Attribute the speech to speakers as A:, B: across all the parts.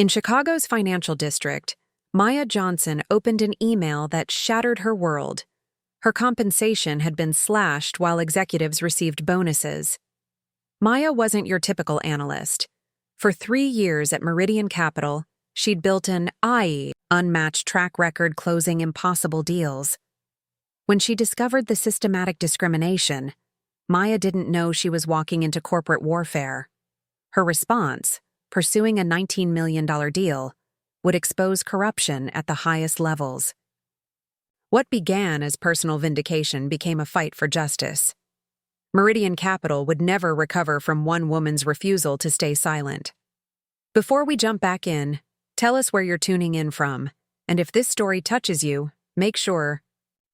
A: In Chicago's financial district, Maya Johnson opened an email that shattered her world. Her compensation had been slashed while executives received bonuses. Maya wasn't your typical analyst. For 3 years at Meridian Capital, she'd built an unmatched track record closing impossible deals. When she discovered the systematic discrimination, Maya didn't know she was walking into corporate warfare. Her response, pursuing a $19 million deal, would expose corruption at the highest levels. What began as personal vindication became a fight for justice. Meridian Capital would never recover from one woman's refusal to stay silent. Before we jump back in, tell us where you're tuning in from, and if this story touches you, make sure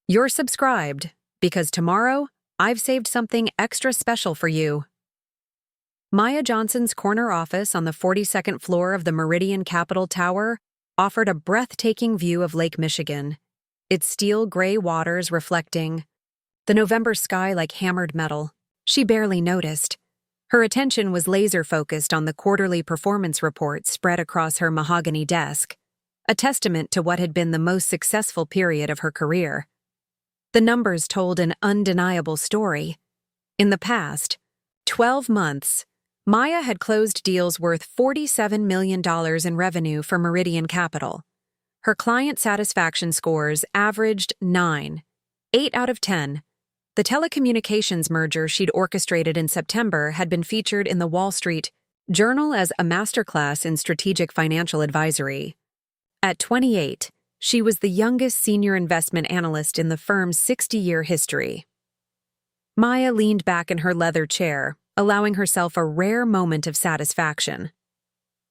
A: you're subscribed, because tomorrow, I've saved something extra special for you. Maya Johnson's corner office on the 42nd floor of the Meridian Capital Tower offered a breathtaking view of Lake Michigan, its steel gray waters reflecting the November sky like hammered metal. She barely noticed. Her attention was laser-focused on the quarterly performance report spread across her mahogany desk, a testament to what had been the most successful period of her career. The numbers told an undeniable story. In the past 12 months, Maya had closed deals worth $47 million in revenue for Meridian Capital. Her client satisfaction scores averaged 9, 8 out of 10. The telecommunications merger she'd orchestrated in September had been featured in the Wall Street Journal as a masterclass in strategic financial advisory. At 28, she was the youngest senior investment analyst in the firm's 60-year history. Maya leaned back in her leather chair, allowing herself a rare moment of satisfaction.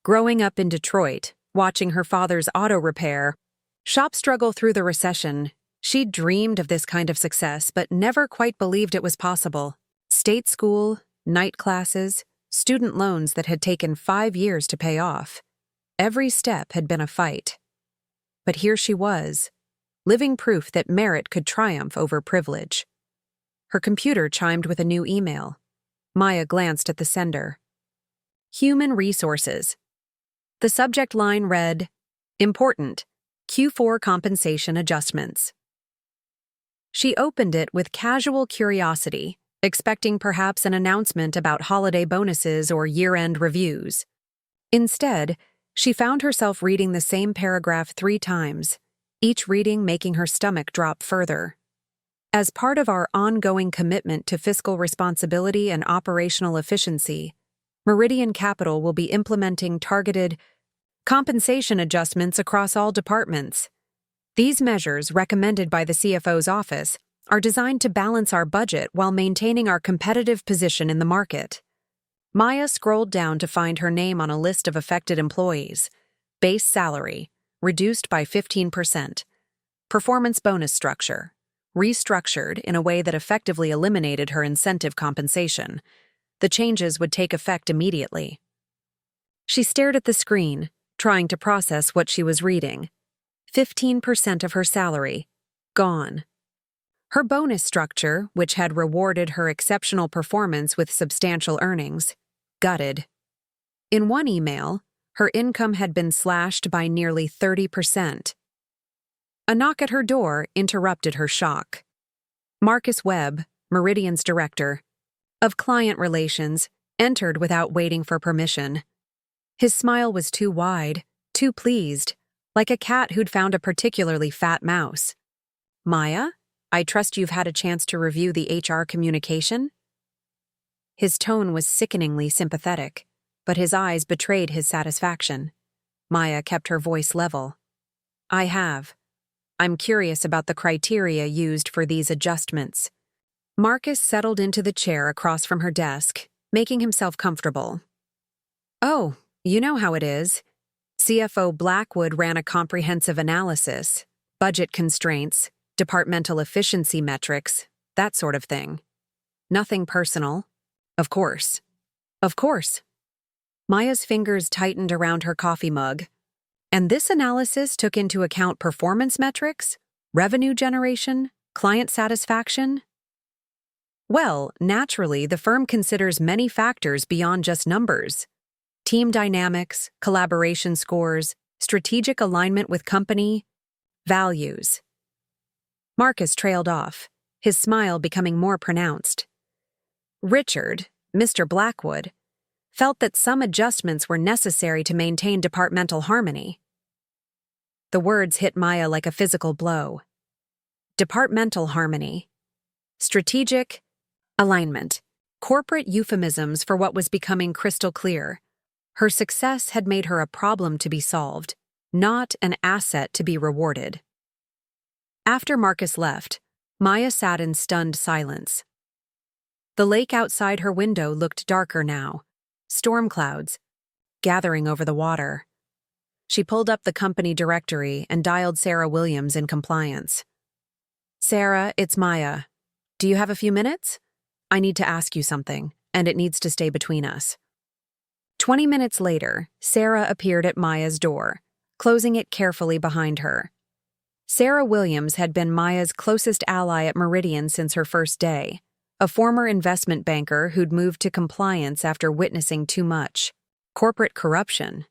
A: Growing up in Detroit, watching her father's auto repair shop struggle through the recession, she'd dreamed of this kind of success but never quite believed it was possible. State school, night classes, student loans that had taken 5 years to pay off. Every step had been a fight. But here she was, living proof that merit could triumph over privilege. Her computer chimed with a new email. Maya glanced at the sender. Human Resources. The subject line read, Important, Q4 Compensation Adjustments. She opened it with casual curiosity, expecting perhaps an announcement about holiday bonuses or year-end reviews. Instead, she found herself reading the same paragraph 3 times, each reading making her stomach drop further. As part of our ongoing commitment to fiscal responsibility and operational efficiency, Meridian Capital will be implementing targeted compensation adjustments across all departments. These measures, recommended by the CFO's office, are designed to balance our budget while maintaining our competitive position in the market. Maya scrolled down to find her name on a list of affected employees. Base salary, reduced by 15%. Performance bonus structure, restructured in a way that effectively eliminated her incentive compensation. The changes would take effect immediately. She stared at the screen, trying to process what she was reading. 15% of her salary, gone. Her bonus structure, which had rewarded her exceptional performance with substantial earnings, gutted. In one email, her income had been slashed by nearly 30%. A knock at her door interrupted her shock. Marcus Webb, Meridian's director of client relations, entered without waiting for permission. His smile was too wide, too pleased, like a cat who'd found a particularly fat mouse. Maya, I trust you've had a chance to review the HR communication? His tone was sickeningly sympathetic, but his eyes betrayed his satisfaction. Maya kept her voice level. I have. I'm curious about the criteria used for these adjustments. Marcus settled into the chair across from her desk, making himself comfortable. Oh, you know how it is. CFO Blackwood ran a comprehensive analysis, budget constraints, departmental efficiency metrics, that sort of thing. Nothing personal. Of course. Of course. Maya's fingers tightened around her coffee mug. And this analysis took into account performance metrics, revenue generation, client satisfaction? Well, naturally, the firm considers many factors beyond just numbers. Team dynamics, collaboration scores, strategic alignment with company, values. Marcus trailed off, his smile becoming more pronounced. Richard, Mr. Blackwood, felt that some adjustments were necessary to maintain departmental harmony. The words hit Maya like a physical blow. Departmental harmony. Strategic alignment. Corporate euphemisms for what was becoming crystal clear. Her success had made her a problem to be solved, not an asset to be rewarded. After Marcus left, Maya sat in stunned silence. The lake outside her window looked darker now, storm clouds gathering over the water. She pulled up the company directory and dialed Sarah Williams in compliance. "Sarah, it's Maya. Do you have a few minutes? I need to ask you something, and it needs to stay between us." 20 minutes later, Sarah appeared at Maya's door, closing it carefully behind her. Sarah Williams had been Maya's closest ally at Meridian since her first day, a former investment banker who'd moved to compliance after witnessing too much corporate corruption.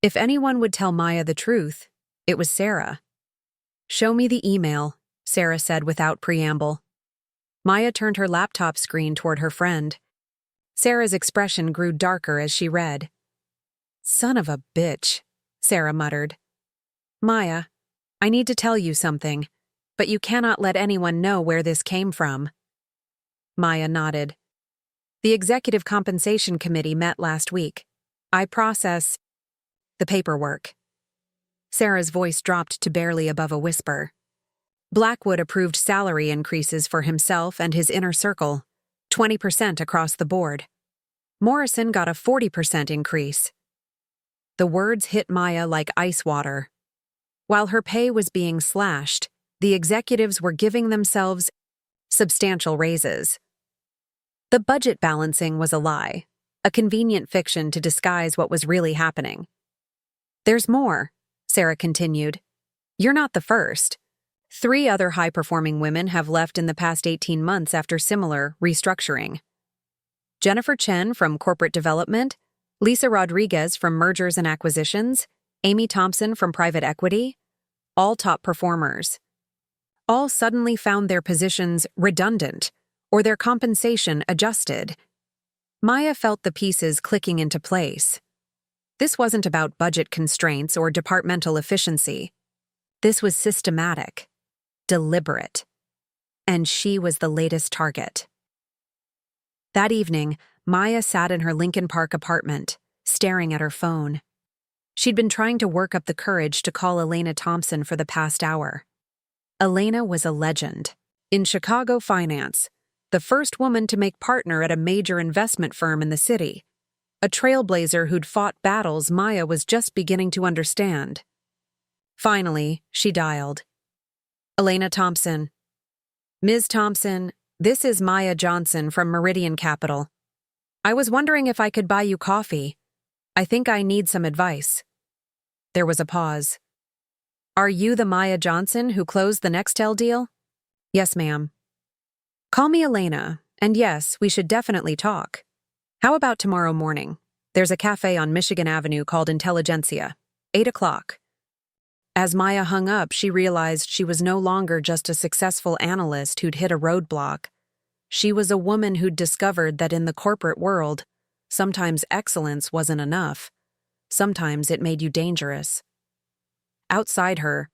A: If anyone would tell Maya the truth, it was Sarah. "Show me the email," Sarah said without preamble. Maya turned her laptop screen toward her friend. Sarah's expression grew darker as she read. "Son of a bitch," Sarah muttered. "Maya, I need to tell you something, but you cannot let anyone know where this came from." Maya nodded. "The Executive Compensation Committee met last week. I process the paperwork." Sarah's voice dropped to barely above a whisper. Blackwood approved salary increases for himself and his inner circle, 20% across the board. Morrison got a 40% increase. The words hit Maya like ice water. While her pay was being slashed, the executives were giving themselves substantial raises. The budget balancing was a lie, a convenient fiction to disguise what was really happening. "There's more," Sarah continued. "You're not the first. 3 other high-performing women have left in the past 18 months after similar restructuring. Jennifer Chen from Corporate Development, Lisa Rodriguez from Mergers and Acquisitions, Amy Thompson from Private Equity, all top performers. All suddenly found their positions redundant or their compensation adjusted." Maya felt the pieces clicking into place. This wasn't about budget constraints or departmental efficiency. This was systematic, deliberate, and she was the latest target. That evening, Maya sat in her Lincoln Park apartment, staring at her phone. She'd been trying to work up the courage to call Elena Thompson for the past hour. Elena was a legend. In Chicago finance, the first woman to make partner at a major investment firm in the city. A trailblazer who'd fought battles Maya was just beginning to understand. Finally, she dialed. "Elena Thompson." "Ms. Thompson, this is Maya Johnson from Meridian Capital. I was wondering if I could buy you coffee. I think I need some advice." There was a pause. "Are you the Maya Johnson who closed the Nextel deal?" "Yes, ma'am." "Call me Elena, and yes, we should definitely talk. How about tomorrow morning? There's a cafe on Michigan Avenue called Intelligentsia, 8 o'clock. As Maya hung up, she realized she was no longer just a successful analyst who'd hit a roadblock. She was a woman who'd discovered that in the corporate world, sometimes excellence wasn't enough. Sometimes it made you dangerous. Outside her,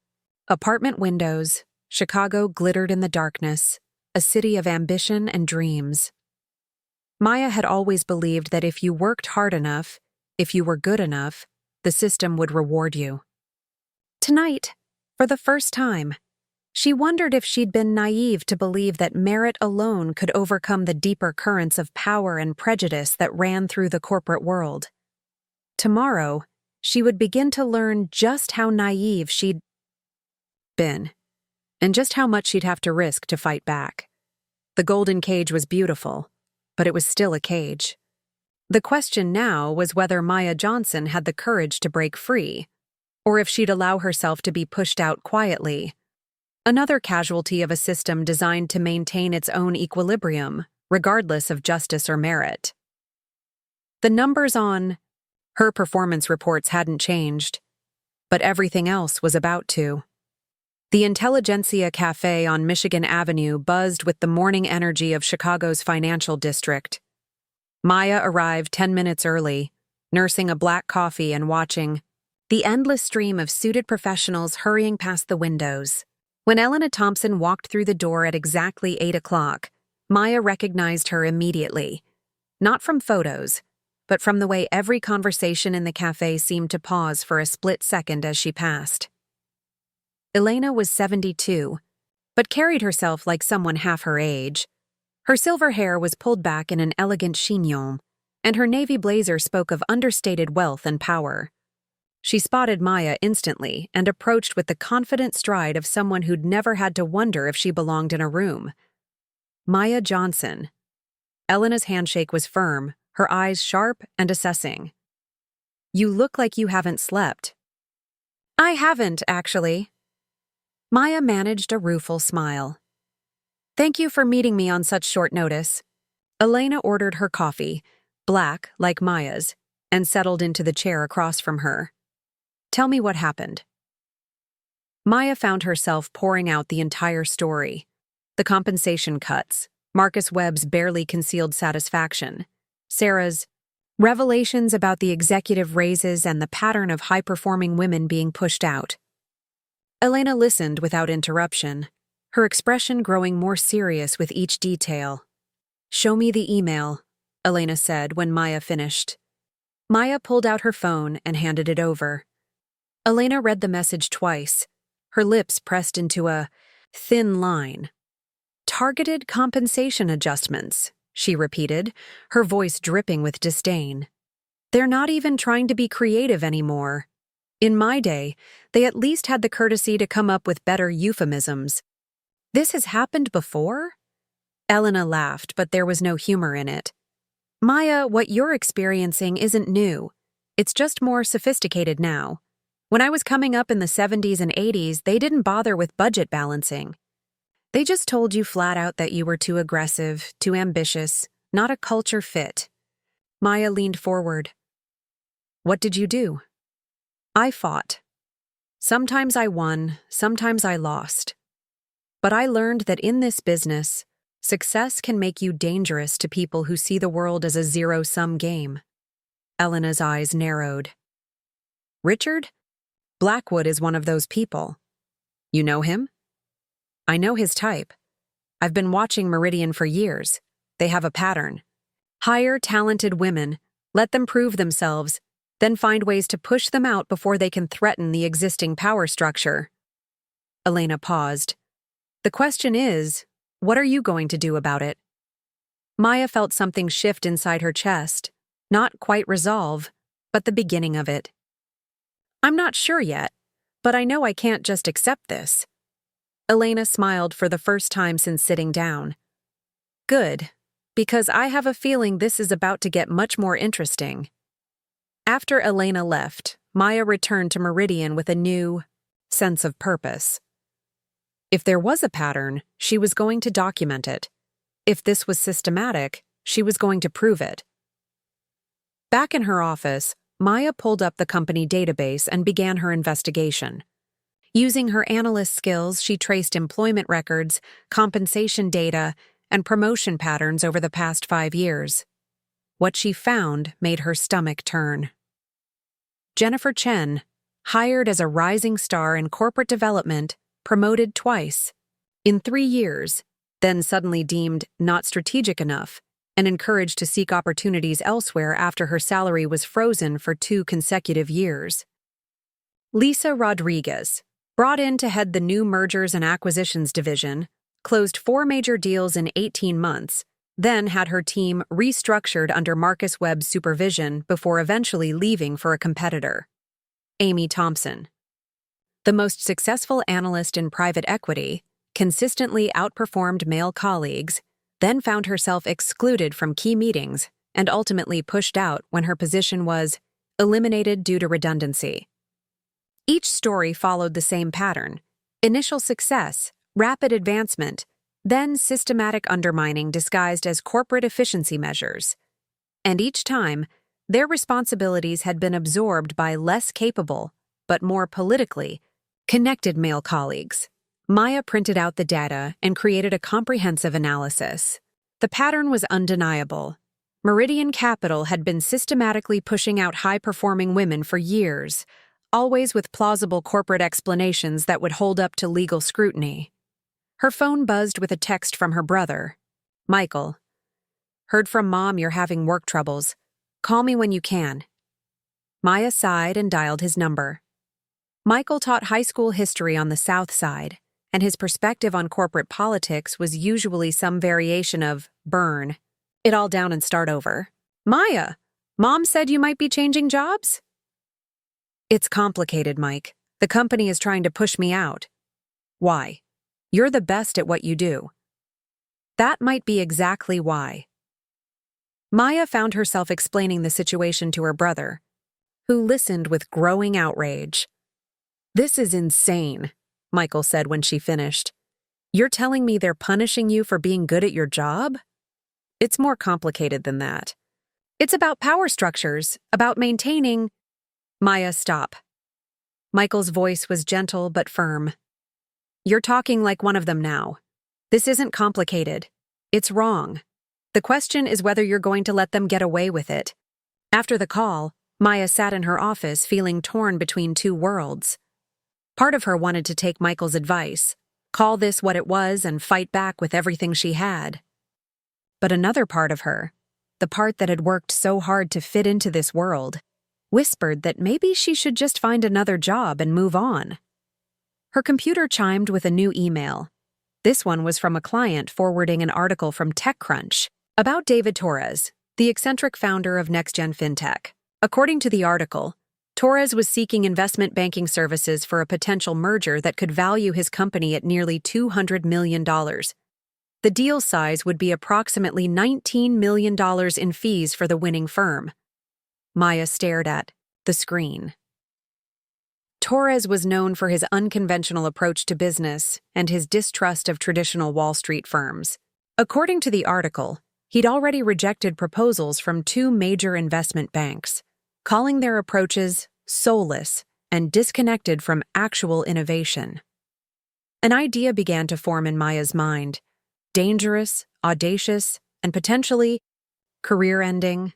A: apartment windows, Chicago glittered in the darkness, a city of ambition and dreams. Maya had always believed that if you worked hard enough, if you were good enough, the system would reward you. Tonight, for the first time, she wondered if she'd been naive to believe that merit alone could overcome the deeper currents of power and prejudice that ran through the corporate world. Tomorrow, she would begin to learn just how naive she'd been, and just how much she'd have to risk to fight back. The golden cage was beautiful, but it was still a cage. The question now was whether Maya Johnson had the courage to break free, or if she'd allow herself to be pushed out quietly. Another casualty of a system designed to maintain its own equilibrium, regardless of justice or merit. The numbers on Her performance reports hadn't changed, but everything else was about to. The Intelligentsia Cafe on Michigan Avenue buzzed with the morning energy of Chicago's financial district. Maya arrived 10 minutes early, nursing a black coffee and watching the endless stream of suited professionals hurrying past the windows. When Elena Thompson walked through the door at exactly 8 o'clock, Maya recognized her immediately. Not from photos, but from the way every conversation in the cafe seemed to pause for a split second as she passed. Elena was 72, but carried herself like someone half her age. Her silver hair was pulled back in an elegant chignon, and her navy blazer spoke of understated wealth and power. She spotted Maya instantly and approached with the confident stride of someone who'd never had to wonder if she belonged in a room. Maya Johnson. Elena's handshake was firm, her eyes sharp and assessing. "You look like you haven't slept." "I haven't, actually." Maya managed a rueful smile. "Thank you for meeting me on such short notice." Elena ordered her coffee, black like Maya's, and settled into the chair across from her. "Tell me what happened." Maya found herself pouring out the entire story. The compensation cuts, Marcus Webb's barely concealed satisfaction, Sarah's revelations about the executive raises and the pattern of high-performing women being pushed out. Elena listened without interruption, her expression growing more serious with each detail. "Show me the email," Elena said when Maya finished. Maya pulled out her phone and handed it over. Elena read the message twice, her lips pressed into a thin line. "Targeted compensation adjustments," she repeated, her voice dripping with disdain. "They're not even trying to be creative anymore. In my day, they at least had the courtesy to come up with better euphemisms. This has happened before?" Elena laughed, but there was no humor in it. "Maya, what you're experiencing isn't new. It's just more sophisticated now. When I was coming up in the 70s and 80s, they didn't bother with budget balancing. They just told you flat out that you were too aggressive, too ambitious, not a culture fit." Maya leaned forward. "What did you do?" "I fought. Sometimes I won, sometimes I lost. But I learned that in this business, success can make you dangerous to people who see the world as a zero-sum game." Elena's eyes narrowed. "Richard? Blackwood is one of those people. You know him?" "I know his type. I've been watching Meridian for years. They have a pattern. Hire talented women, let them prove themselves, then find ways to push them out before they can threaten the existing power structure." Elena paused. "The question is, what are you going to do about it?" Maya felt something shift inside her chest, not quite resolve, but the beginning of it. "I'm not sure yet, but I know I can't just accept this." Elena smiled for the first time since sitting down. "Good, because I have a feeling this is about to get much more interesting." After Elena left, Maya returned to Meridian with a new sense of purpose. If there was a pattern, she was going to document it. If this was systematic, she was going to prove it. Back in her office, Maya pulled up the company database and began her investigation. Using her analyst skills, she traced employment records, compensation data, and promotion patterns over the past 5 years. What she found made her stomach turn. Jennifer Chen, hired as a rising star in corporate development, promoted twice. In 3 years, then suddenly deemed not strategic enough, and encouraged to seek opportunities elsewhere after her salary was frozen for 2 consecutive years. Lisa Rodriguez, brought in to head the new Mergers and Acquisitions division, closed 4 major deals in 18 months, then had her team restructured under Marcus Webb's supervision before eventually leaving for a competitor. Amy Thompson, the most successful analyst in private equity, consistently outperformed male colleagues, then found herself excluded from key meetings and ultimately pushed out when her position was eliminated due to redundancy. Each story followed the same pattern: initial success, rapid advancement, then systematic undermining disguised as corporate efficiency measures. And each time, Their responsibilities had been absorbed by less capable, but more politically, connected male colleagues. Maya printed out the data and created a comprehensive analysis. The pattern was undeniable. Meridian Capital had been systematically pushing out high-performing women for years, always with plausible corporate explanations that would hold up to legal scrutiny. Her phone buzzed with a text from her brother. "Michael, heard from Mom you're having work troubles. Call me when you can." Maya sighed and dialed his number. Michael taught high school history on the South Side, and his perspective on corporate politics was usually some variation of burn it all down and start over. "Maya, Mom said you might be changing jobs?" "It's complicated, Mike. The company is trying to push me out." "Why? You're the best at what you do." "That might be exactly why." Maya found herself explaining the situation to her brother, who listened with growing outrage. "This is insane," Michael said when she finished. "You're telling me they're punishing you for being good at your job?" "It's more complicated than that. It's about power structures, about maintaining—" "Maya, stop." Michael's voice was gentle but firm. "You're talking like one of them now. This isn't complicated. It's wrong. The question is whether you're going to let them get away with it." After the call, Maya sat in her office feeling torn between two worlds. Part of her wanted to take Michael's advice, call this what it was and fight back with everything she had. But another part of her, the part that had worked so hard to fit into this world, whispered that maybe she should just find another job and move on. Her computer chimed with a new email. This one was from a client forwarding an article from TechCrunch about David Torres, the eccentric founder of NextGen FinTech. According to the article, Torres was seeking investment banking services for a potential merger that could value his company at nearly $200 million. The deal size would be approximately $19 million in fees for the winning firm. Maya stared at the screen. Torres was known for his unconventional approach to business and his distrust of traditional Wall Street firms. According to the article, he'd already rejected proposals from two major investment banks, calling their approaches soulless and disconnected from actual innovation. An idea began to form in Maya's mind, dangerous, audacious, and potentially career-ending,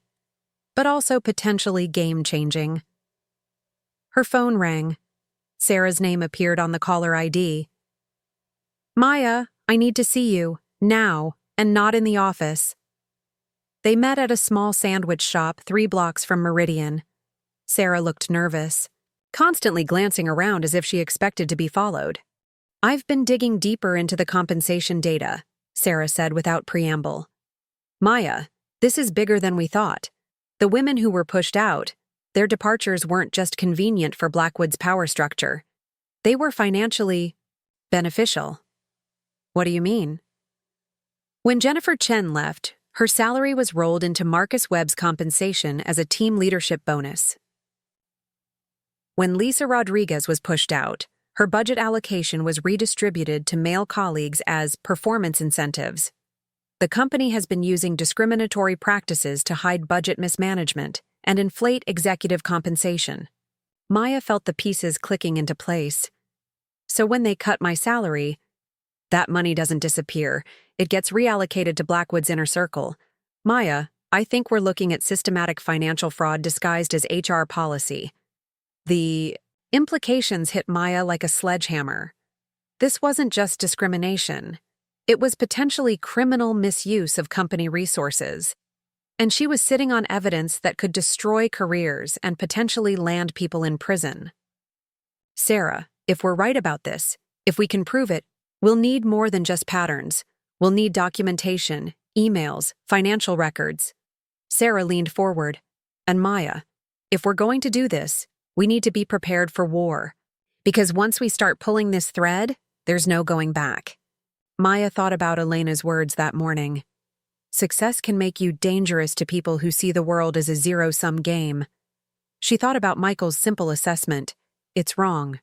A: but also potentially game-changing. Her phone rang. Sarah's name appeared on the caller ID. "Maya, I need to see you, now, and not in the office." They met at a small sandwich shop 3 blocks from Meridian. Sarah looked nervous, constantly glancing around as if she expected to be followed. "I've been digging deeper into the compensation data," Sarah said without preamble. "Maya, this is bigger than we thought. The women who were pushed out, their departures weren't just convenient for Blackwood's power structure. They were financially beneficial." "What do you mean?" When Jennifer Chen left, her salary was rolled into Marcus Webb's compensation as a team leadership bonus. When Lisa Rodriguez was pushed out, her budget allocation was redistributed to male colleagues as performance incentives. The company has been using discriminatory practices to hide budget mismanagement and inflate executive compensation. Maya felt the pieces clicking into place. "So when they cut my salary, that money doesn't disappear. It gets reallocated to Blackwood's inner circle. Maya, I think we're looking at systematic financial fraud disguised as HR policy." The implications hit Maya like a sledgehammer. This wasn't just discrimination. It was potentially criminal misuse of company resources. And she was sitting on evidence that could destroy careers and potentially land people in prison. "Sarah, if we're right about this, if we can prove it, we'll need more than just patterns. We'll need documentation, emails, financial records." Sarah leaned forward. "And Maya, if we're going to do this, we need to be prepared for war. Because once we start pulling this thread, there's no going back." Maya thought about Elena's words that morning. Success can make you dangerous to people who see the world as a zero-sum game. She thought about Michael's simple assessment, "It's wrong."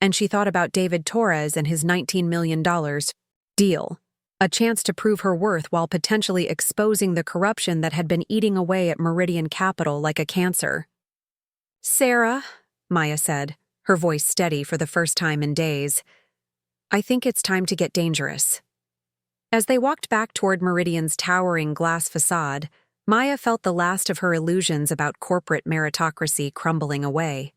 A: And she thought about David Torres and his $19 million deal. a chance to prove her worth while potentially exposing the corruption that had been eating away at Meridian Capital like a cancer. "Sarah," Maya said, her voice steady for the first time in days, "I think it's time to get dangerous." As they walked back toward Meridian's towering glass facade, Maya felt the last of her illusions about corporate meritocracy crumbling away.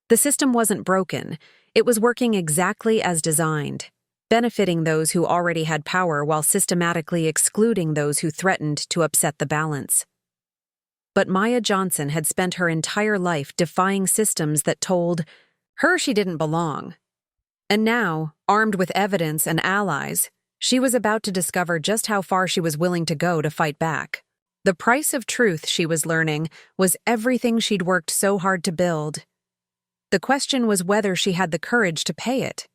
A: The system wasn't broken. It was working exactly as designed, benefiting those who already had power while systematically excluding those who threatened to upset the balance. But Maya Johnson had spent her entire life defying systems that told her she didn't belong. And now, armed with evidence and allies, she was about to discover just how far she was willing to go to fight back. The price of truth, she was learning, was everything she'd worked so hard to build. The question was whether she had the courage to pay it.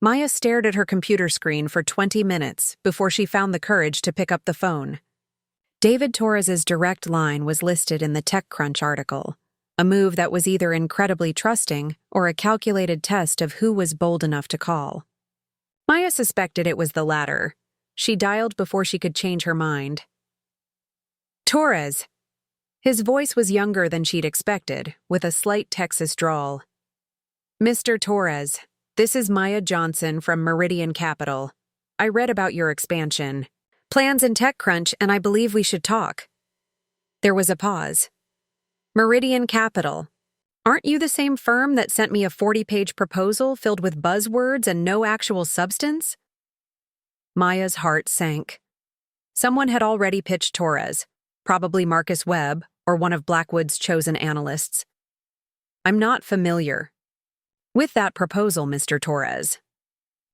A: Maya stared at her computer screen for 20 minutes before she found the courage to pick up the phone. David Torres's direct line was listed in the TechCrunch article, a move that was either incredibly trusting or a calculated test of who was bold enough to call. Maya suspected it was the latter. She dialed before she could change her mind. "Torres." His voice was younger than she'd expected, with a slight Texas drawl. "Mr. Torres, this is Maya Johnson from Meridian Capital. I read about your expansion. Plans in TechCrunch, and I believe we should talk." There was a pause. "Meridian Capital. Aren't you the same firm that sent me a 40-page proposal filled with buzzwords and no actual substance?" Maya's heart sank. Someone had already pitched Torres, probably Marcus Webb or one of Blackwood's chosen analysts. "I'm not familiar with that proposal, Mr. Torres.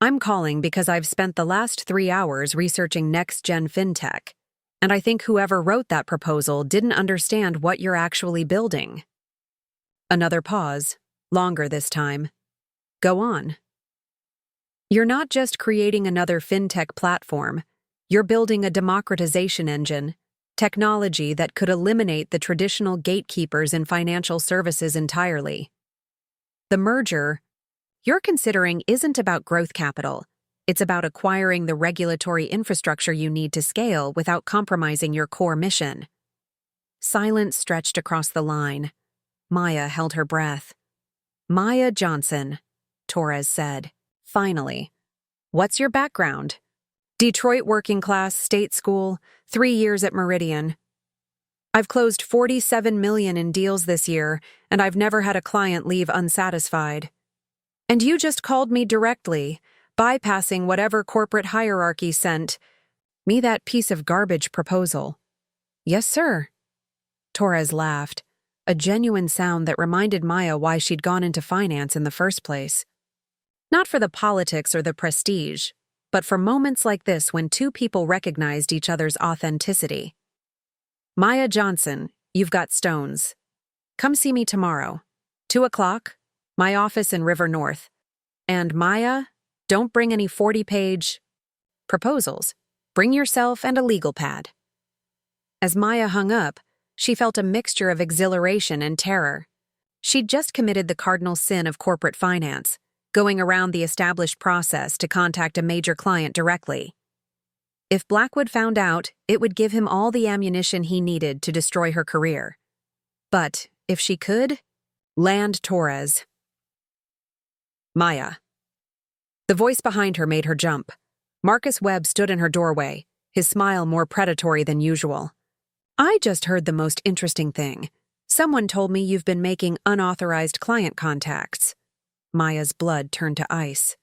A: I'm calling because I've spent the last 3 hours researching next-gen fintech, and I think whoever wrote that proposal didn't understand what you're actually building." Another pause, longer this time. "Go on." "You're not just creating another fintech platform, you're building a democratization engine, technology that could eliminate the traditional gatekeepers in financial services entirely. The merger you're considering isn't about growth capital. It's about acquiring the regulatory infrastructure you need to scale without compromising your core mission." Silence stretched across the line. Maya held her breath. "Maya Johnson," Torres said. "Finally. What's your background?" "Detroit working class, state school, 3 years at Meridian. I've closed $47 million in deals this year, and I've never had a client leave unsatisfied. And you just called me directly, bypassing whatever corporate hierarchy sent me that piece of garbage proposal." "Yes, sir." Torres laughed, a genuine sound that reminded Maya why she'd gone into finance in the first place. Not for the politics or the prestige, but for moments like this when two people recognized each other's authenticity. "Maya Johnson, you've got stones. Come see me tomorrow. 2 o'clock, my office in River North. And Maya, don't bring any 40-page proposals. Bring yourself and a legal pad." As Maya hung up, she felt a mixture of exhilaration and terror. She'd just committed the cardinal sin of corporate finance, going around the established process to contact a major client directly. If Blackwood found out, it would give him all the ammunition he needed to destroy her career. But if she could, land Torres. "Maya." The voice behind her made her jump. Marcus Webb stood in her doorway, his smile more predatory than usual. "I just heard the most interesting thing. Someone told me you've been making unauthorized client contacts." Maya's blood turned to ice.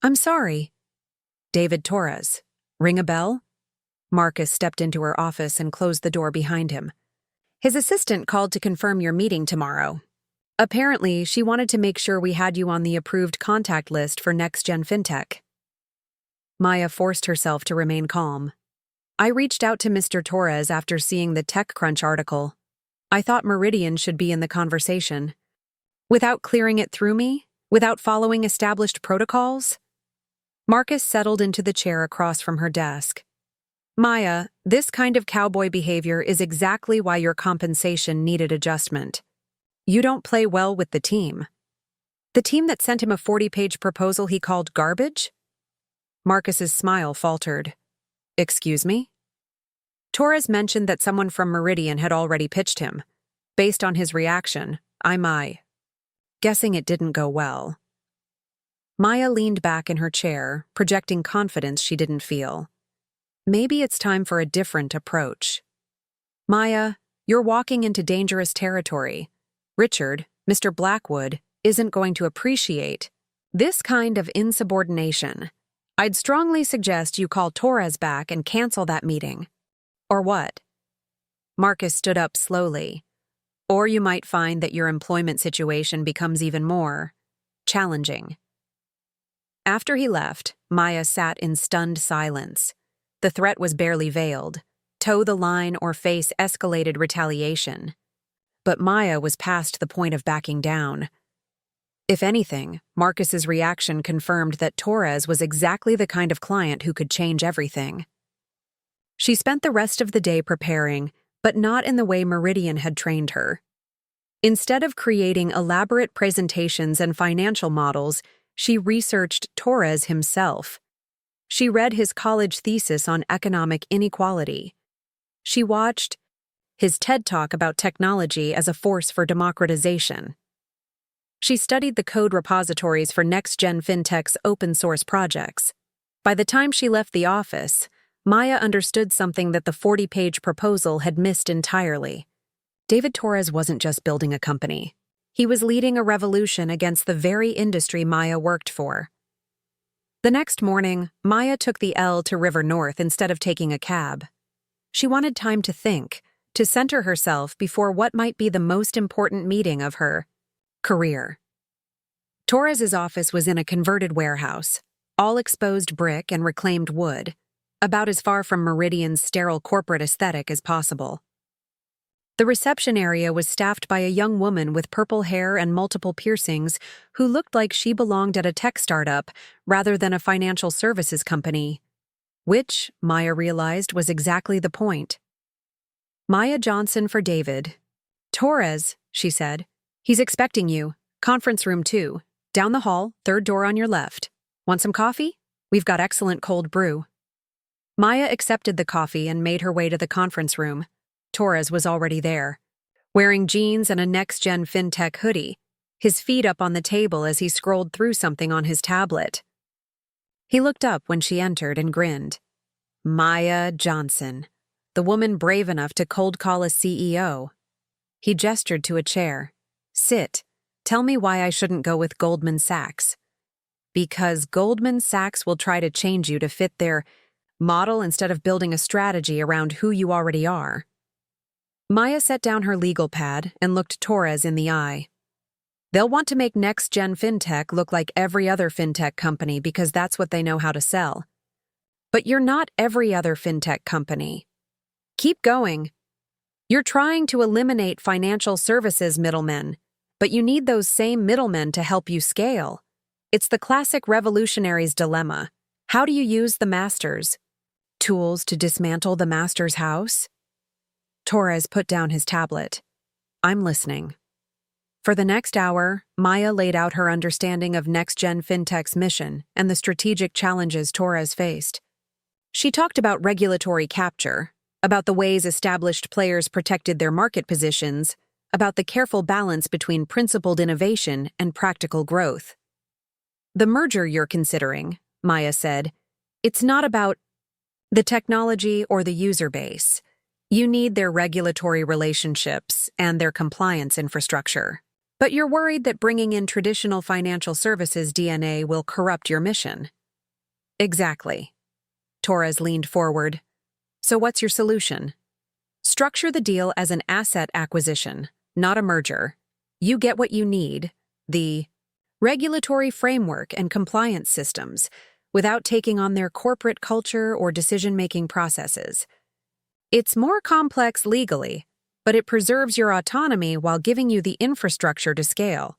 A: "I'm sorry." "David Torres. Ring a bell?" Marcus stepped into her office and closed the door behind him. "His assistant called to confirm your meeting tomorrow. Apparently, she wanted to make sure we had you on the approved contact list for next-gen fintech." Maya forced herself to remain calm. "I reached out to Mr. Torres after seeing the TechCrunch article. I thought Meridian should be in the conversation. Without clearing it through me? Without following established protocols?" Marcus settled into the chair across from her desk. "Maya, this kind of cowboy behavior is exactly why your compensation needed adjustment. You don't play well with the team. The team that sent him a 40-page proposal he called garbage?" Marcus's smile faltered. Excuse me? Torres mentioned that someone from Meridian had already pitched him. Based on his reaction, I'm guessing it didn't go well. Maya leaned back in her chair, projecting confidence she didn't feel. Maybe it's time for a different approach. Maya, you're walking into dangerous territory. Richard, Mr. Blackwood, isn't going to appreciate this kind of insubordination. I'd strongly suggest you call Torres back and cancel that meeting. Or what? Marcus stood up slowly. Or you might find that your employment situation becomes even more challenging. After he left, Maya sat in stunned silence. The threat was barely veiled. Toe the line or face escalated retaliation. But Maya was past the point of backing down. If anything, Marcus's reaction confirmed that Torres was exactly the kind of client who could change everything. She spent the rest of the day preparing, but not in the way Meridian had trained her. Instead of creating elaborate presentations and financial models, she researched Torres himself. She read his college thesis on economic inequality. She watched his TED Talk about technology as a force for democratization. She studied the code repositories for next-gen fintech's open-source projects. By the time she left the office, Maya understood something that the 40-page proposal had missed entirely. David Torres wasn't just building a company. He was leading a revolution against the very industry Maya worked for. The next morning, Maya took the L to River North instead of taking a cab. She wanted time to think, to center herself before what might be the most important meeting of her career. Torres's office was in a converted warehouse, all exposed brick and reclaimed wood, about as far from Meridian's sterile corporate aesthetic as possible. The reception area was staffed by a young woman with purple hair and multiple piercings who looked like she belonged at a tech startup rather than a financial services company, which, Maya realized, was exactly the point. Maya Johnson for David. Torres, she said. He's expecting you. Conference room 2. Down the hall, third door on your left. Want some coffee? We've got excellent cold brew. Maya accepted the coffee and made her way to the conference room. Torres was already there, wearing jeans and a next-gen fintech hoodie, his feet up on the table as he scrolled through something on his tablet. He looked up when she entered and grinned. Maya Johnson, the woman brave enough to cold call a CEO. He gestured to a chair. Sit. Tell me why I shouldn't go with Goldman Sachs. Because Goldman Sachs will try to change you to fit their model instead of building a strategy around who you already are. Maya set down her legal pad and looked Torres in the eye. They'll want to make next-gen fintech look like every other fintech company because that's what they know how to sell. But you're not every other fintech company. Keep going. You're trying to eliminate financial services middlemen, but you need those same middlemen to help you scale. It's the classic revolutionary's dilemma. How do you use the masters? Tools to dismantle the master's house? Torres put down his tablet. I'm listening. For the next hour, Maya laid out her understanding of next-gen fintech's mission and the strategic challenges Torres faced. She talked about regulatory capture, about the ways established players protected their market positions, about the careful balance between principled innovation and practical growth. The merger you're considering, Maya said, it's not about the technology or the user base. You need their regulatory relationships and their compliance infrastructure. But you're worried that bringing in traditional financial services DNA will corrupt your mission. Exactly. Torres leaned forward. So what's your solution? Structure the deal as an asset acquisition, not a merger. You get what you need, the regulatory framework and compliance systems, without taking on their corporate culture or decision-making processes. It's more complex legally, but it preserves your autonomy while giving you the infrastructure to scale.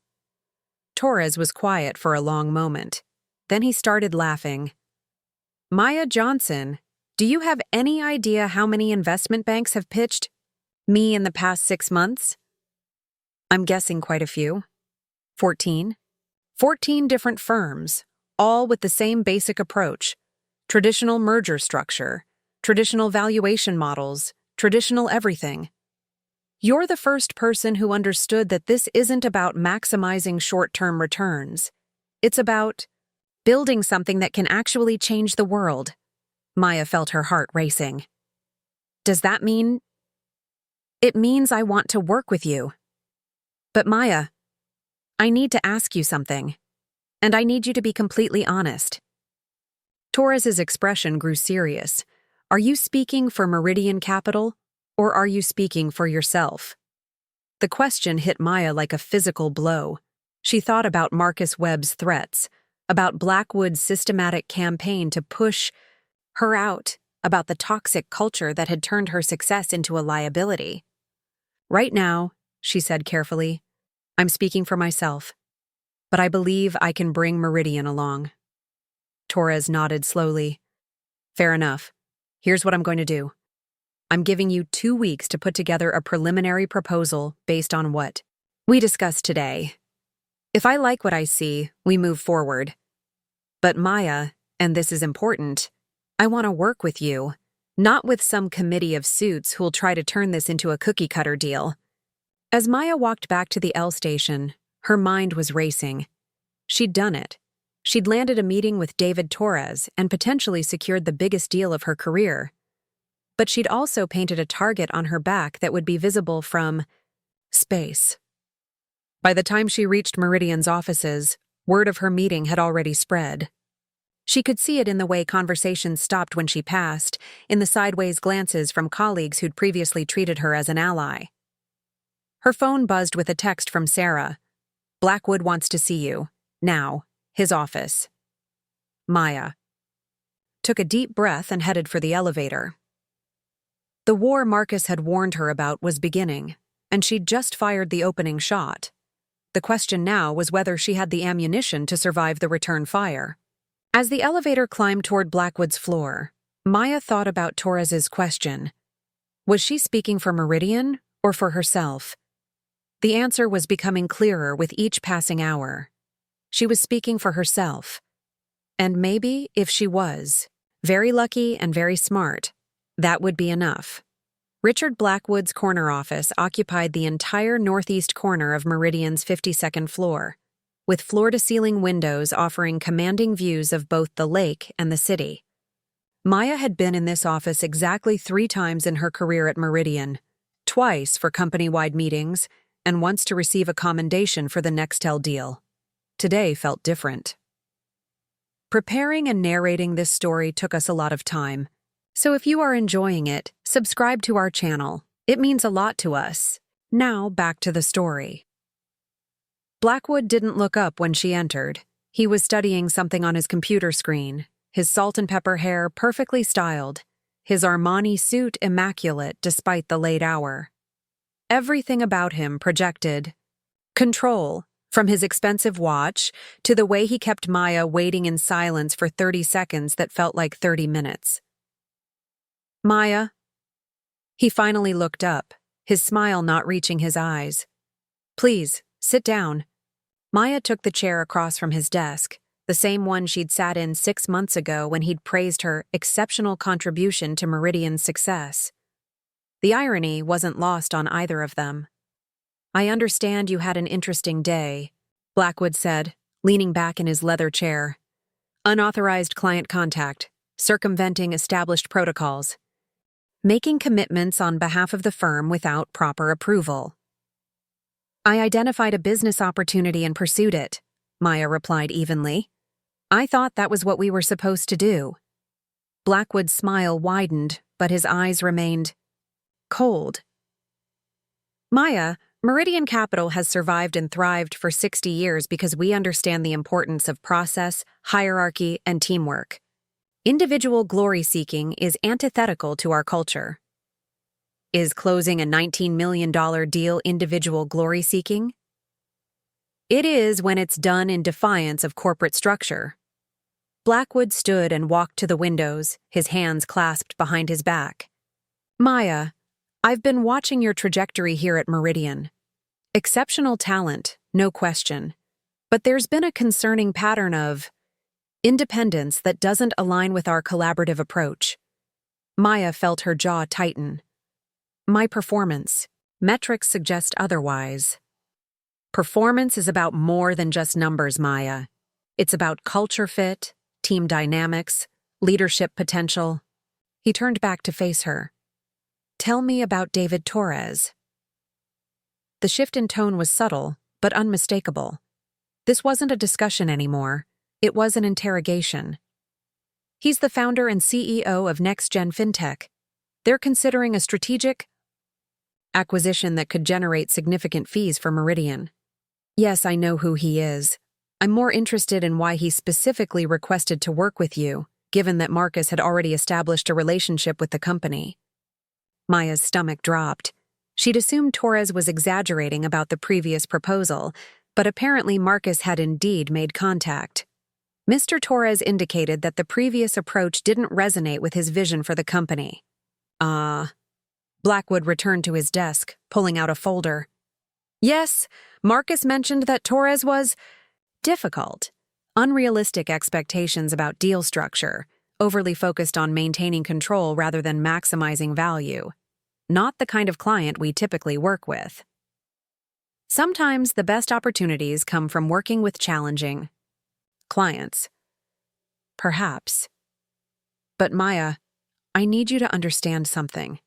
A: Torres was quiet for a long moment. Then he started laughing. Maya Johnson, do you have any idea how many investment banks have pitched me in the past 6 months? I'm guessing quite a few. 14? 14 different firms, all with the same basic approach. Traditional merger structure, traditional valuation models, traditional everything. You're the first person who understood that this isn't about maximizing short-term returns. It's about building something that can actually change the world. Maya felt her heart racing. Does that mean? It means I want to work with you. But Maya, I need to ask you something, and I need you to be completely honest. Torres's expression grew serious. Are you speaking for Meridian Capital, or are you speaking for yourself? The question hit Maya like a physical blow. She thought about Marcus Webb's threats, about Blackwood's systematic campaign to push her out, about the toxic culture that had turned her success into a liability. Right now, she said carefully, I'm speaking for myself, but I believe I can bring Meridian along. Torres nodded slowly. Fair enough. Here's what I'm going to do. I'm giving you 2 weeks to put together a preliminary proposal based on what we discussed today. If I like what I see, we move forward. But Maya, and this is important, I want to work with you, not with some committee of suits who'll try to turn this into a cookie-cutter deal. As Maya walked back to the L station, her mind was racing. She'd done it. She'd landed a meeting with David Torres and potentially secured the biggest deal of her career. But she'd also painted a target on her back that would be visible from space. By the time she reached Meridian's offices, word of her meeting had already spread. She could see it in the way conversations stopped when she passed, in the sideways glances from colleagues who'd previously treated her as an ally. Her phone buzzed with a text from Sarah. Blackwood wants to see you. Now. His office. Maya took a deep breath and headed for the elevator. The war Marcus had warned her about was beginning, and she'd just fired the opening shot. The question now was whether she had the ammunition to survive the return fire. As the elevator climbed toward Blackwood's floor, Maya thought about Torres's question. Was she speaking for Meridian or for herself? The answer was becoming clearer with each passing hour. She was speaking for herself. And maybe, if she was, very lucky and very smart, that would be enough. Richard Blackwood's corner office occupied the entire northeast corner of Meridian's 52nd floor, with floor-to-ceiling windows offering commanding views of both the lake and the city. Maya had been in this office exactly 3 times in her career at Meridian, twice for company-wide meetings, and once to receive a commendation for the Nextel deal. Today felt different. Preparing and narrating this story took us a lot of time, so if you are enjoying it, subscribe to our channel. It means a lot to us. Now back to the story. Blackwood didn't look up when she entered. He was studying something on his computer screen, his salt and pepper hair perfectly styled, his Armani suit immaculate despite the late hour. Everything about him projected control. From his expensive watch to the way he kept Maya waiting in silence for 30 seconds that felt like 30 minutes. Maya. He finally looked up, his smile not reaching his eyes. Please, sit down. Maya took the chair across from his desk, the same one she'd sat in 6 months ago when he'd praised her exceptional contribution to Meridian's success. The irony wasn't lost on either of them. I understand you had an interesting day, Blackwood said, leaning back in his leather chair. Unauthorized client contact, circumventing established protocols, making commitments on behalf of the firm without proper approval. I identified a business opportunity and pursued it, Maya replied evenly. I thought that was what we were supposed to do. Blackwood's smile widened, but his eyes remained cold. Maya, Meridian Capital has survived and thrived for 60 years because we understand the importance of process, hierarchy, and teamwork. Individual glory-seeking is antithetical to our culture. Is closing a $19 million deal individual glory-seeking? It is when it's done in defiance of corporate structure. Blackwood stood and walked to the windows, his hands clasped behind his back. Maya, I've been watching your trajectory here at Meridian. Exceptional talent, no question. But there's been a concerning pattern of Independence that doesn't align with our collaborative approach. Maya felt her jaw tighten. My performance. Metrics suggest otherwise. Performance is about more than just numbers, Maya. It's about culture fit, team dynamics, leadership potential. He turned back to face her. Tell me about David Torres. The shift in tone was subtle, but unmistakable. This wasn't a discussion anymore. It was an interrogation. He's the founder and CEO of Next Gen FinTech. They're considering a strategic acquisition that could generate significant fees for Meridian. Yes, I know who he is. I'm more interested in why he specifically requested to work with you, given that Marcus had already established a relationship with the company. Maya's stomach dropped. She'd assumed Torres was exaggerating about the previous proposal, but apparently Marcus had indeed made contact. Mr. Torres indicated that the previous approach didn't resonate with his vision for the company. Blackwood returned to his desk, pulling out a folder. Yes, Marcus mentioned that Torres was difficult. Unrealistic expectations about deal structure, overly focused on maintaining control rather than maximizing value. Not the kind of client we typically work with. Sometimes the best opportunities come from working with challenging clients. Perhaps. But Maya, I need you to understand something.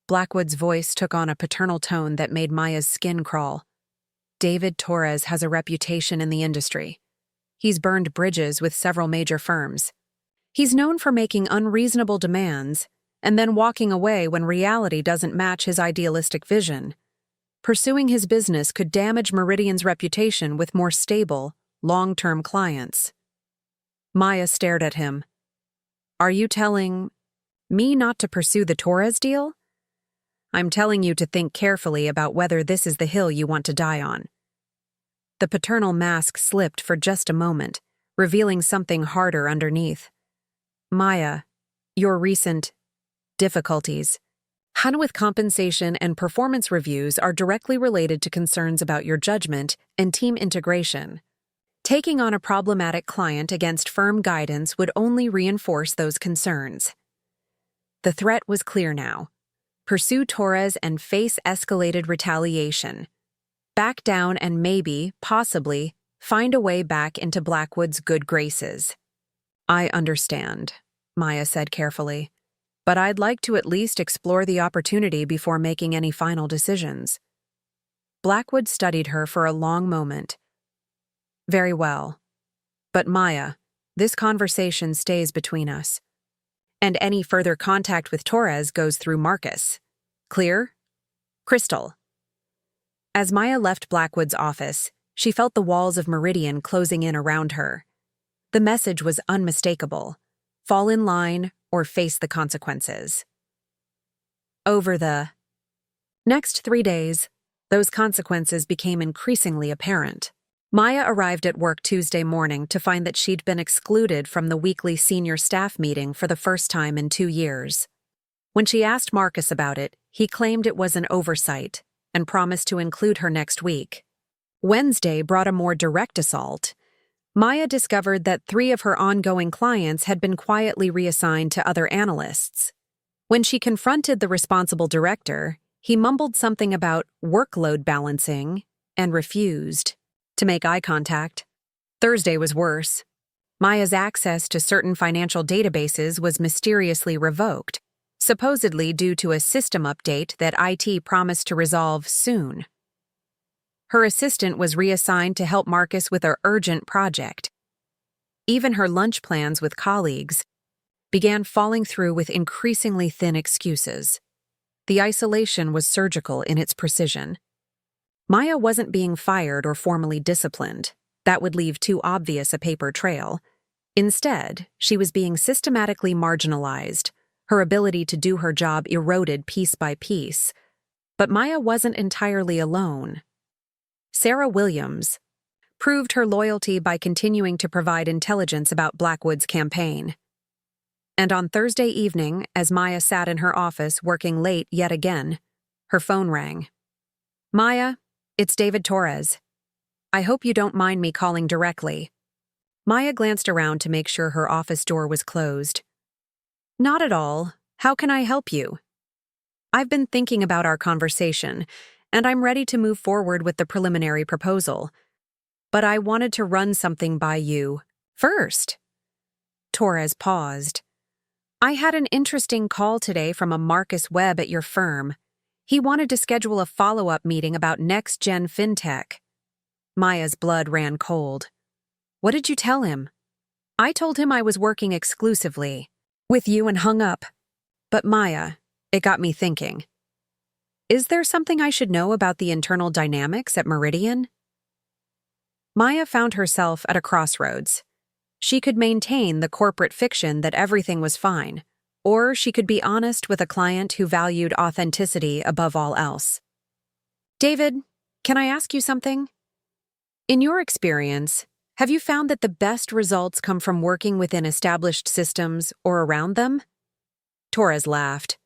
A: Blackwood's voice took on a paternal tone that made Maya's skin crawl. David Torres has a reputation in the industry. He's burned bridges with several major firms. He's known for making unreasonable demands and then walking away when reality doesn't match his idealistic vision. Pursuing his business could damage Meridian's reputation with more stable, long-term clients. Maya stared at him. Are you telling me not to pursue the Torres deal? I'm telling you to think carefully about whether this is the hill you want to die on. The paternal mask slipped for just a moment, revealing something harder underneath. Maya, your recent difficulties. How with compensation and performance reviews are directly related to concerns about your judgment and team integration. Taking on a problematic client against firm guidance would only reinforce those concerns. The threat was clear now. Pursue Torres and face escalated retaliation. Back down and maybe, possibly, find a way back into Blackwood's good graces. I understand, Maya said carefully, but I'd like to at least explore the opportunity before making any final decisions. Blackwood studied her for a long moment. Very well. But Maya, this conversation stays between us. And any further contact with Torres goes through Marcus. Clear? Crystal. As Maya left Blackwood's office, she felt the walls of Meridian closing in around her. The message was unmistakable. Fall in line or face the consequences. Over the next 3 days, those consequences became increasingly apparent. Maya arrived at work Tuesday morning to find that she'd been excluded from the weekly senior staff meeting for the first time in 2 years. When she asked Marcus about it, he claimed it was an oversight and promised to include her next week. Wednesday brought a more direct assault. Maya discovered that 3 of her ongoing clients had been quietly reassigned to other analysts. When she confronted the responsible director, he mumbled something about workload balancing and refused to make eye contact. Thursday was worse. Maya's access to certain financial databases was mysteriously revoked, supposedly due to a system update that IT promised to resolve soon. Her assistant was reassigned to help Marcus with her urgent project. Even her lunch plans with colleagues began falling through with increasingly thin excuses. The isolation was surgical in its precision. Maya wasn't being fired or formally disciplined. That would leave too obvious a paper trail. Instead, she was being systematically marginalized. Her ability to do her job eroded piece by piece. But Maya wasn't entirely alone. Sarah Williams proved her loyalty by continuing to provide intelligence about Blackwood's campaign. And on Thursday evening, as Maya sat in her office working late yet again, her phone rang. Maya, it's David Torres. I hope you don't mind me calling directly. Maya glanced around to make sure her office door was closed. Not at all. How can I help you? I've been thinking about our conversation, and I'm ready to move forward with the preliminary proposal. But I wanted to run something by you first. Torres paused. I had an interesting call today from a Marcus Webb at your firm. He wanted to schedule a follow-up meeting about next-gen fintech. Maya's blood ran cold. What did you tell him? I told him I was working exclusively with you and hung up. But Maya, it got me thinking. Is there something I should know about the internal dynamics at Meridian? Maya found herself at a crossroads. She could maintain the corporate fiction that everything was fine, or she could be honest with a client who valued authenticity above all else. David, can I ask you something? In your experience, have you found that the best results come from working within established systems or around them? Torres laughed.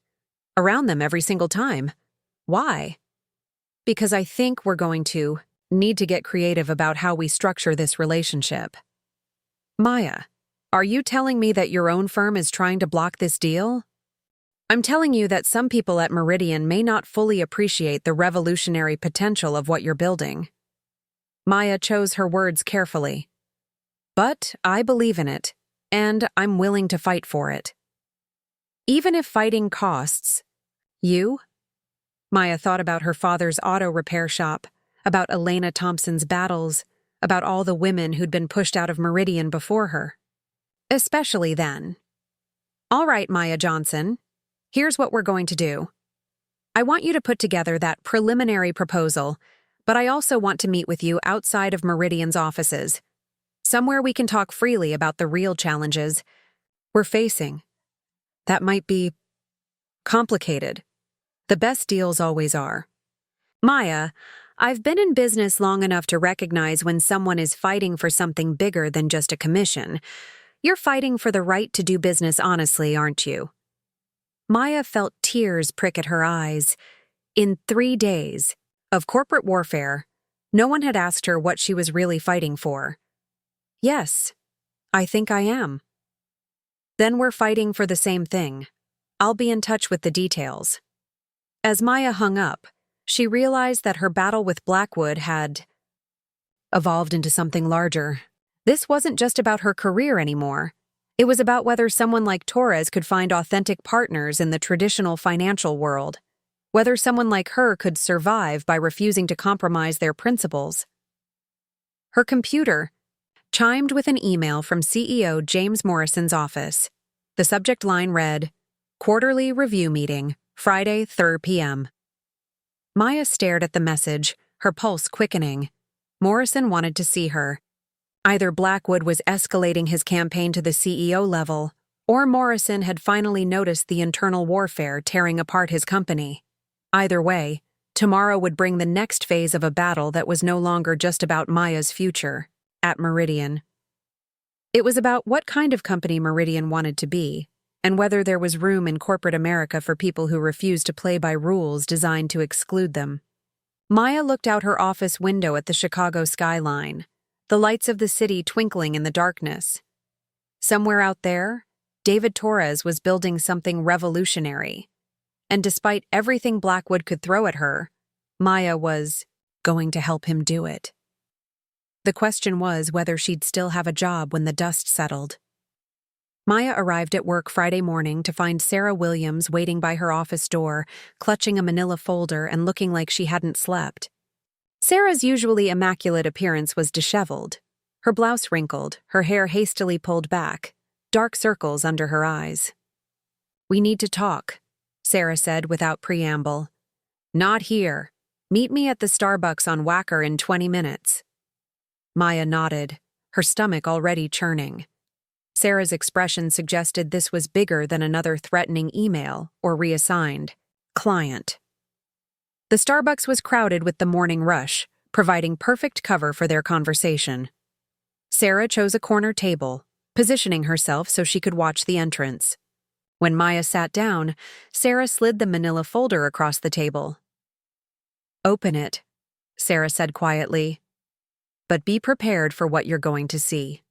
A: Around them every single time. Why? Because I think we're going to need to get creative about how we structure this relationship. Maya, are you telling me that your own firm is trying to block this deal? I'm telling you that some people at Meridian may not fully appreciate the revolutionary potential of what you're building. Maya chose her words carefully. But I believe in it, and I'm willing to fight for it. Even if fighting costs you? Maya thought about her father's auto repair shop, about Elena Thompson's battles, about all the women who'd been pushed out of Meridian before her. Especially then. All right, Maya Johnson, here's what we're going to do. I want you to put together that preliminary proposal, but I also want to meet with you outside of Meridian's offices, somewhere we can talk freely about the real challenges we're facing. That might be complicated. The best deals always are. Maya, I've been in business long enough to recognize when someone is fighting for something bigger than just a commission. You're fighting for the right to do business honestly, aren't you? Maya felt tears prick at her eyes. In 3 days of corporate warfare, no one had asked her what she was really fighting for. Yes, I think I am. Then we're fighting for the same thing. I'll be in touch with the details. As Maya hung up, she realized that her battle with Blackwood had evolved into something larger. This wasn't just about her career anymore. It was about whether someone like Torres could find authentic partners in the traditional financial world, whether someone like her could survive by refusing to compromise their principles. Her computer chimed with an email from CEO James Morrison's office. The subject line read, Quarterly Review Meeting, Friday, 3 p.m. Maya stared at the message, her pulse quickening. Morrison wanted to see her. Either Blackwood was escalating his campaign to the CEO level, or Morrison had finally noticed the internal warfare tearing apart his company. Either way, tomorrow would bring the next phase of a battle that was no longer just about Maya's future at Meridian. It was about what kind of company Meridian wanted to be, and whether there was room in corporate America for people who refused to play by rules designed to exclude them. Maya looked out her office window at the Chicago skyline, the lights of the city twinkling in the darkness. Somewhere out there, David Torres was building something revolutionary. And despite everything Blackwood could throw at her, Maya was going to help him do it. The question was whether she'd still have a job when the dust settled. Maya arrived at work Friday morning to find Sarah Williams waiting by her office door, clutching a manila folder and looking like she hadn't slept. Sarah's usually immaculate appearance was disheveled, her blouse wrinkled, her hair hastily pulled back, dark circles under her eyes. "We need to talk," Sarah said without preamble. "Not here. Meet me at the Starbucks on Wacker in 20 minutes. Maya nodded, her stomach already churning. Sarah's expression suggested this was bigger than another threatening email or reassigned client. The Starbucks was crowded with the morning rush, providing perfect cover for their conversation. Sarah chose a corner table, positioning herself so she could watch the entrance. When Maya sat down, Sarah slid the manila folder across the table. "Open it," Sarah said quietly. "But be prepared for what you're going to see."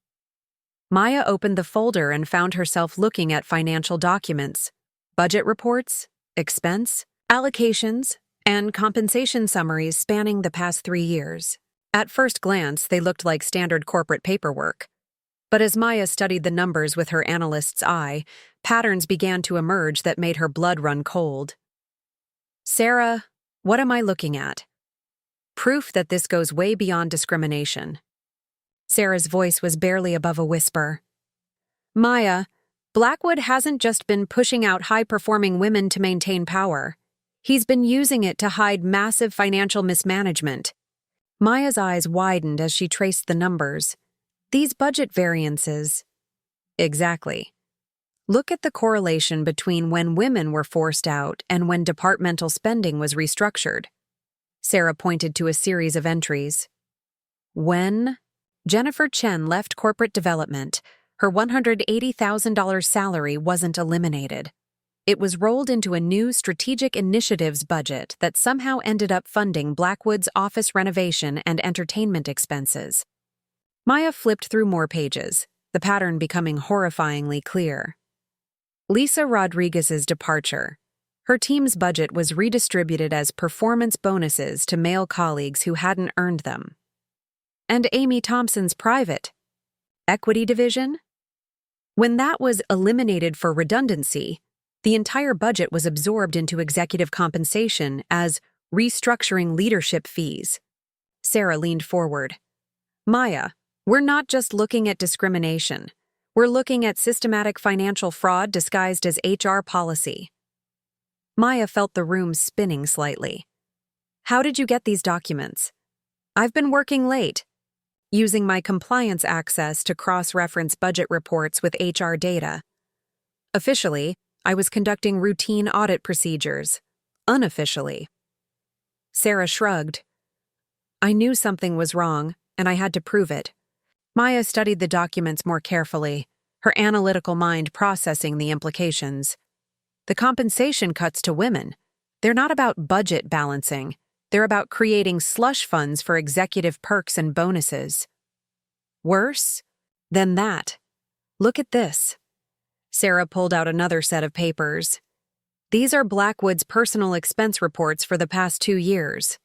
A: Maya opened the folder and found herself looking at financial documents, budget reports, expense, allocations, and compensation summaries spanning the past 3 years. At first glance, they looked like standard corporate paperwork. But as Maya studied the numbers with her analyst's eye, patterns began to emerge that made her blood run cold. "Sarah, what am I looking at?" Proof that this goes way beyond discrimination. Sarah's voice was barely above a whisper. "Maya, Blackwood hasn't just been pushing out high-performing women to maintain power. He's been using it to hide massive financial mismanagement." Maya's eyes widened as she traced the numbers. These budget variances. Exactly. Look at the correlation between when women were forced out and when departmental spending was restructured. Sarah pointed to a series of entries. When Jennifer Chen left corporate development, her $180,000 salary wasn't eliminated. It was rolled into a new strategic initiatives budget that somehow ended up funding Blackwood's office renovation and entertainment expenses. Maya flipped through more pages, the pattern becoming horrifyingly clear. Lisa Rodriguez's departure. Her team's budget was redistributed as performance bonuses to male colleagues who hadn't earned them. And Amy Thompson's private equity division? When that was eliminated for redundancy, the entire budget was absorbed into executive compensation as restructuring leadership fees. Sarah leaned forward. "Maya, we're not just looking at discrimination. We're looking at systematic financial fraud disguised as HR policy." Maya felt the room spinning slightly. "How did you get these documents?" "I've been working late, using my compliance access to cross-reference budget reports with HR data. Officially, I was conducting routine audit procedures. Unofficially." Sarah shrugged. "I knew something was wrong, and I had to prove it." Maya studied the documents more carefully, her analytical mind processing the implications. The compensation cuts to women. They're not about budget balancing. They're about creating slush funds for executive perks and bonuses. Worse than that, look at this. Sarah pulled out another set of papers. These are Blackwood's personal expense reports for the past 2 years.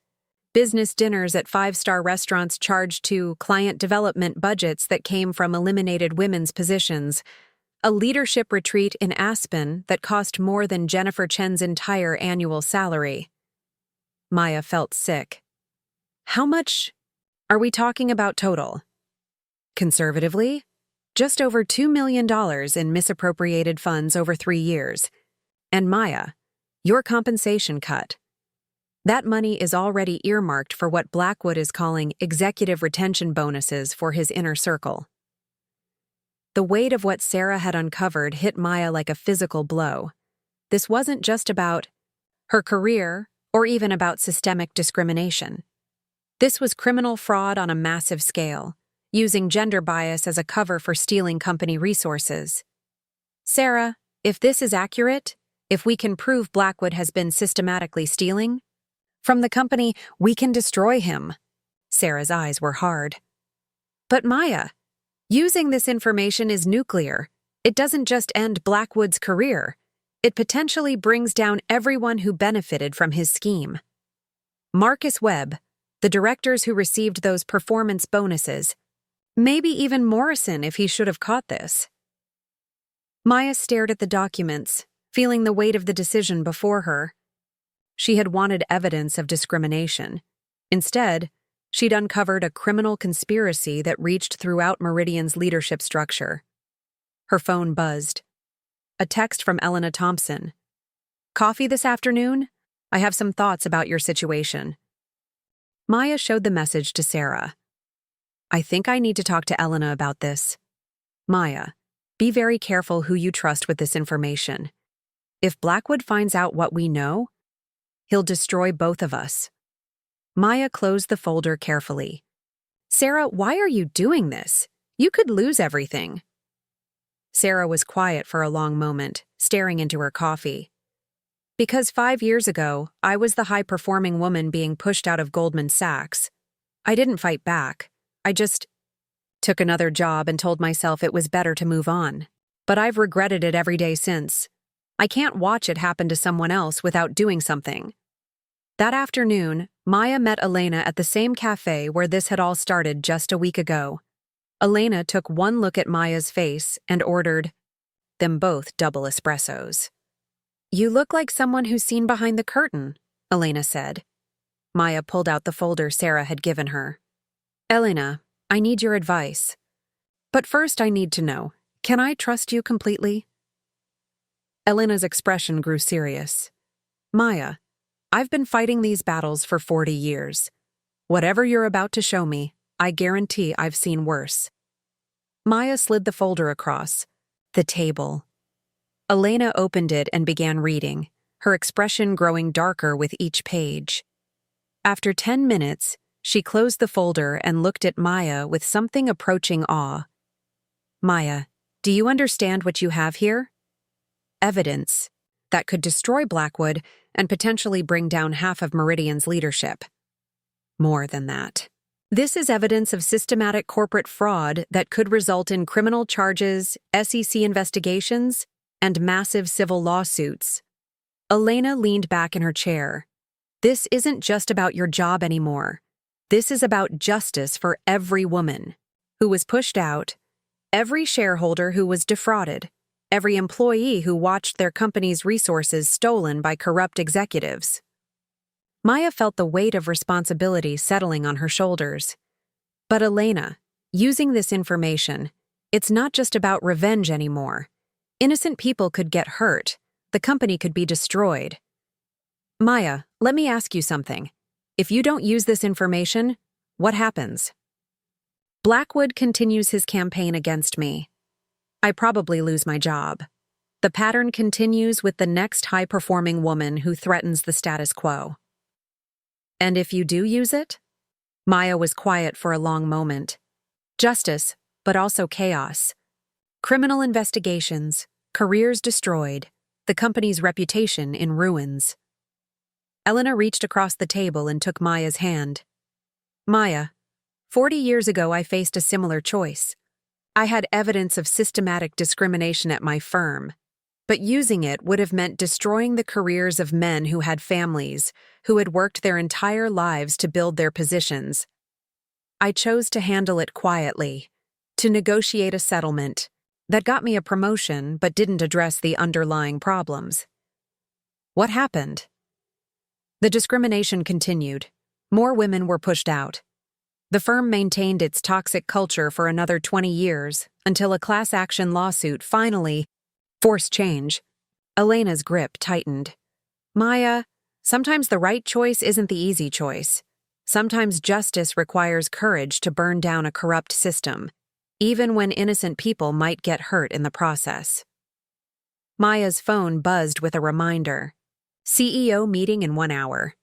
A: Business dinners at 5-star restaurants charged to client development budgets that came from eliminated women's positions. A leadership retreat in Aspen that cost more than Jennifer Chen's entire annual salary. Maya felt sick. How much are we talking about total? Conservatively, just over $2 million in misappropriated funds over 3 years. And Maya, your compensation cut. That money is already earmarked for what Blackwood is calling executive retention bonuses for his inner circle. The weight of what Sarah had uncovered hit Maya like a physical blow. This wasn't just about her career or even about systemic discrimination. This was criminal fraud on a massive scale, using gender bias as a cover for stealing company resources. Sarah, if this is accurate, if we can prove Blackwood has been systematically stealing from the company, we can destroy him. Sarah's eyes were hard. But Maya, using this information is nuclear. It doesn't just end Blackwood's career. It potentially brings down everyone who benefited from his scheme. Marcus Webb, the directors who received those performance bonuses, maybe even Morrison if he should have caught this. Maya stared at the documents, feeling the weight of the decision before her. She had wanted evidence of discrimination. Instead, she'd uncovered a criminal conspiracy that reached throughout Meridian's leadership structure. Her phone buzzed. A text from Elena Thompson. "Coffee this afternoon? I have some thoughts about your situation." Maya showed the message to Sarah. "I think I need to talk to Elena about this. Maya, be very careful who you trust with this information. If Blackwood finds out what we know, he'll destroy both of us." Maya closed the folder carefully. "Sarah, why are you doing this? You could lose everything." Sarah was quiet for a long moment, staring into her coffee. "Because 5 years ago, I was the high-performing woman being pushed out of Goldman Sachs. I didn't fight back. I just took another job and told myself it was better to move on. But I've regretted it every day since. I can't watch it happen to someone else without doing something. That afternoon, Maya met Elena at the same cafe where this had all started just a week ago. Elena took one look at Maya's face and ordered them both double espressos. "You look like someone who's seen behind the curtain," Elena said. Maya pulled out the folder Sarah had given her. "Elena, I need your advice. But first I need to know, can I trust you completely?" Elena's expression grew serious. "Maya, I've been fighting these battles for 40 years. Whatever you're about to show me, I guarantee I've seen worse." Maya slid the folder across the table. Elena opened it and began reading, her expression growing darker with each page. After 10 minutes, she closed the folder and looked at Maya with something approaching awe. "Maya, do you understand what you have here? Evidence that could destroy Blackwood and potentially bring down half of Meridian's leadership. More than that. This is evidence of systematic corporate fraud that could result in criminal charges, SEC investigations, and massive civil lawsuits." Elena leaned back in her chair. "This isn't just about your job anymore. This is about justice for every woman who was pushed out, every shareholder who was defrauded, every employee who watched their company's resources stolen by corrupt executives." Maya felt the weight of responsibility settling on her shoulders. "But Elena, using this information, it's not just about revenge anymore. Innocent people could get hurt. The company could be destroyed. Maya, let me ask you something. If you don't use this information, what happens? Blackwood continues his campaign against me. I probably lose my job. The pattern continues with the next high-performing woman who threatens the status quo. And if you do use it?" Maya was quiet for a long moment. "Justice, but also chaos. Criminal investigations, careers destroyed, the company's reputation in ruins." Elena reached across the table and took Maya's hand. "Maya, 40 years ago I faced a similar choice. I had evidence of systematic discrimination at my firm, but using it would have meant destroying the careers of men who had families, who had worked their entire lives to build their positions. I chose to handle it quietly, to negotiate a settlement that got me a promotion but didn't address the underlying problems. What happened? The discrimination continued. More women were pushed out. The firm maintained its toxic culture for another 20 years until a class action lawsuit finally forced change. Elena's grip tightened. Maya, sometimes the right choice isn't the easy choice. Sometimes justice requires courage to burn down a corrupt system, even when innocent people might get hurt in the process. Maya's phone buzzed with a reminder. CEO meeting in 1 hour.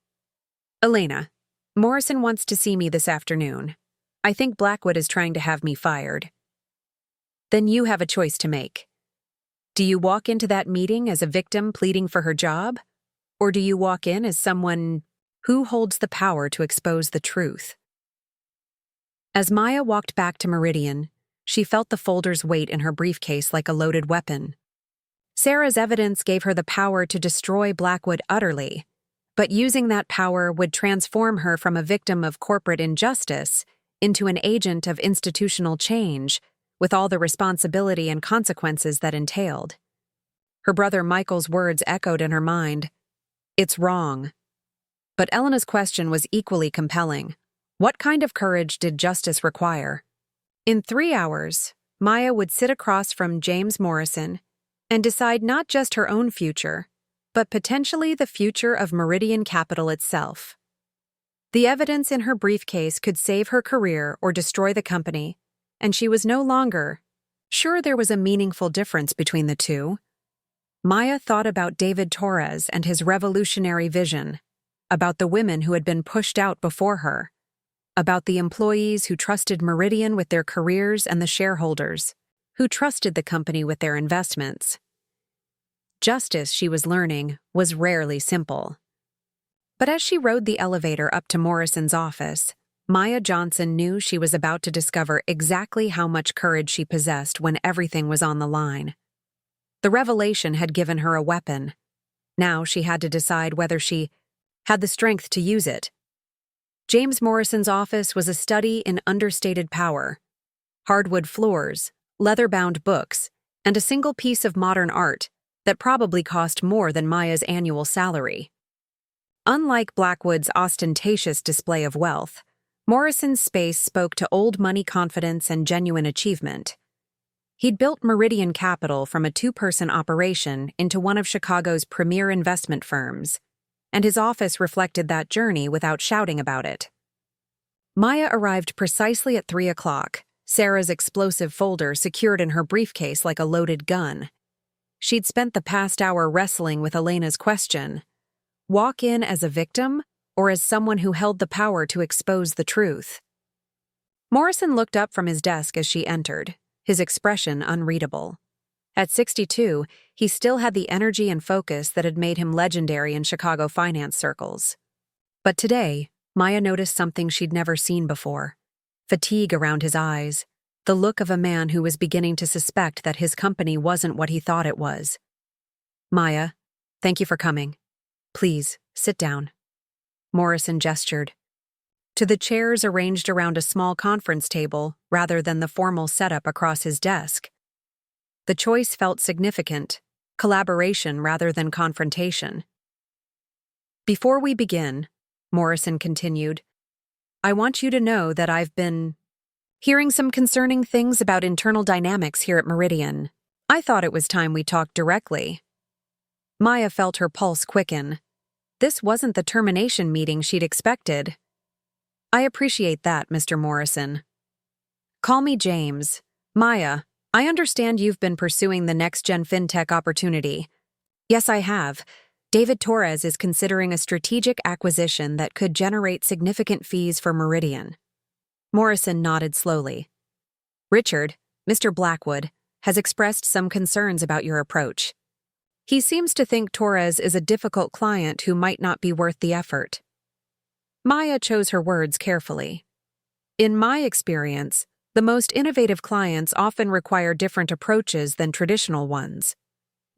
A: Elena, Morrison wants to see me this afternoon. I think Blackwood is trying to have me fired. Then you have a choice to make. Do you walk into that meeting as a victim pleading for her job? Or do you walk in as someone who holds the power to expose the truth? As Maya walked back to Meridian, she felt the folder's weight in her briefcase like a loaded weapon. Sarah's evidence gave her the power to destroy Blackwood utterly, but using that power would transform her from a victim of corporate injustice into an agent of institutional change, with all the responsibility and consequences that entailed. Her brother Michael's words echoed in her mind. It's wrong. But Elena's question was equally compelling. What kind of courage did justice require? In 3 hours, Maya would sit across from James Morrison and decide not just her own future, but potentially the future of Meridian Capital itself. The evidence in her briefcase could save her career or destroy the company, and she was no longer sure there was a meaningful difference between the two. Maya thought about David Torres and his revolutionary vision, about the women who had been pushed out before her, about the employees who trusted Meridian with their careers and the shareholders who trusted the company with their investments. Justice, she was learning, was rarely simple. But as she rode the elevator up to Morrison's office, Maya Johnson knew she was about to discover exactly how much courage she possessed when everything was on the line. The revelation had given her a weapon. Now she had to decide whether she had the strength to use it. James Morrison's office was a study in understated power. Hardwood floors, leather-bound books, and a single piece of modern art that probably cost more than Maya's annual salary. Unlike Blackwood's ostentatious display of wealth, Morrison's space spoke to old money confidence and genuine achievement. He'd built Meridian Capital from a two-person operation into one of Chicago's premier investment firms, and his office reflected that journey without shouting about it. Maya arrived precisely at 3 o'clock, Sarah's explosive folder secured in her briefcase like a loaded gun. She'd spent the past hour wrestling with Elena's question: walk in as a victim or as someone who held the power to expose the truth? Morrison looked up from his desk as she entered, his expression unreadable. At 62, he still had the energy and focus that had made him legendary in Chicago finance circles. But today, Maya noticed something she'd never seen before: fatigue around his eyes, the look of a man who was beginning to suspect that his company wasn't what he thought it was. "Maya, thank you for coming. Please, sit down." Morrison gestured to the chairs arranged around a small conference table rather than the formal setup across his desk. The choice felt significant, collaboration rather than confrontation. "Before we begin," Morrison continued, "I want you to know that I've been hearing some concerning things about internal dynamics here at Meridian. I thought it was time we talked directly." Maya felt her pulse quicken. This wasn't the termination meeting she'd expected. "I appreciate that, Mr. Morrison. Call me James. Maya, I understand you've been pursuing the next-gen fintech opportunity." "Yes, I have. David Torres is considering a strategic acquisition that could generate significant fees for Meridian." Morrison nodded slowly. "Richard, Mr. Blackwood, has expressed some concerns about your approach. He seems to think Torres is a difficult client who might not be worth the effort." Maya chose her words carefully. "In my experience, the most innovative clients often require different approaches than traditional ones.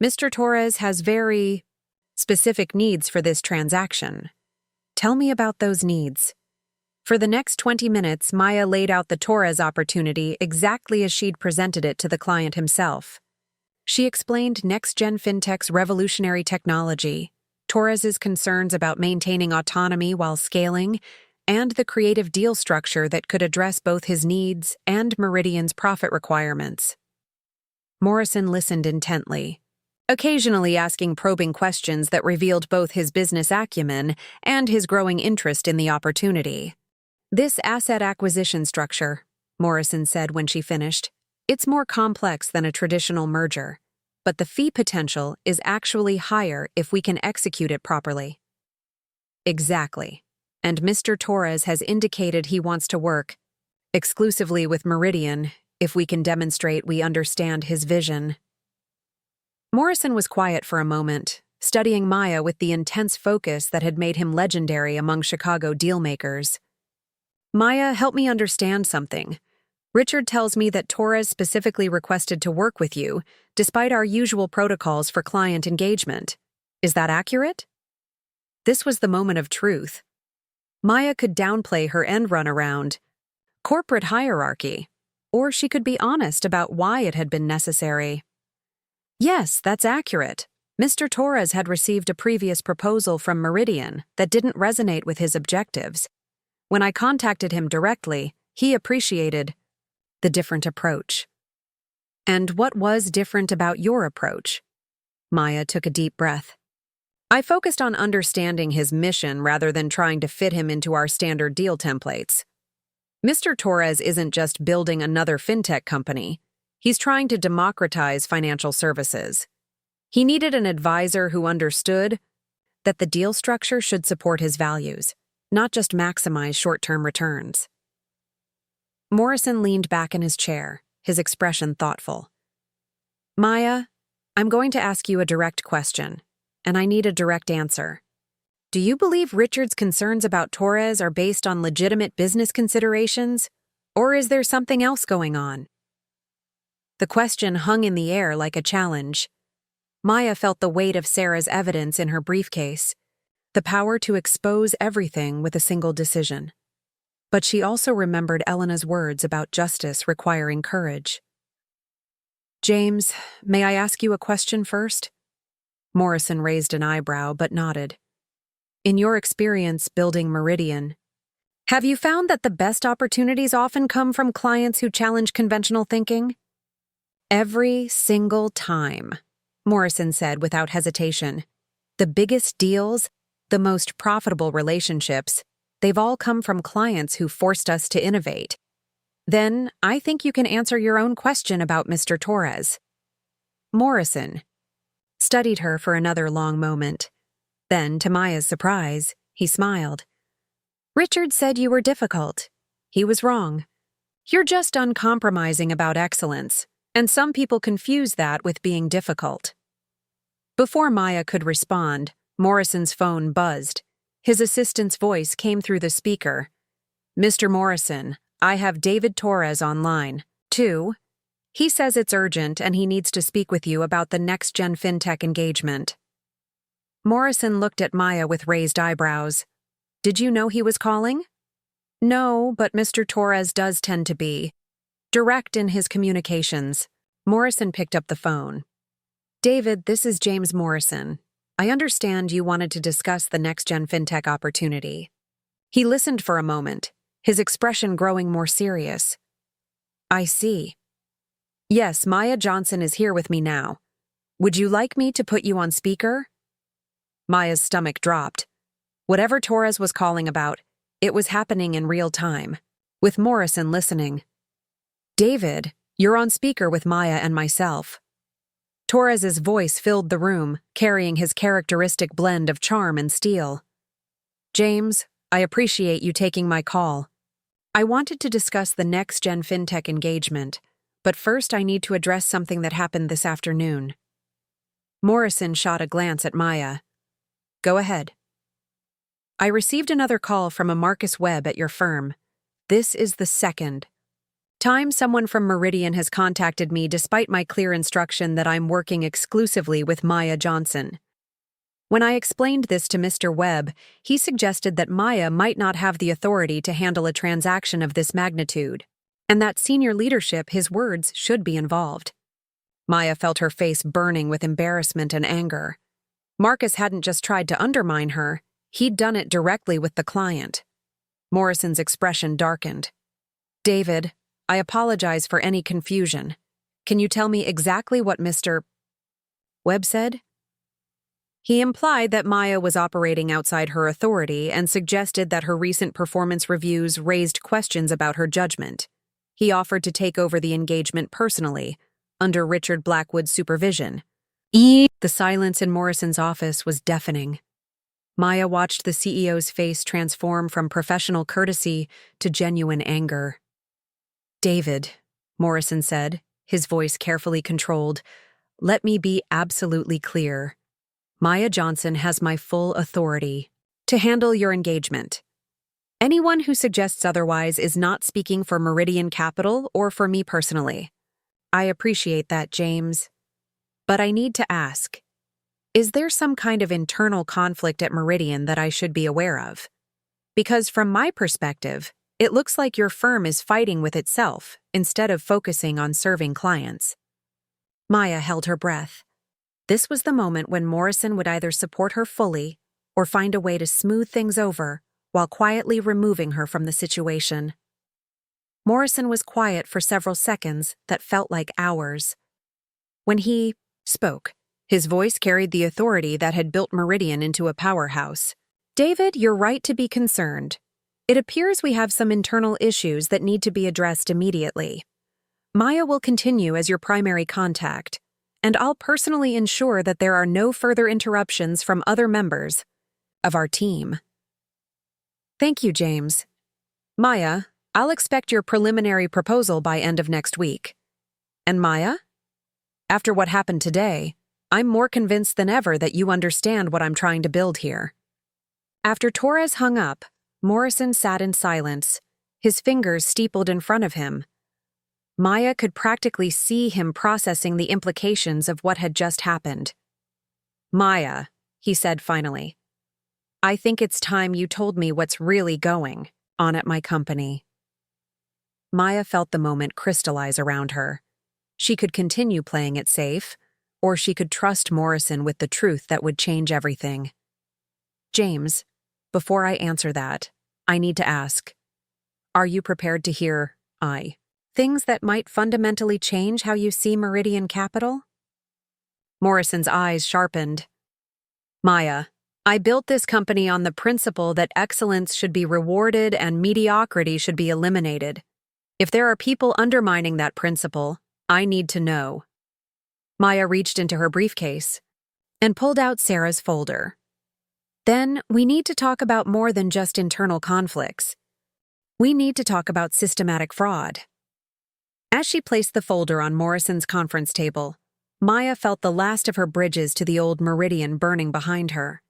A: Mr. Torres has very specific needs for this transaction." "Tell me about those needs." For the next 20 minutes, Maya laid out the Torres opportunity exactly as she'd presented it to the client himself. She explained next-gen fintech's revolutionary technology, Torres's concerns about maintaining autonomy while scaling, and the creative deal structure that could address both his needs and Meridian's profit requirements. Morrison listened intently, occasionally asking probing questions that revealed both his business acumen and his growing interest in the opportunity. "This asset acquisition structure," Morrison said when she finished, "it's more complex than a traditional merger, but the fee potential is actually higher if we can execute it properly." "Exactly. And Mr. Torres has indicated he wants to work exclusively with Meridian if we can demonstrate we understand his vision." Morrison was quiet for a moment, studying Maya with the intense focus that had made him legendary among Chicago dealmakers. "Maya, help me understand something. Richard tells me that Torres specifically requested to work with you, despite our usual protocols for client engagement. Is that accurate?" This was the moment of truth. Maya could downplay her end run around corporate hierarchy, or she could be honest about why it had been necessary. "Yes, that's accurate. Mr. Torres had received a previous proposal from Meridian that didn't resonate with his objectives. When I contacted him directly, he appreciated the different approach." "And what was different about your approach?" Maya took a deep breath. "I focused on understanding his mission rather than trying to fit him into our standard deal templates. Mr. Torres isn't just building another fintech company. He's trying to democratize financial services. He needed an advisor who understood that the deal structure should support his values, not just maximize short-term returns." Morrison leaned back in his chair, his expression thoughtful. "Maya, I'm going to ask you a direct question, and I need a direct answer. Do you believe Richard's concerns about Torres are based on legitimate business considerations, or is there something else going on? The question hung in the air like a challenge. Maya felt the weight of Sarah's evidence in her briefcase, the power to expose everything with a single decision. But she also remembered Elena's words about justice requiring courage. James, may I ask you a question first? Morrison raised an eyebrow but nodded. In your experience building Meridian, have you found that the best opportunities often come from clients who challenge conventional thinking? Every single time, Morrison said without hesitation. The biggest deals, the most profitable relationships, they've all come from clients who forced us to innovate. Then, I think you can answer your own question about Mr. Torres. Morrison studied her for another long moment. Then, to Maya's surprise, he smiled. Richard said you were difficult. He was wrong. You're just uncompromising about excellence, and some people confuse that with being difficult. Before Maya could respond, Morrison's phone buzzed. His assistant's voice came through the speaker. Mr. Morrison, I have David Torres online. 2. He says it's urgent and he needs to speak with you about the next-gen fintech engagement. Morrison looked at Maya with raised eyebrows. Did you know he was calling? No, but Mr. Torres does tend to be direct in his communications. Morrison picked up the phone. David, this is James Morrison. I understand you wanted to discuss the next-gen fintech opportunity. He listened for a moment, his expression growing more serious. I see. Yes, Maya Johnson is here with me now. Would you like me to put you on speaker? Maya's stomach dropped. Whatever Torres was calling about, it was happening in real time, with Morrison listening. David, you're on speaker with Maya and myself. Torres's voice filled the room, carrying his characteristic blend of charm and steel. James, I appreciate you taking my call. I wanted to discuss the next-gen fintech engagement, but first I need to address something that happened this afternoon. Morrison shot a glance at Maya. Go ahead. I received another call from a Marcus Webb at your firm. This is the second time someone from Meridian has contacted me despite my clear instruction that I'm working exclusively with Maya Johnson. When I explained this to Mr. Webb, he suggested that Maya might not have the authority to handle a transaction of this magnitude, and that senior leadership, his words, should be involved. Maya felt her face burning with embarrassment and anger. Marcus hadn't just tried to undermine her, he'd done it directly with the client. Morrison's expression darkened. David, I apologize for any confusion. Can you tell me exactly what Mr. Webb said? He implied that Maya was operating outside her authority and suggested that her recent performance reviews raised questions about her judgment. He offered to take over the engagement personally, under Richard Blackwood's supervision. The silence in Morrison's office was deafening. Maya watched the CEO's face transform from professional courtesy to genuine anger. David, Morrison said, his voice carefully controlled, let me be absolutely clear. Maya Johnson has my full authority to handle your engagement. Anyone who suggests otherwise is not speaking for Meridian Capital or for me personally. I appreciate that, James. But I need to ask, is there some kind of internal conflict at Meridian that I should be aware of? Because from my perspective, it looks like your firm is fighting with itself instead of focusing on serving clients. Maya held her breath. This was the moment when Morrison would either support her fully or find a way to smooth things over while quietly removing her from the situation. Morrison was quiet for several seconds that felt like hours. When he spoke, his voice carried the authority that had built Meridian into a powerhouse. David, you're right to be concerned. It appears we have some internal issues that need to be addressed immediately. Maya will continue as your primary contact, and I'll personally ensure that there are no further interruptions from other members of our team. Thank you, James. Maya, I'll expect your preliminary proposal by end of next week. And Maya? After what happened today, I'm more convinced than ever that you understand what I'm trying to build here. After Torres hung up, Morrison sat in silence, his fingers steepled in front of him. Maya could practically see him processing the implications of what had just happened. "Maya," he said finally, "I think it's time you told me what's really going on at my company." Maya felt the moment crystallize around her. She could continue playing it safe, or she could trust Morrison with the truth that would change everything. "James, before I answer that, I need to ask, are you prepared to hear things that might fundamentally change how you see Meridian Capital?" Morrison's eyes sharpened. "Maya, I built this company on the principle that excellence should be rewarded and mediocrity should be eliminated. If there are people undermining that principle, I need to know." Maya reached into her briefcase and pulled out Sarah's folder. "Then we need to talk about more than just internal conflicts. We need to talk about systematic fraud." As she placed the folder on Morrison's conference table, Maya felt the last of her bridges to the old Meridian burning behind her.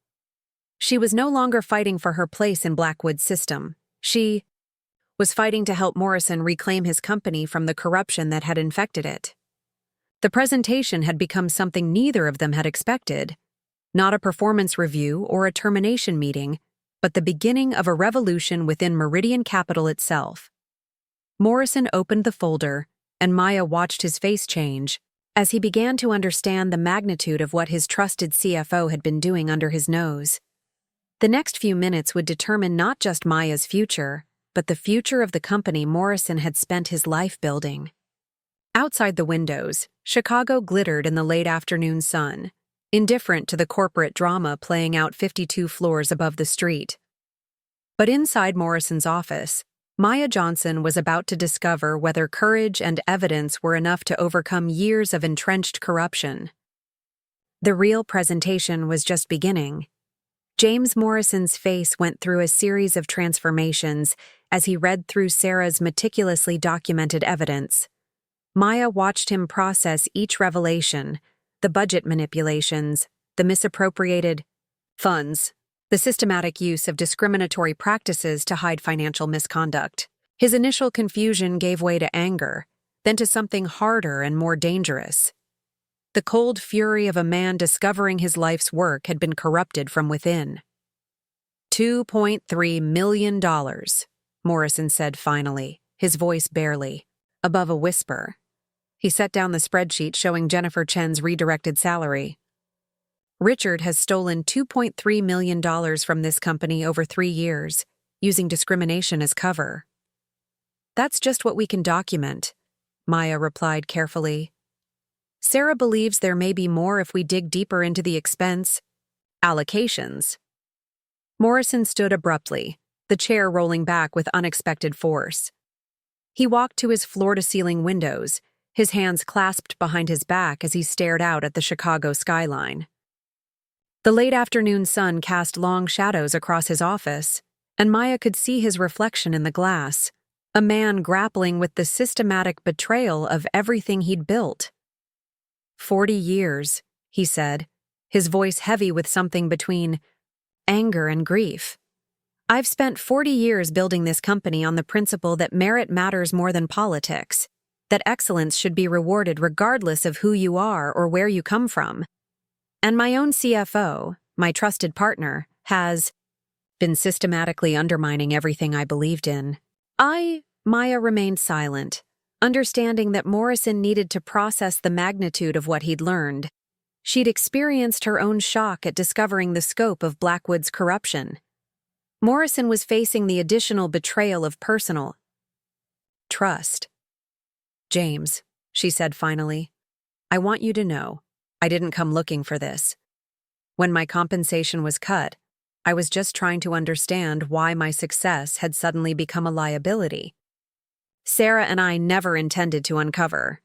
A: She was no longer fighting for her place in Blackwood's system. She was fighting to help Morrison reclaim his company from the corruption that had infected it. The presentation had become something neither of them had expected, not a performance review or a termination meeting, but the beginning of a revolution within Meridian Capital itself. Morrison opened the folder, and Maya watched his face change as he began to understand the magnitude of what his trusted CFO had been doing under his nose. The next few minutes would determine not just Maya's future, but the future of the company Morrison had spent his life building. Outside the windows, Chicago glittered in the late afternoon sun, indifferent to the corporate drama playing out 52 floors above the street. But inside Morrison's office, Maya Johnson was about to discover whether courage and evidence were enough to overcome years of entrenched corruption. The real presentation was just beginning. James Morrison's face went through a series of transformations as he read through Sarah's meticulously documented evidence. Maya watched him process each revelation, the budget manipulations, the misappropriated funds, the systematic use of discriminatory practices to hide financial misconduct. His initial confusion gave way to anger, then to something harder and more dangerous. The cold fury of a man discovering his life's work had been corrupted from within. $2.3 million, Morrison said finally, his voice barely above a whisper. He set down the spreadsheet showing Jennifer Chen's redirected salary. "Richard has stolen $2.3 million from this company over 3 years, using discrimination as cover." "That's just what we can document," Maya replied carefully. "Sarah believes there may be more if we dig deeper into the expense allocations." Morrison stood abruptly, the chair rolling back with unexpected force. He walked to his floor-to-ceiling windows, his hands clasped behind his back as he stared out at the Chicago skyline. The late afternoon sun cast long shadows across his office, and Maya could see his reflection in the glass, a man grappling with the systematic betrayal of everything he'd built. 40 years, he said, his voice heavy with something between anger and grief. "I've spent 40 years building this company on the principle that merit matters more than politics, that excellence should be rewarded regardless of who you are or where you come from. And my own CFO, my trusted partner, has been systematically undermining everything I believed in." Maya remained silent, understanding that Morrison needed to process the magnitude of what he'd learned. She'd experienced her own shock at discovering the scope of Blackwood's corruption. Morrison was facing the additional betrayal of personal trust. "James," she said finally, "I want you to know, I didn't come looking for this. When my compensation was cut, I was just trying to understand why my success had suddenly become a liability. Sarah and I never intended to uncover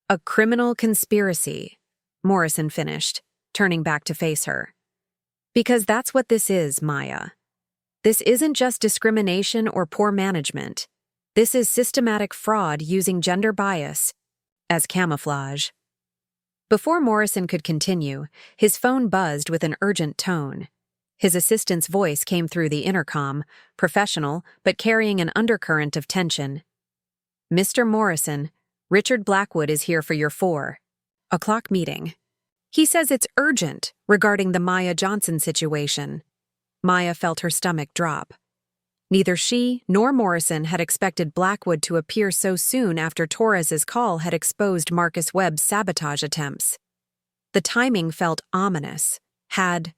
A: a criminal conspiracy," Morrison finished, turning back to face her. "Because that's what this is, Maya. This isn't just discrimination or poor management. This is systematic fraud using gender bias as camouflage." Before Morrison could continue, his phone buzzed with an urgent tone. His assistant's voice came through the intercom, professional but carrying an undercurrent of tension. "Mr. Morrison, Richard Blackwood is here for your 4 o'clock meeting. He says it's urgent regarding the Maya Johnson situation." Maya felt her stomach drop. Neither she nor Morrison had expected Blackwood to appear so soon after Torres's call had exposed Marcus Webb's sabotage attempts. The timing felt ominous. Had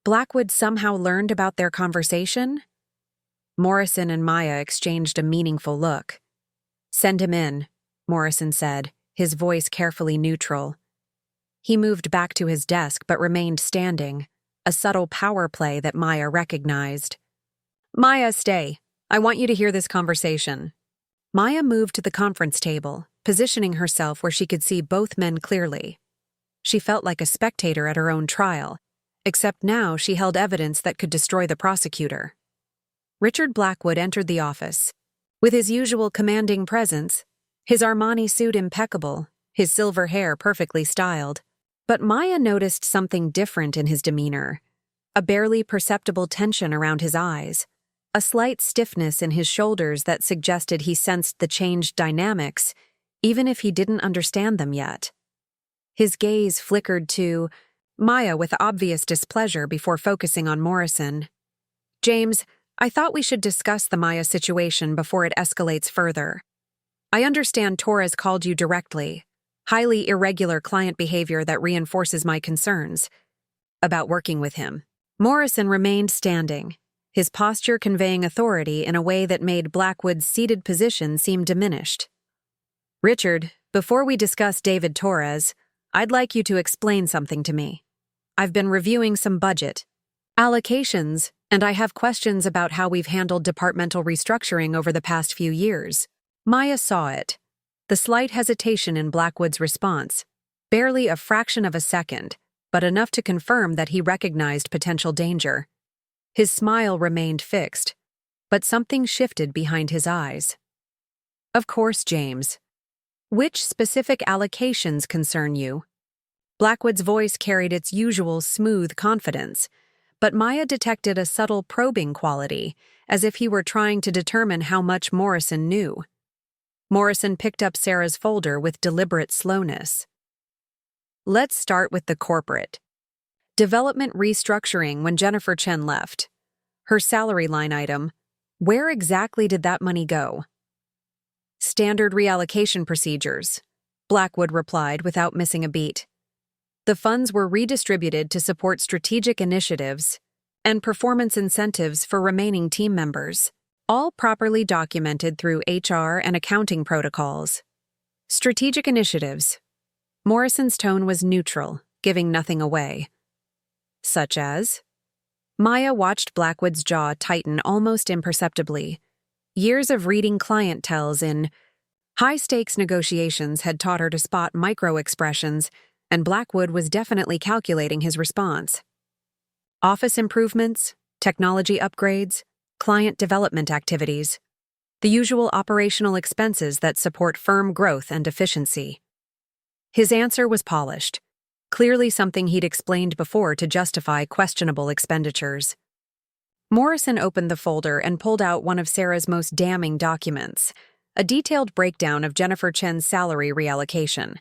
A: Blackwood somehow learned about their conversation? Morrison and Maya exchanged a meaningful look. "Send him in," Morrison said, his voice carefully neutral. He moved back to his desk but remained standing, a subtle power play that Maya recognized. "Maya, stay. I want you to hear this conversation." Maya moved to the conference table, positioning herself where she could see both men clearly. She felt like a spectator at her own trial, except now she held evidence that could destroy the prosecutor. Richard Blackwood entered the office. With his usual commanding presence, his Armani suit impeccable, his silver hair perfectly styled. But Maya noticed something different in his demeanor, a barely perceptible tension around his eyes, a slight stiffness in his shoulders that suggested he sensed the changed dynamics, even if he didn't understand them yet. His gaze flickered to Maya with obvious displeasure before focusing on Morrison. "James, I thought we should discuss the Maya situation before it escalates further. I understand Torres called you directly. Highly irregular client behavior that reinforces my concerns about working with him." Morrison remained standing, his posture conveying authority in a way that made Blackwood's seated position seem diminished. "Richard, before we discuss David Torres, I'd like you to explain something to me. I've been reviewing some budget allocations, and I have questions about how we've handled departmental restructuring over the past few years." Maya saw it. The slight hesitation in Blackwood's response, barely a fraction of a second, but enough to confirm that he recognized potential danger. His smile remained fixed, but something shifted behind his eyes. "Of course, James. Which specific allocations concern you?" Blackwood's voice carried its usual smooth confidence, but Maya detected a subtle probing quality, as if he were trying to determine how much Morrison knew. Morrison picked up Sarah's folder with deliberate slowness. "Let's start with the corporate development restructuring when Jennifer Chen left. Her salary line item, where exactly did that money go?" "Standard reallocation procedures," Blackwood replied without missing a beat. "The funds were redistributed to support strategic initiatives and performance incentives for remaining team members, all properly documented through HR and accounting protocols." "Strategic initiatives." Morrison's tone was neutral, giving nothing away. "Such as?" Maya watched Blackwood's jaw tighten almost imperceptibly. Years of reading clienteles in high-stakes negotiations had taught her to spot micro-expressions, and Blackwood was definitely calculating his response. "Office improvements, technology upgrades, client development activities, the usual operational expenses that support firm growth and efficiency." His answer was polished, clearly something he'd explained before to justify questionable expenditures. Morrison opened the folder and pulled out one of Sarah's most damning documents, a detailed breakdown of Jennifer Chen's salary reallocation.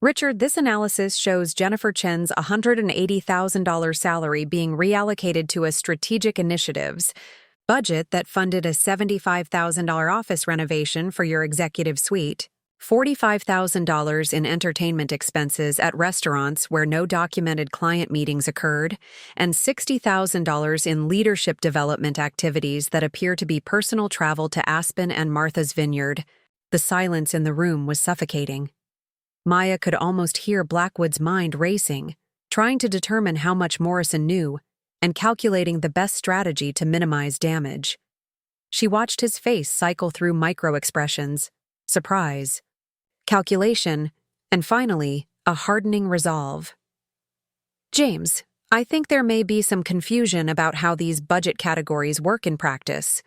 A: "Richard, this analysis shows Jennifer Chen's $180,000 salary being reallocated to a strategic initiatives budget that funded a $75,000 office renovation for your executive suite, $45,000 in entertainment expenses at restaurants where no documented client meetings occurred, and $60,000 in leadership development activities that appear to be personal travel to Aspen and Martha's Vineyard." The silence in the room was suffocating. Maya could almost hear Blackwood's mind racing, trying to determine how much Morrison knew, and calculating the best strategy to minimize damage. She watched his face cycle through micro-expressions, surprise, calculation, and finally, a hardening resolve. "James, I think there may be some confusion about how these budget categories work in practice."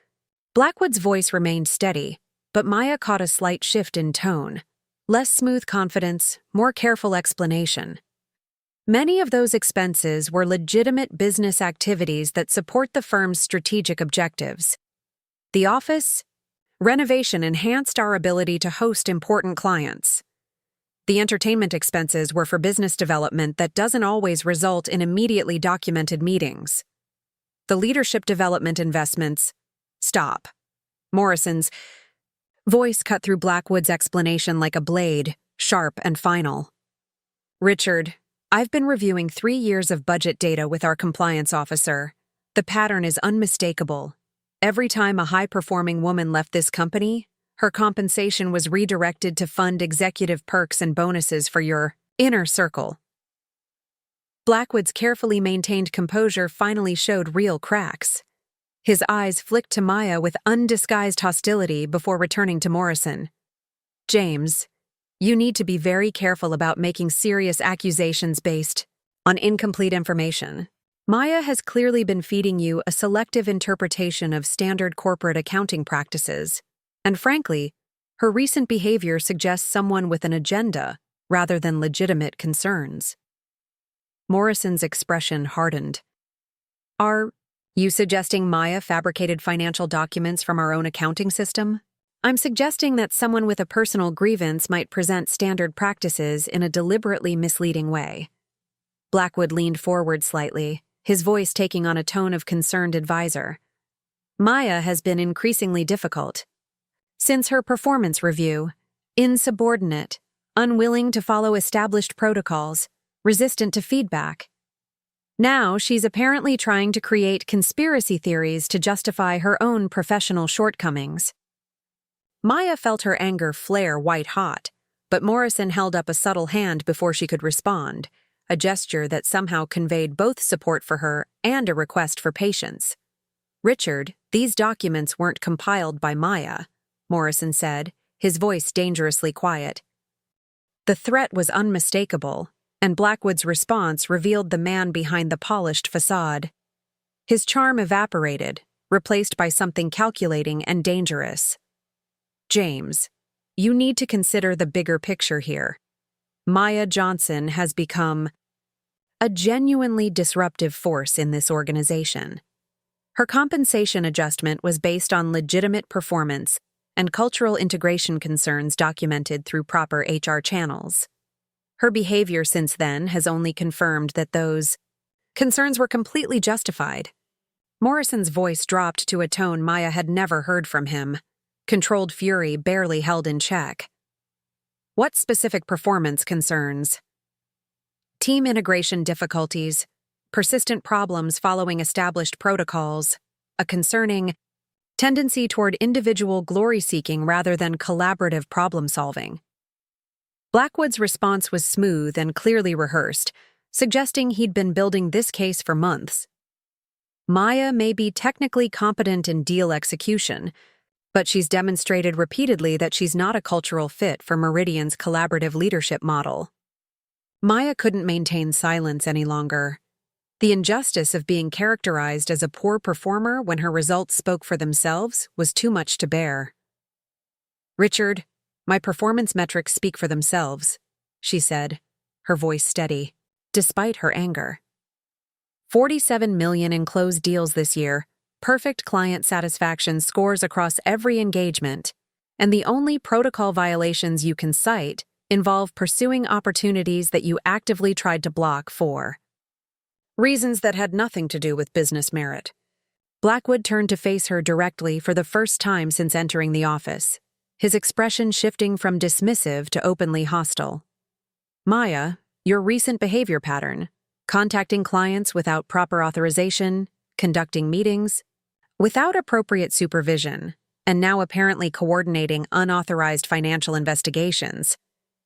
A: Blackwood's voice remained steady, but Maya caught a slight shift in tone. Less smooth confidence, more careful explanation. Many of those expenses were legitimate business activities that support the firm's strategic objectives. The office renovation enhanced our ability to host important clients. The entertainment expenses were for business development that doesn't always result in immediately documented meetings. The leadership development investments stop. Morrison's voice cut through Blackwood's explanation like a blade, sharp and final. Richard, I've been reviewing 3 years of budget data with our compliance officer. The pattern is unmistakable. Every time a high-performing woman left this company, her compensation was redirected to fund executive perks and bonuses for your inner circle. Blackwood's carefully maintained composure finally showed real cracks. His eyes flicked to Maya with undisguised hostility before returning to Morrison. James, you need to be very careful about making serious accusations based on incomplete information. Maya has clearly been feeding you a selective interpretation of standard corporate accounting practices, and frankly, her recent behavior suggests someone with an agenda rather than legitimate concerns. Morrison's expression hardened. Are you suggesting Maya fabricated financial documents from our own accounting system? I'm suggesting that someone with a personal grievance might present standard practices in a deliberately misleading way. Blackwood leaned forward slightly, his voice taking on a tone of concerned advisor. Maya has been increasingly difficult. Since her performance review, insubordinate, unwilling to follow established protocols, resistant to feedback. Now she's apparently trying to create conspiracy theories to justify her own professional shortcomings. Maya felt her anger flare white-hot, but Morrison held up a subtle hand before she could respond, a gesture that somehow conveyed both support for her and a request for patience. Richard, these documents weren't compiled by Maya, Morrison said, his voice dangerously quiet. The threat was unmistakable, and Blackwood's response revealed the man behind the polished facade. His charm evaporated, replaced by something calculating and dangerous. James, you need to consider the bigger picture here. Maya Johnson has become a genuinely disruptive force in this organization. Her compensation adjustment was based on legitimate performance and cultural integration concerns documented through proper HR channels. Her behavior since then has only confirmed that those concerns were completely justified. Morrison's voice dropped to a tone Maya had never heard from him, controlled fury barely held in check. What specific performance concerns? Team integration difficulties, persistent problems following established protocols, a concerning tendency toward individual glory-seeking rather than collaborative problem-solving. Blackwood's response was smooth and clearly rehearsed, suggesting he'd been building this case for months. Maya may be technically competent in deal execution, but she's demonstrated repeatedly that she's not a cultural fit for Meridian's collaborative leadership model. Maya couldn't maintain silence any longer. The injustice of being characterized as a poor performer when her results spoke for themselves was too much to bear. Richard, my performance metrics speak for themselves, she said, her voice steady, despite her anger. 47 million in closed deals this year, perfect client satisfaction scores across every engagement, and the only protocol violations you can cite involve pursuing opportunities that you actively tried to block for reasons that had nothing to do with business merit. Blackwood turned to face her directly for the first time since entering the office, his expression shifting from dismissive to openly hostile. Maya, your recent behavior pattern, contacting clients without proper authorization, conducting meetings without appropriate supervision, and now apparently coordinating unauthorized financial investigations,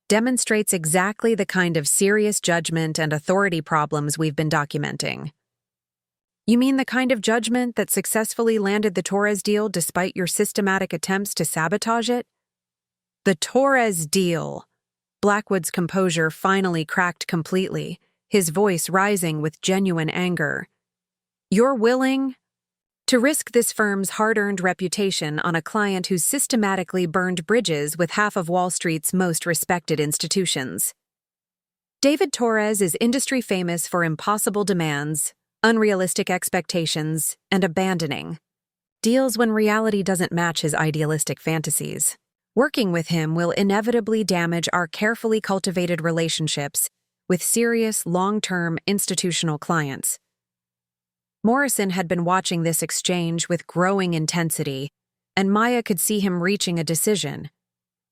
A: demonstrates exactly the kind of serious judgment and authority problems we've been documenting. You mean the kind of judgment that successfully landed the Torres deal despite your systematic attempts to sabotage it? The Torres deal. Blackwood's composure finally cracked completely, his voice rising with genuine anger. You're willing to risk this firm's hard-earned reputation on a client who's systematically burned bridges with half of Wall Street's most respected institutions. David Torres is industry famous for impossible demands, unrealistic expectations, and abandoning deals when reality doesn't match his idealistic fantasies. Working with him will inevitably damage our carefully cultivated relationships with serious, long-term institutional clients. Morrison had been watching this exchange with growing intensity, and Maya could see him reaching a decision.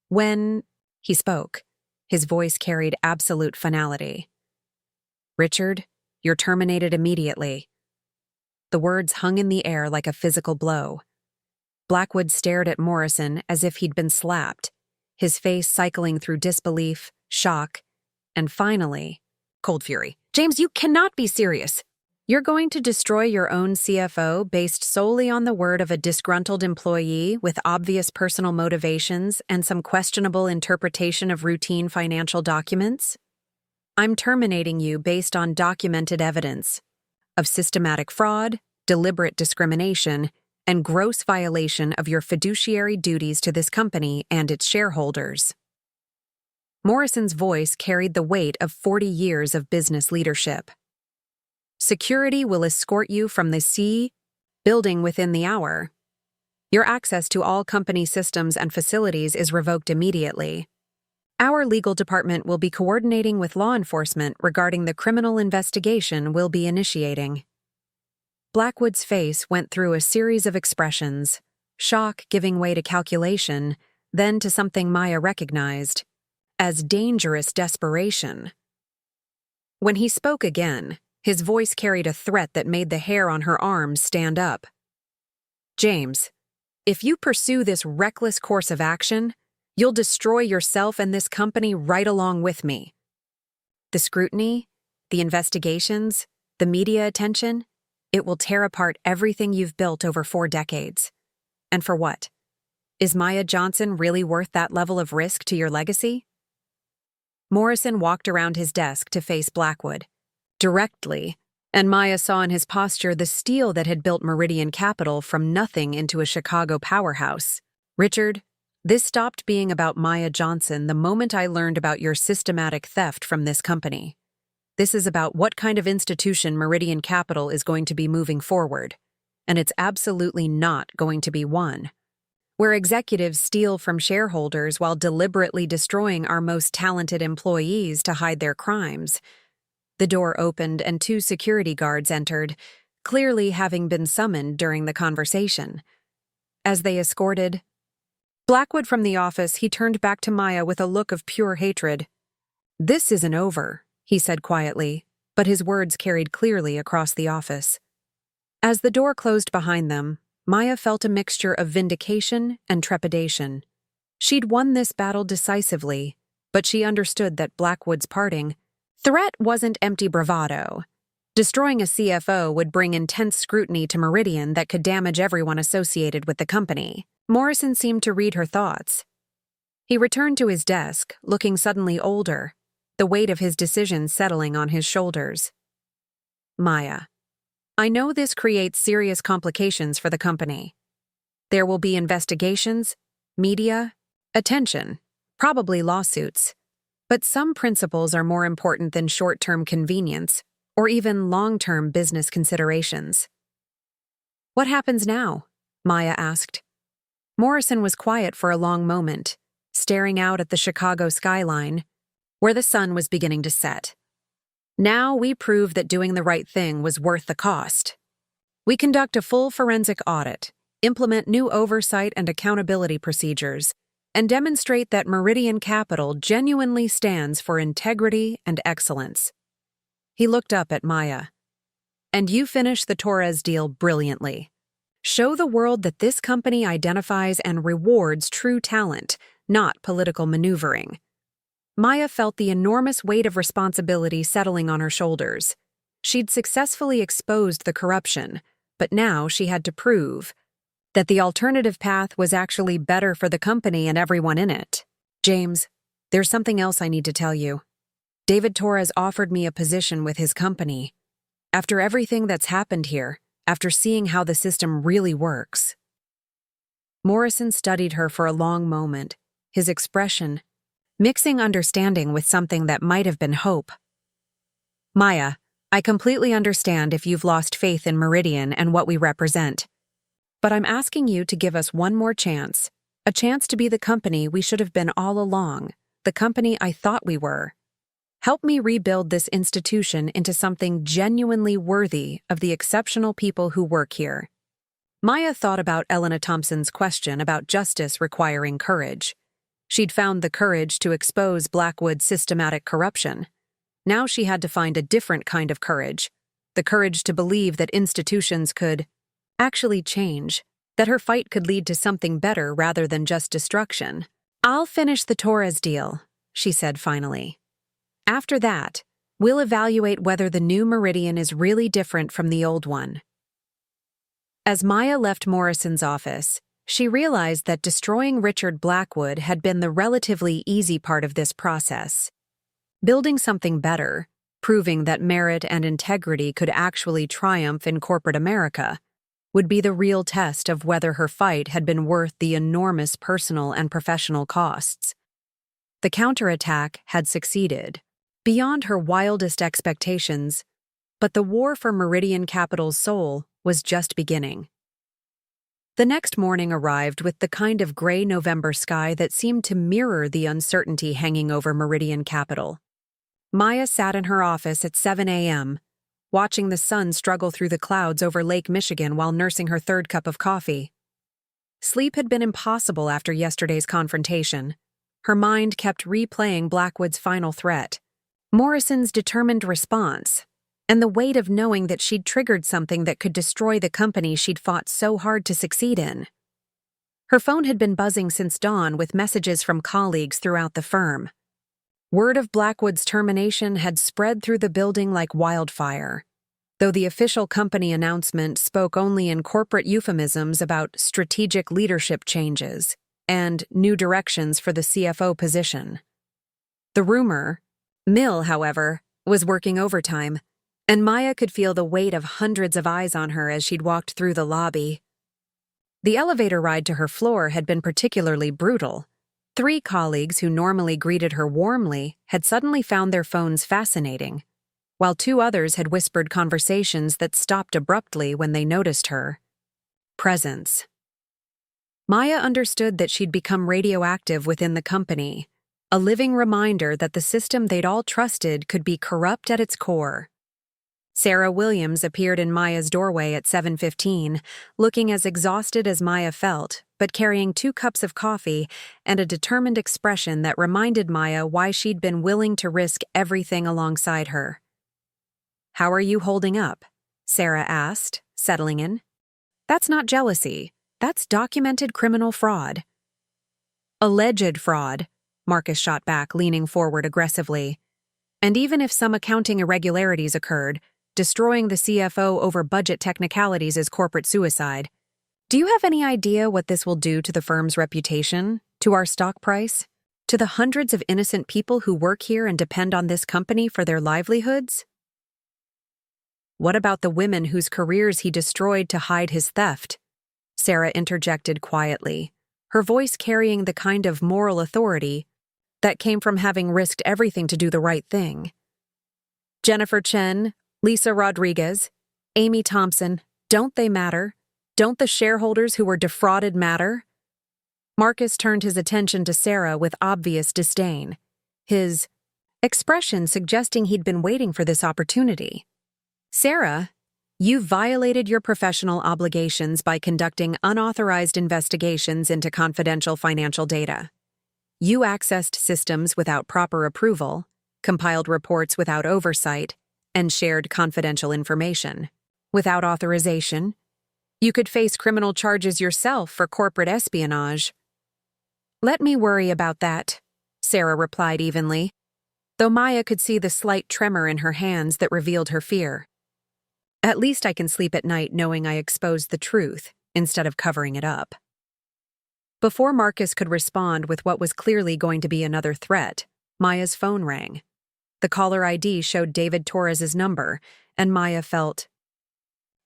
A: When he spoke, his voice carried absolute finality. "Richard, you're terminated immediately." The words hung in the air like a physical blow. Blackwood stared at Morrison as if he'd been slapped, his face cycling through disbelief, shock, and finally, cold fury. "James, you cannot be serious. You're going to destroy your own CFO based solely on the word of a disgruntled employee with obvious personal motivations and some questionable interpretation of routine financial documents? I'm terminating you based on documented evidence of systematic fraud, deliberate discrimination, and gross violation of your fiduciary duties to this company and its shareholders." Morrison's voice carried the weight of 40 years of business leadership. "Security will escort you from the C building within the hour. Your access to all company systems and facilities is revoked immediately. Our legal department will be coordinating with law enforcement regarding the criminal investigation we'll be initiating." Blackwood's face went through a series of expressions, shock giving way to calculation, then to something Maya recognized as dangerous desperation. When he spoke again, his voice carried a threat that made the hair on her arms stand up. "James, if you pursue this reckless course of action, you'll destroy yourself and this company right along with me. The scrutiny, the investigations, the media attention, it will tear apart everything you've built over 4 decades. And for what? Is Maya Johnson really worth that level of risk to your legacy?" Morrison walked around his desk to face Blackwood directly, and Maya saw in his posture the steel that had built Meridian Capital from nothing into a Chicago powerhouse. "Richard, this stopped being about Maya Johnson the moment I learned about your systematic theft from this company. This is about what kind of institution Meridian Capital is going to be moving forward, and it's absolutely not going to be one where executives steal from shareholders while deliberately destroying our most talented employees to hide their crimes." The door opened and 2 security guards entered, clearly having been summoned during the conversation. As they escorted Blackwood from the office, he turned back to Maya with a look of pure hatred. "This isn't over," he said quietly, but his words carried clearly across the office. As the door closed behind them, Maya felt a mixture of vindication and trepidation. She'd won this battle decisively, but she understood that Blackwood's parting threat wasn't empty bravado. Destroying a CFO would bring intense scrutiny to Meridian that could damage everyone associated with the company. Morrison seemed to read her thoughts. He returned to his desk, looking suddenly older, the weight of his decision settling on his shoulders. "Maya, I know this creates serious complications for the company. There will be investigations, media, attention, probably lawsuits. But some principles are more important than short-term convenience or even long-term business considerations." "What happens now?" Maya asked. Morrison was quiet for a long moment, staring out at the Chicago skyline, where the sun was beginning to set. "Now we prove that doing the right thing was worth the cost. We conduct a full forensic audit, implement new oversight and accountability procedures, and demonstrate that Meridian Capital genuinely stands for integrity and excellence." He looked up at Maya. "And you finish the Torres deal brilliantly. Show the world that this company identifies and rewards true talent, not political maneuvering." Maya felt the enormous weight of responsibility settling on her shoulders. She'd successfully exposed the corruption, but now she had to prove that the alternative path was actually better for the company and everyone in it. "James, there's something else I need to tell you. David Torres offered me a position with his company. After everything that's happened here, after seeing how the system really works." Morrison studied her for a long moment, his expression mixing understanding with something that might have been hope. Maya, I completely understand if you've lost faith in Meridian and what we represent. But I'm asking you to give us one more chance, a chance to be the company we should have been all along, the company I thought we were. Help me rebuild this institution into something genuinely worthy of the exceptional people who work here. Maya thought about Elena Thompson's question about justice requiring courage. She'd found the courage to expose Blackwood's systematic corruption. Now she had to find a different kind of courage, the courage to believe that institutions could actually change, that her fight could lead to something better rather than just destruction. I'll finish the Torres deal, she said finally. After that, we'll evaluate whether the new Meridian is really different from the old one. As Maya left Morrison's office, she realized that destroying Richard Blackwood had been the relatively easy part of this process. Building something better, proving that merit and integrity could actually triumph in corporate America, would be the real test of whether her fight had been worth the enormous personal and professional costs. The counterattack had succeeded, beyond her wildest expectations, but the war for Meridian Capital's soul was just beginning. The next morning arrived with the kind of gray November sky that seemed to mirror the uncertainty hanging over Meridian Capital. Maya sat in her office at 7 a.m., watching the sun struggle through the clouds over Lake Michigan while nursing her third cup of coffee. Sleep had been impossible after yesterday's confrontation. Her mind kept replaying Blackwood's final threat, Morrison's determined response, and the weight of knowing that she'd triggered something that could destroy the company she'd fought so hard to succeed in. Her phone had been buzzing since dawn with messages from colleagues throughout the firm. Word of Blackwood's termination had spread through the building like wildfire, though the official company announcement spoke only in corporate euphemisms about strategic leadership changes and new directions for the CFO position. The rumor mill, however, was working overtime, and Maya could feel the weight of hundreds of eyes on her as she'd walked through the lobby. The elevator ride to her floor had been particularly brutal. 3 colleagues who normally greeted her warmly had suddenly found their phones fascinating, while 2 others had whispered conversations that stopped abruptly when they noticed her presence. Maya understood that she'd become radioactive within the company, a living reminder that the system they'd all trusted could be corrupt at its core. Sarah Williams appeared in Maya's doorway at 7:15, looking as exhausted as Maya felt, but carrying 2 cups of coffee and a determined expression that reminded Maya why she'd been willing to risk everything alongside her. "How are you holding up?" Sarah asked, settling in. "That's not jealousy. That's documented criminal fraud." "Alleged fraud," Marcus shot back, leaning forward aggressively. "And even if some accounting irregularities occurred, destroying the CFO over budget technicalities is corporate suicide. Do you have any idea what this will do to the firm's reputation, to our stock price, to the hundreds of innocent people who work here and depend on this company for their livelihoods?" "What about the women whose careers he destroyed to hide his theft?" Sarah interjected quietly, her voice carrying the kind of moral authority that came from having risked everything to do the right thing. "Jennifer Chen, Lisa Rodriguez, Amy Thompson, don't they matter? Don't the shareholders who were defrauded matter?" Marcus turned his attention to Sarah with obvious disdain, his expression suggesting he'd been waiting for this opportunity. "Sarah, you violated your professional obligations by conducting unauthorized investigations into confidential financial data. You accessed systems without proper approval, compiled reports without oversight, and shared confidential information. Without authorization, you could face criminal charges yourself for corporate espionage." "Let me worry about that," Sarah replied evenly, though Maya could see the slight tremor in her hands that revealed her fear. "At least I can sleep at night knowing I exposed the truth instead of covering it up." Before Marcus could respond with what was clearly going to be another threat, Maya's phone rang. The caller ID showed David Torres's number, and Maya felt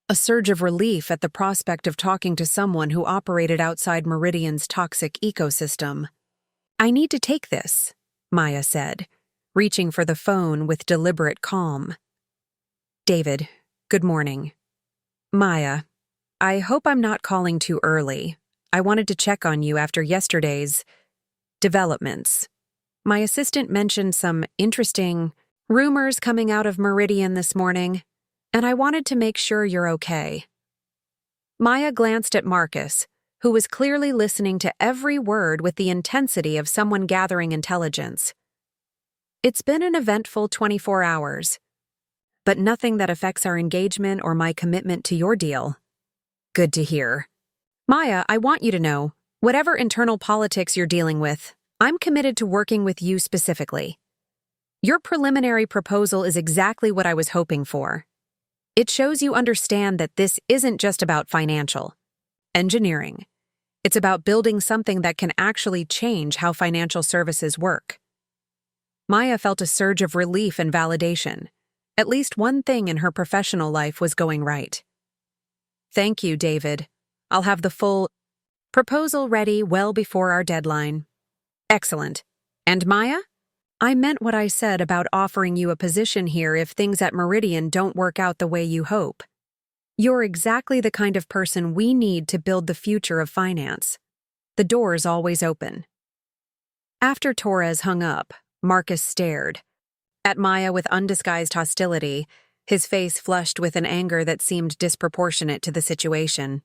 A: a surge of relief at the prospect of talking to someone who operated outside Meridian's toxic ecosystem. "I need to take this," Maya said, reaching for the phone with deliberate calm. David, good morning. Maya, I hope I'm not calling too early. I wanted to check on you after yesterday's developments. My assistant mentioned some interesting rumors coming out of Meridian this morning, and I wanted to make sure you're okay. Maya glanced at Marcus, who was clearly listening to every word with the intensity of someone gathering intelligence. It's been an eventful 24 hours, but nothing that affects our engagement or my commitment to your deal. Good to hear. Maya, I want you to know, whatever internal politics you're dealing with, I'm committed to working with you specifically. Your preliminary proposal is exactly what I was hoping for. It shows you understand that this isn't just about financial engineering. It's about building something that can actually change how financial services work. Maya felt a surge of relief and validation. At least one thing in her professional life was going right. Thank you, David. I'll have the full proposal ready well before our deadline. Excellent. And Maya? I meant what I said about offering you a position here if things at Meridian don't work out the way you hope. You're exactly the kind of person we need to build the future of finance. The door's always open. After Torres hung up, Marcus stared at Maya with undisguised hostility, his face flushed with an anger that seemed disproportionate to the situation.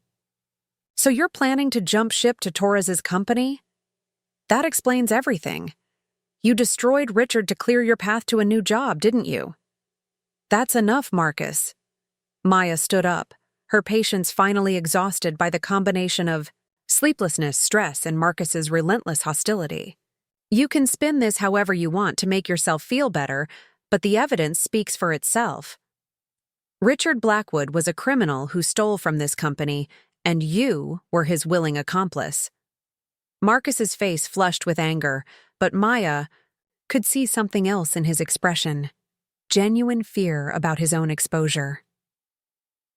A: So you're planning to jump ship to Torres's company? That explains everything. You destroyed Richard to clear your path to a new job, didn't you? That's enough, Marcus. Maya stood up, her patience finally exhausted by the combination of sleeplessness, stress, and Marcus's relentless hostility. You can spin this however you want to make yourself feel better, but the evidence speaks for itself. Richard Blackwood was a criminal who stole from this company, and you were his willing accomplice. Marcus's face flushed with anger, but Maya could see something else in his expression. Genuine fear about his own exposure.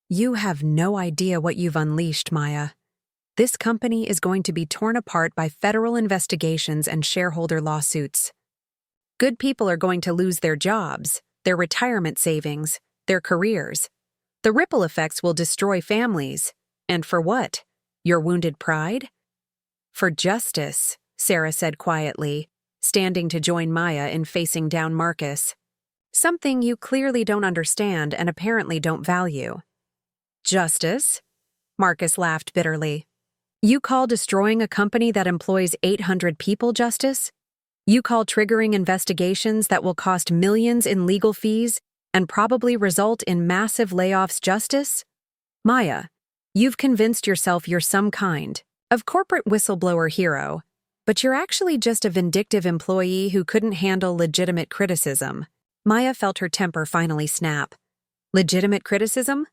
A: You have no idea what you've unleashed, Maya. This company is going to be torn apart by federal investigations and shareholder lawsuits. Good people are going to lose their jobs, their retirement savings, their careers. The ripple effects will destroy families. And for what? Your wounded pride? For justice, Sarah said quietly, standing to join Maya in facing down Marcus. Something you clearly don't understand and apparently don't value. Justice? Marcus laughed bitterly. You call destroying a company that employs 800 people justice? You call triggering investigations that will cost millions in legal fees and probably result in massive layoffs justice? Maya, you've convinced yourself you're some kind of corporate whistleblower hero, but you're actually just a vindictive employee who couldn't handle legitimate criticism. Maya felt her temper finally snap. Legitimate criticism?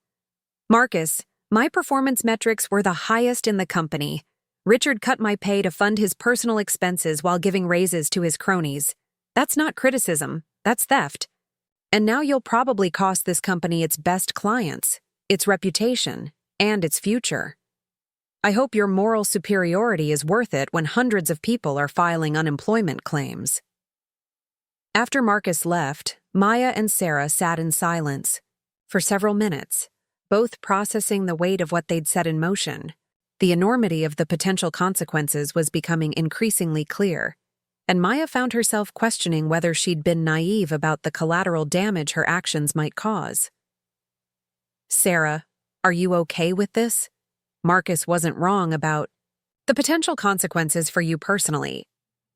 A: Marcus, my performance metrics were the highest in the company. Richard cut my pay to fund his personal expenses while giving raises to his cronies. That's not criticism, that's theft. And now you'll probably cost this company its best clients, its reputation, and its future. I hope your moral superiority is worth it when hundreds of people are filing unemployment claims. After Marcus left, Maya and Sarah sat in silence for several minutes, both processing the weight of what they'd set in motion. The enormity of the potential consequences was becoming increasingly clear, and Maya found herself questioning whether she'd been naive about the collateral damage her actions might cause. Sarah, are you okay with this? Marcus wasn't wrong about the potential consequences for you personally.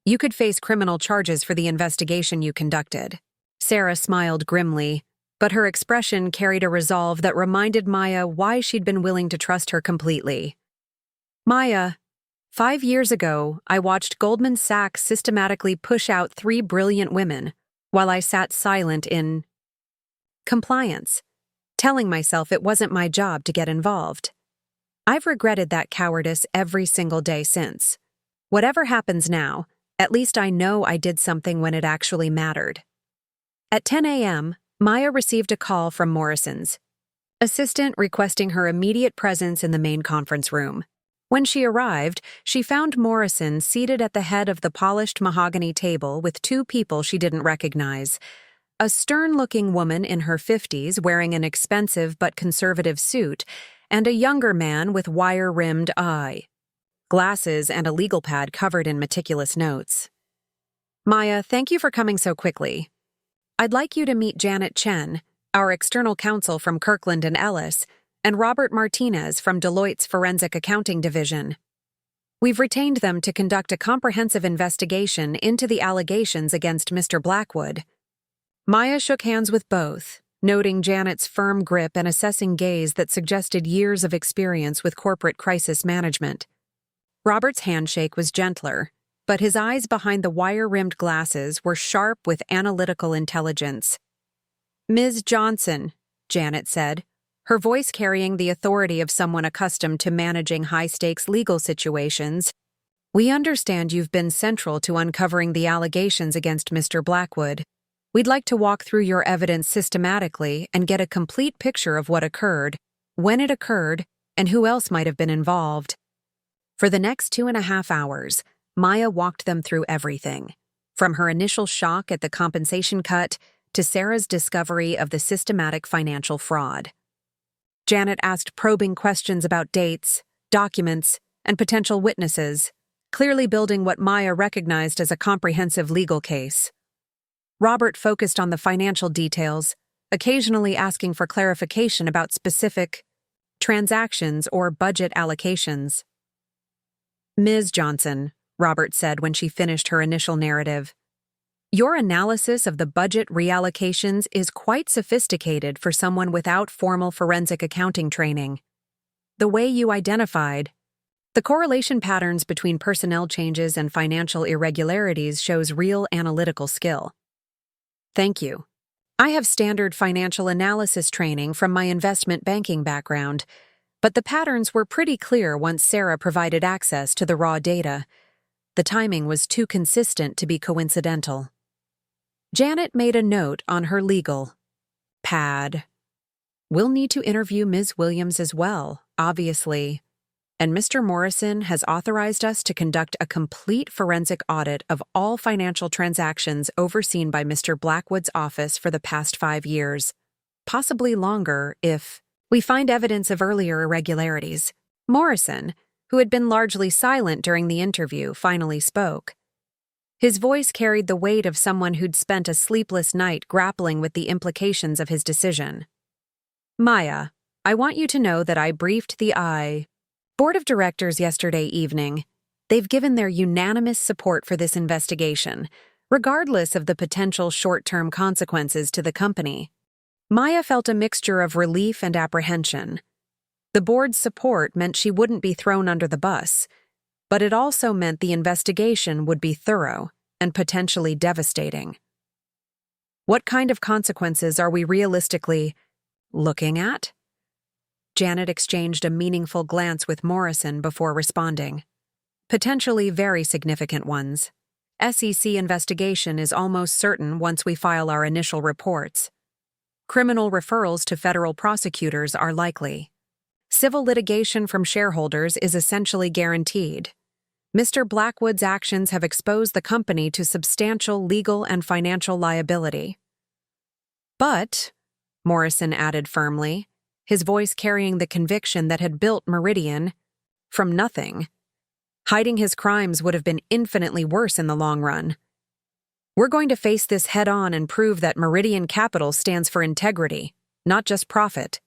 A: You could face criminal charges for the investigation you conducted. Sarah smiled grimly, but her expression carried a resolve that reminded Maya why she'd been willing to trust her completely. Maya, 5 years ago, I watched Goldman Sachs systematically push out 3 brilliant women while I sat silent in compliance, telling myself it wasn't my job to get involved. I've regretted that cowardice every single day since. Whatever happens now, at least I know I did something when it actually mattered. At 10 a.m., Maya received a call from Morrison's assistant requesting her immediate presence in the main conference room. When she arrived, she found Morrison seated at the head of the polished mahogany table with two people she didn't recognize. A stern-looking woman in her 50s wearing an expensive but conservative suit, and a younger man with wire-rimmed eye, glasses, and a legal pad covered in meticulous notes. "Maya, thank you for coming so quickly. I'd like you to meet Janet Chen, our external counsel from Kirkland & Ellis, and Robert Martinez from Deloitte's Forensic Accounting Division. We've retained them to conduct a comprehensive investigation into the allegations against Mr. Blackwood." Maya shook hands with both, noting Janet's firm grip and assessing gaze that suggested years of experience with corporate crisis management. Robert's handshake was gentler, but his eyes behind the wire-rimmed glasses were sharp with analytical intelligence. "Ms. Johnson," Janet said, her voice carrying the authority of someone accustomed to managing high-stakes legal situations, "we understand you've been central to uncovering the allegations against Mr. Blackwood. We'd like to walk through your evidence systematically and get a complete picture of what occurred, when it occurred, and who else might have been involved." For the next 2.5 hours, Maya walked them through everything, from her initial shock at the compensation cut to Sarah's discovery of the systematic financial fraud. Janet asked probing questions about dates, documents, and potential witnesses, clearly building what Maya recognized as a comprehensive legal case. Robert focused on the financial details, occasionally asking for clarification about specific transactions or budget allocations. "Ms. Johnson," Robert said when she finished her initial narrative, "your analysis of the budget reallocations is quite sophisticated for someone without formal forensic accounting training. The way you identified the correlation patterns between personnel changes and financial irregularities shows real analytical skill." "Thank you. I have standard financial analysis training from my investment banking background, but the patterns were pretty clear once Sarah provided access to the raw data. The timing was too consistent to be coincidental." Janet made a note on her legal pad. "We'll need to interview Ms. Williams as well, obviously, and Mr. Morrison has authorized us to conduct a complete forensic audit of all financial transactions overseen by Mr. Blackwood's office for the past 5 years, possibly longer if we find evidence of earlier irregularities." Morrison, who had been largely silent during the interview, finally spoke. His voice carried the weight of someone who'd spent a sleepless night grappling with the implications of his decision. "Maya, I want you to know that I briefed the board of directors yesterday evening. They've given their unanimous support for this investigation, regardless of the potential short-term consequences to the company." Maya felt a mixture of relief and apprehension. The board's support meant she wouldn't be thrown under the bus, but it also meant the investigation would be thorough and potentially devastating. "What kind of consequences are we realistically looking at?" Janet exchanged a meaningful glance with Morrison before responding. "Potentially very significant ones. SEC investigation is almost certain once we file our initial reports. Criminal referrals to federal prosecutors are likely. Civil litigation from shareholders is essentially guaranteed. Mr. Blackwood's actions have exposed the company to substantial legal and financial liability. But," Morrison added firmly, his voice carrying the conviction that had built Meridian from nothing, "hiding his crimes would have been infinitely worse in the long run. We're going to face this head-on and prove that Meridian Capital stands for integrity, not just profit."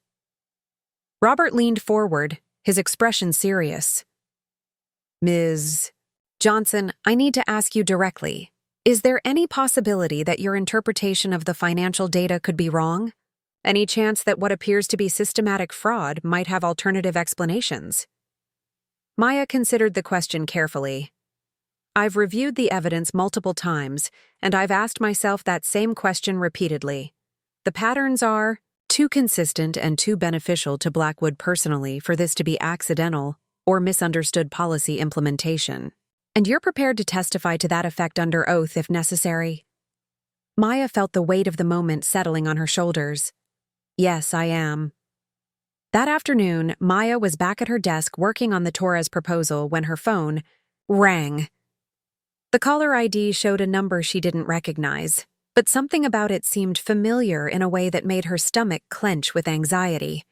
A: Robert leaned forward, his expression serious. "Ms. Johnson, I need to ask you directly. Is there any possibility that your interpretation of the financial data could be wrong? Any chance that what appears to be systematic fraud might have alternative explanations?" Maya considered the question carefully. "I've reviewed the evidence multiple times, and I've asked myself that same question repeatedly. The patterns are too consistent and too beneficial to Blackwood personally for this to be accidental or misunderstood policy implementation. And you're prepared to testify to that effect under oath if necessary?" Maya felt the weight of the moment settling on her shoulders. "Yes, I am." That afternoon, Maya was back at her desk working on the Torres proposal when her phone rang. The caller ID showed a number she didn't recognize, but something about it seemed familiar in a way that made her stomach clench with anxiety.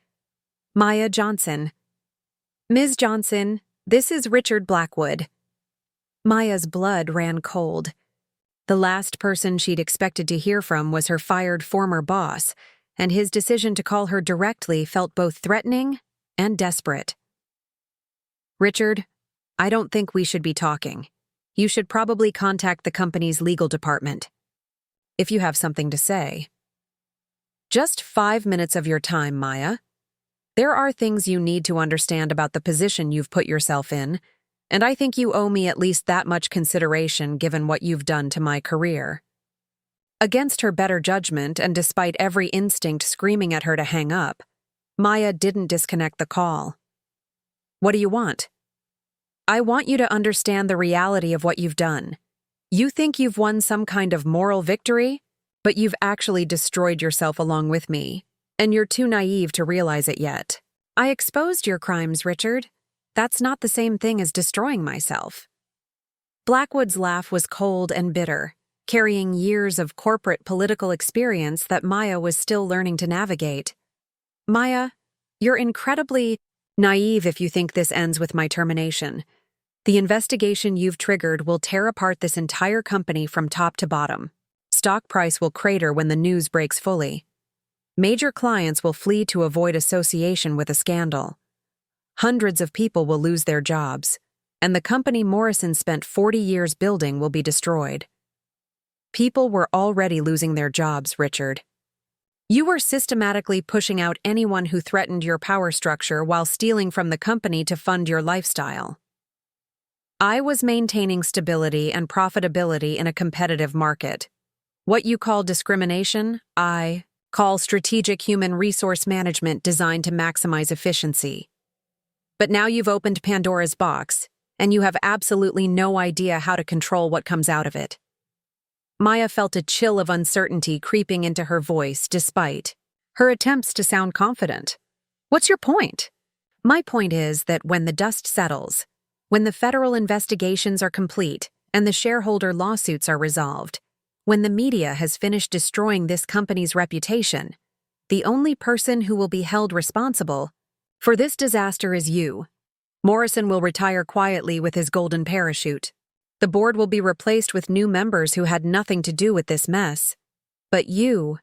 A: Maya Johnson. Ms. Johnson, this is Richard Blackwood. Maya's blood ran cold. The last person she'd expected to hear from was her fired former boss, and his decision to call her directly felt both threatening and desperate. Richard, I don't think we should be talking. You should probably contact the company's legal department. If you have something to say. Just 5 minutes of your time, Maya. There are things you need to understand about the position you've put yourself in, and I think you owe me at least that much consideration given what you've done to my career. Against her better judgment and despite every instinct screaming at her to hang up, Maya didn't disconnect the call. What do you want? I want you to understand the reality of what you've done. You think you've won some kind of moral victory, but you've actually destroyed yourself along with me, and you're too naive to realize it yet. I exposed your crimes, Richard. That's not the same thing as destroying myself. Blackwood's laugh was cold and bitter, carrying years of corporate political experience that Maya was still learning to navigate. Maya, you're incredibly naive if you think this ends with my termination. The investigation you've triggered will tear apart this entire company from top to bottom. Stock price will crater when the news breaks fully. Major clients will flee to avoid association with a scandal. Hundreds of people will lose their jobs, and the company Morrison spent 40 years building will be destroyed. People were already losing their jobs, Richard. You were systematically pushing out anyone who threatened your power structure while stealing from the company to fund your lifestyle. I was maintaining stability and profitability in a competitive market. What you call discrimination, I call strategic human resource management designed to maximize efficiency. But now you've opened Pandora's box, and you have absolutely no idea how to control what comes out of it. Maya felt a chill of uncertainty creeping into her voice despite her attempts to sound confident. What's your point? My point is that when the dust settles, when the federal investigations are complete and the shareholder lawsuits are resolved, when the media has finished destroying this company's reputation, the only person who will be held responsible for this disaster is you. Morrison will retire quietly with his golden parachute. The board will be replaced with new members who had nothing to do with this mess. But you'll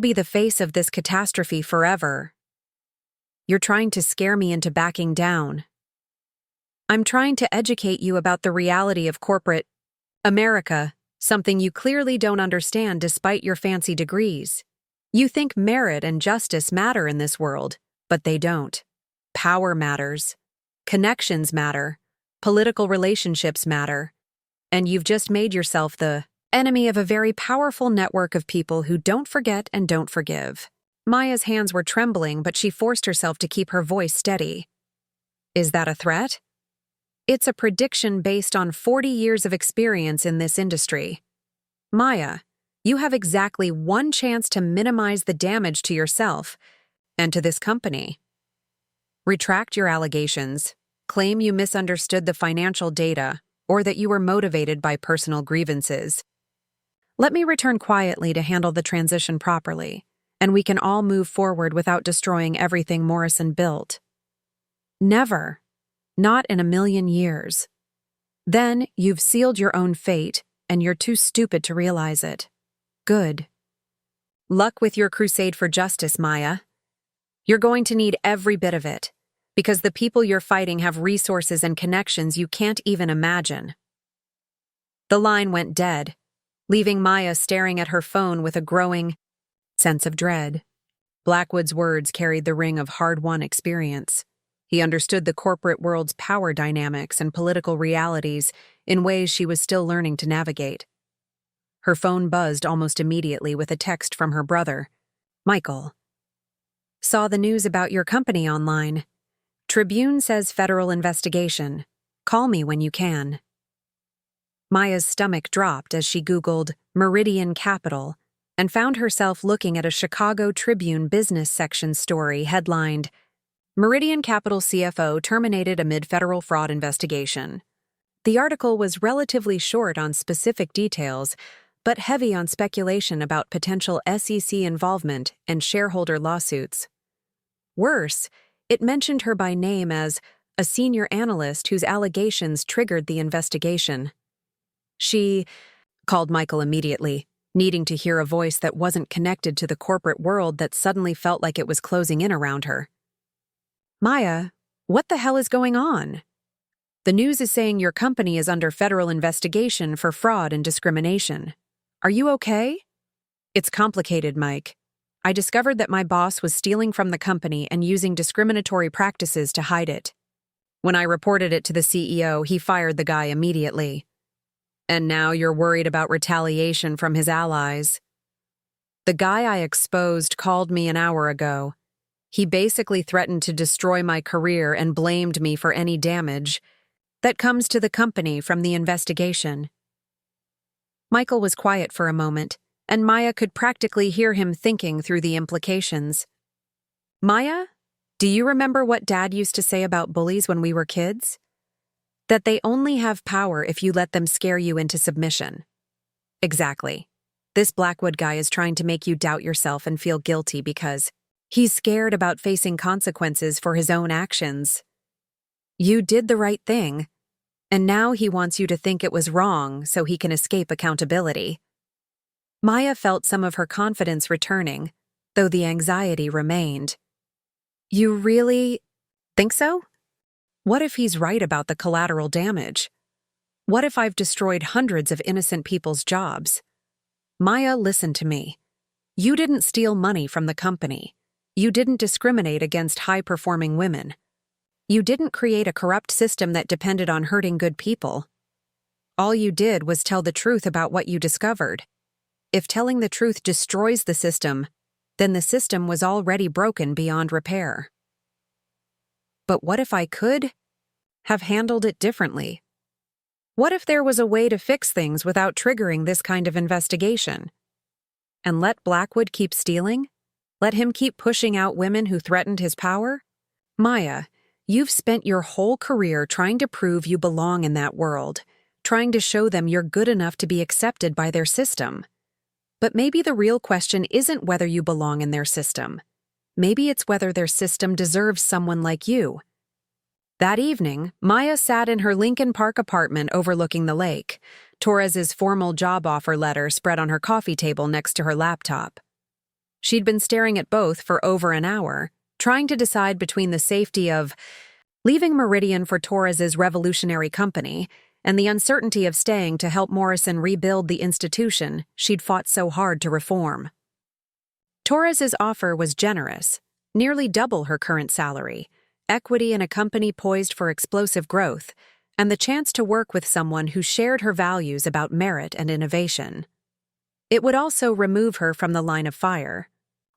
A: be the face of this catastrophe forever. You're trying to scare me into backing down. I'm trying to educate you about the reality of corporate America, something you clearly don't understand despite your fancy degrees. You think merit and justice matter in this world, but they don't. Power matters. Connections matter. Political relationships matter. And you've just made yourself the enemy of a very powerful network of people who don't forget and don't forgive. Maya's hands were trembling, but she forced herself to keep her voice steady. Is that a threat? It's a prediction based on 40 years of experience in this industry. Maya, you have exactly one chance to minimize the damage to yourself and to this company. Retract your allegations, claim you misunderstood the financial data, or that you were motivated by personal grievances. Let me return quietly to handle the transition properly, and we can all move forward without destroying everything Morrison built. Never. Not in a million years. Then you've sealed your own fate, and you're too stupid to realize it. Good. Luck with your crusade for justice, Maya. You're going to need every bit of it, because the people you're fighting have resources and connections you can't even imagine. The line went dead, leaving Maya staring at her phone with a growing sense of dread. Blackwood's words carried the ring of hard-won experience. He understood the corporate world's power dynamics and political realities in ways she was still learning to navigate. Her phone buzzed almost immediately with a text from her brother. Michael. Saw the news about your company online. Tribune says federal investigation. Call me when you can. Maya's stomach dropped as she Googled Meridian Capital and found herself looking at a Chicago Tribune business section story headlined, Meridian Capital CFO terminated amid federal fraud investigation. The article was relatively short on specific details, but heavy on speculation about potential SEC involvement and shareholder lawsuits. Worse, it mentioned her by name as a senior analyst whose allegations triggered the investigation. She called Michael immediately, needing to hear a voice that wasn't connected to the corporate world that suddenly felt like it was closing in around her. Maya, what the hell is going on? The news is saying your company is under federal investigation for fraud and discrimination. Are you okay? It's complicated, Mike. I discovered that my boss was stealing from the company and using discriminatory practices to hide it. When I reported it to the CEO, he fired the guy immediately. And now you're worried about retaliation from his allies. The guy I exposed called me an hour ago. He basically threatened to destroy my career and blamed me for any damage that comes to the company from the investigation. Michael was quiet for a moment, and Maya could practically hear him thinking through the implications. Maya, do you remember what Dad used to say about bullies when we were kids? That they only have power if you let them scare you into submission. Exactly. This Blackwood guy is trying to make you doubt yourself and feel guilty because he's scared about facing consequences for his own actions. You did the right thing, and now he wants you to think it was wrong so he can escape accountability. Maya felt some of her confidence returning, though the anxiety remained. You really think so? What if he's right about the collateral damage? What if I've destroyed hundreds of innocent people's jobs? Maya, listen to me. You didn't steal money from the company. You didn't discriminate against high-performing women. You didn't create a corrupt system that depended on hurting good people. All you did was tell the truth about what you discovered. If telling the truth destroys the system, then the system was already broken beyond repair. But what if I could have handled it differently? What if there was a way to fix things without triggering this kind of investigation? And let Blackwood keep stealing? Let him keep pushing out women who threatened his power? Maya, you've spent your whole career trying to prove you belong in that world, trying to show them you're good enough to be accepted by their system. But maybe the real question isn't whether you belong in their system. Maybe it's whether their system deserves someone like you. That evening, Maya sat in her Lincoln Park apartment overlooking the lake, Torres's formal job offer letter spread on her coffee table next to her laptop. She'd been staring at both for over an hour, trying to decide between the safety of leaving Meridian for Torres's revolutionary company and the uncertainty of staying to help Morrison rebuild the institution she'd fought so hard to reform. Torres's offer was generous, nearly double her current salary, equity in a company poised for explosive growth, and the chance to work with someone who shared her values about merit and innovation. It would also remove her from the line of fire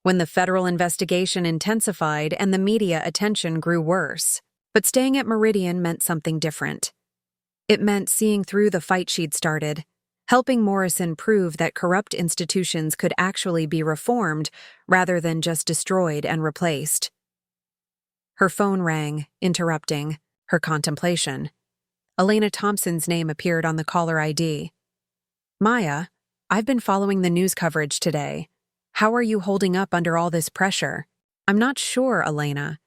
A: when the federal investigation intensified and the media attention grew worse. But staying at Meridian meant something different. It meant seeing through the fight she'd started, helping Morrison prove that corrupt institutions could actually be reformed rather than just destroyed and replaced. Her phone rang, interrupting her contemplation. Elena Thompson's name appeared on the caller ID. Maya, I've been following the news coverage today. How are you holding up under all this pressure? I'm not sure, Elena.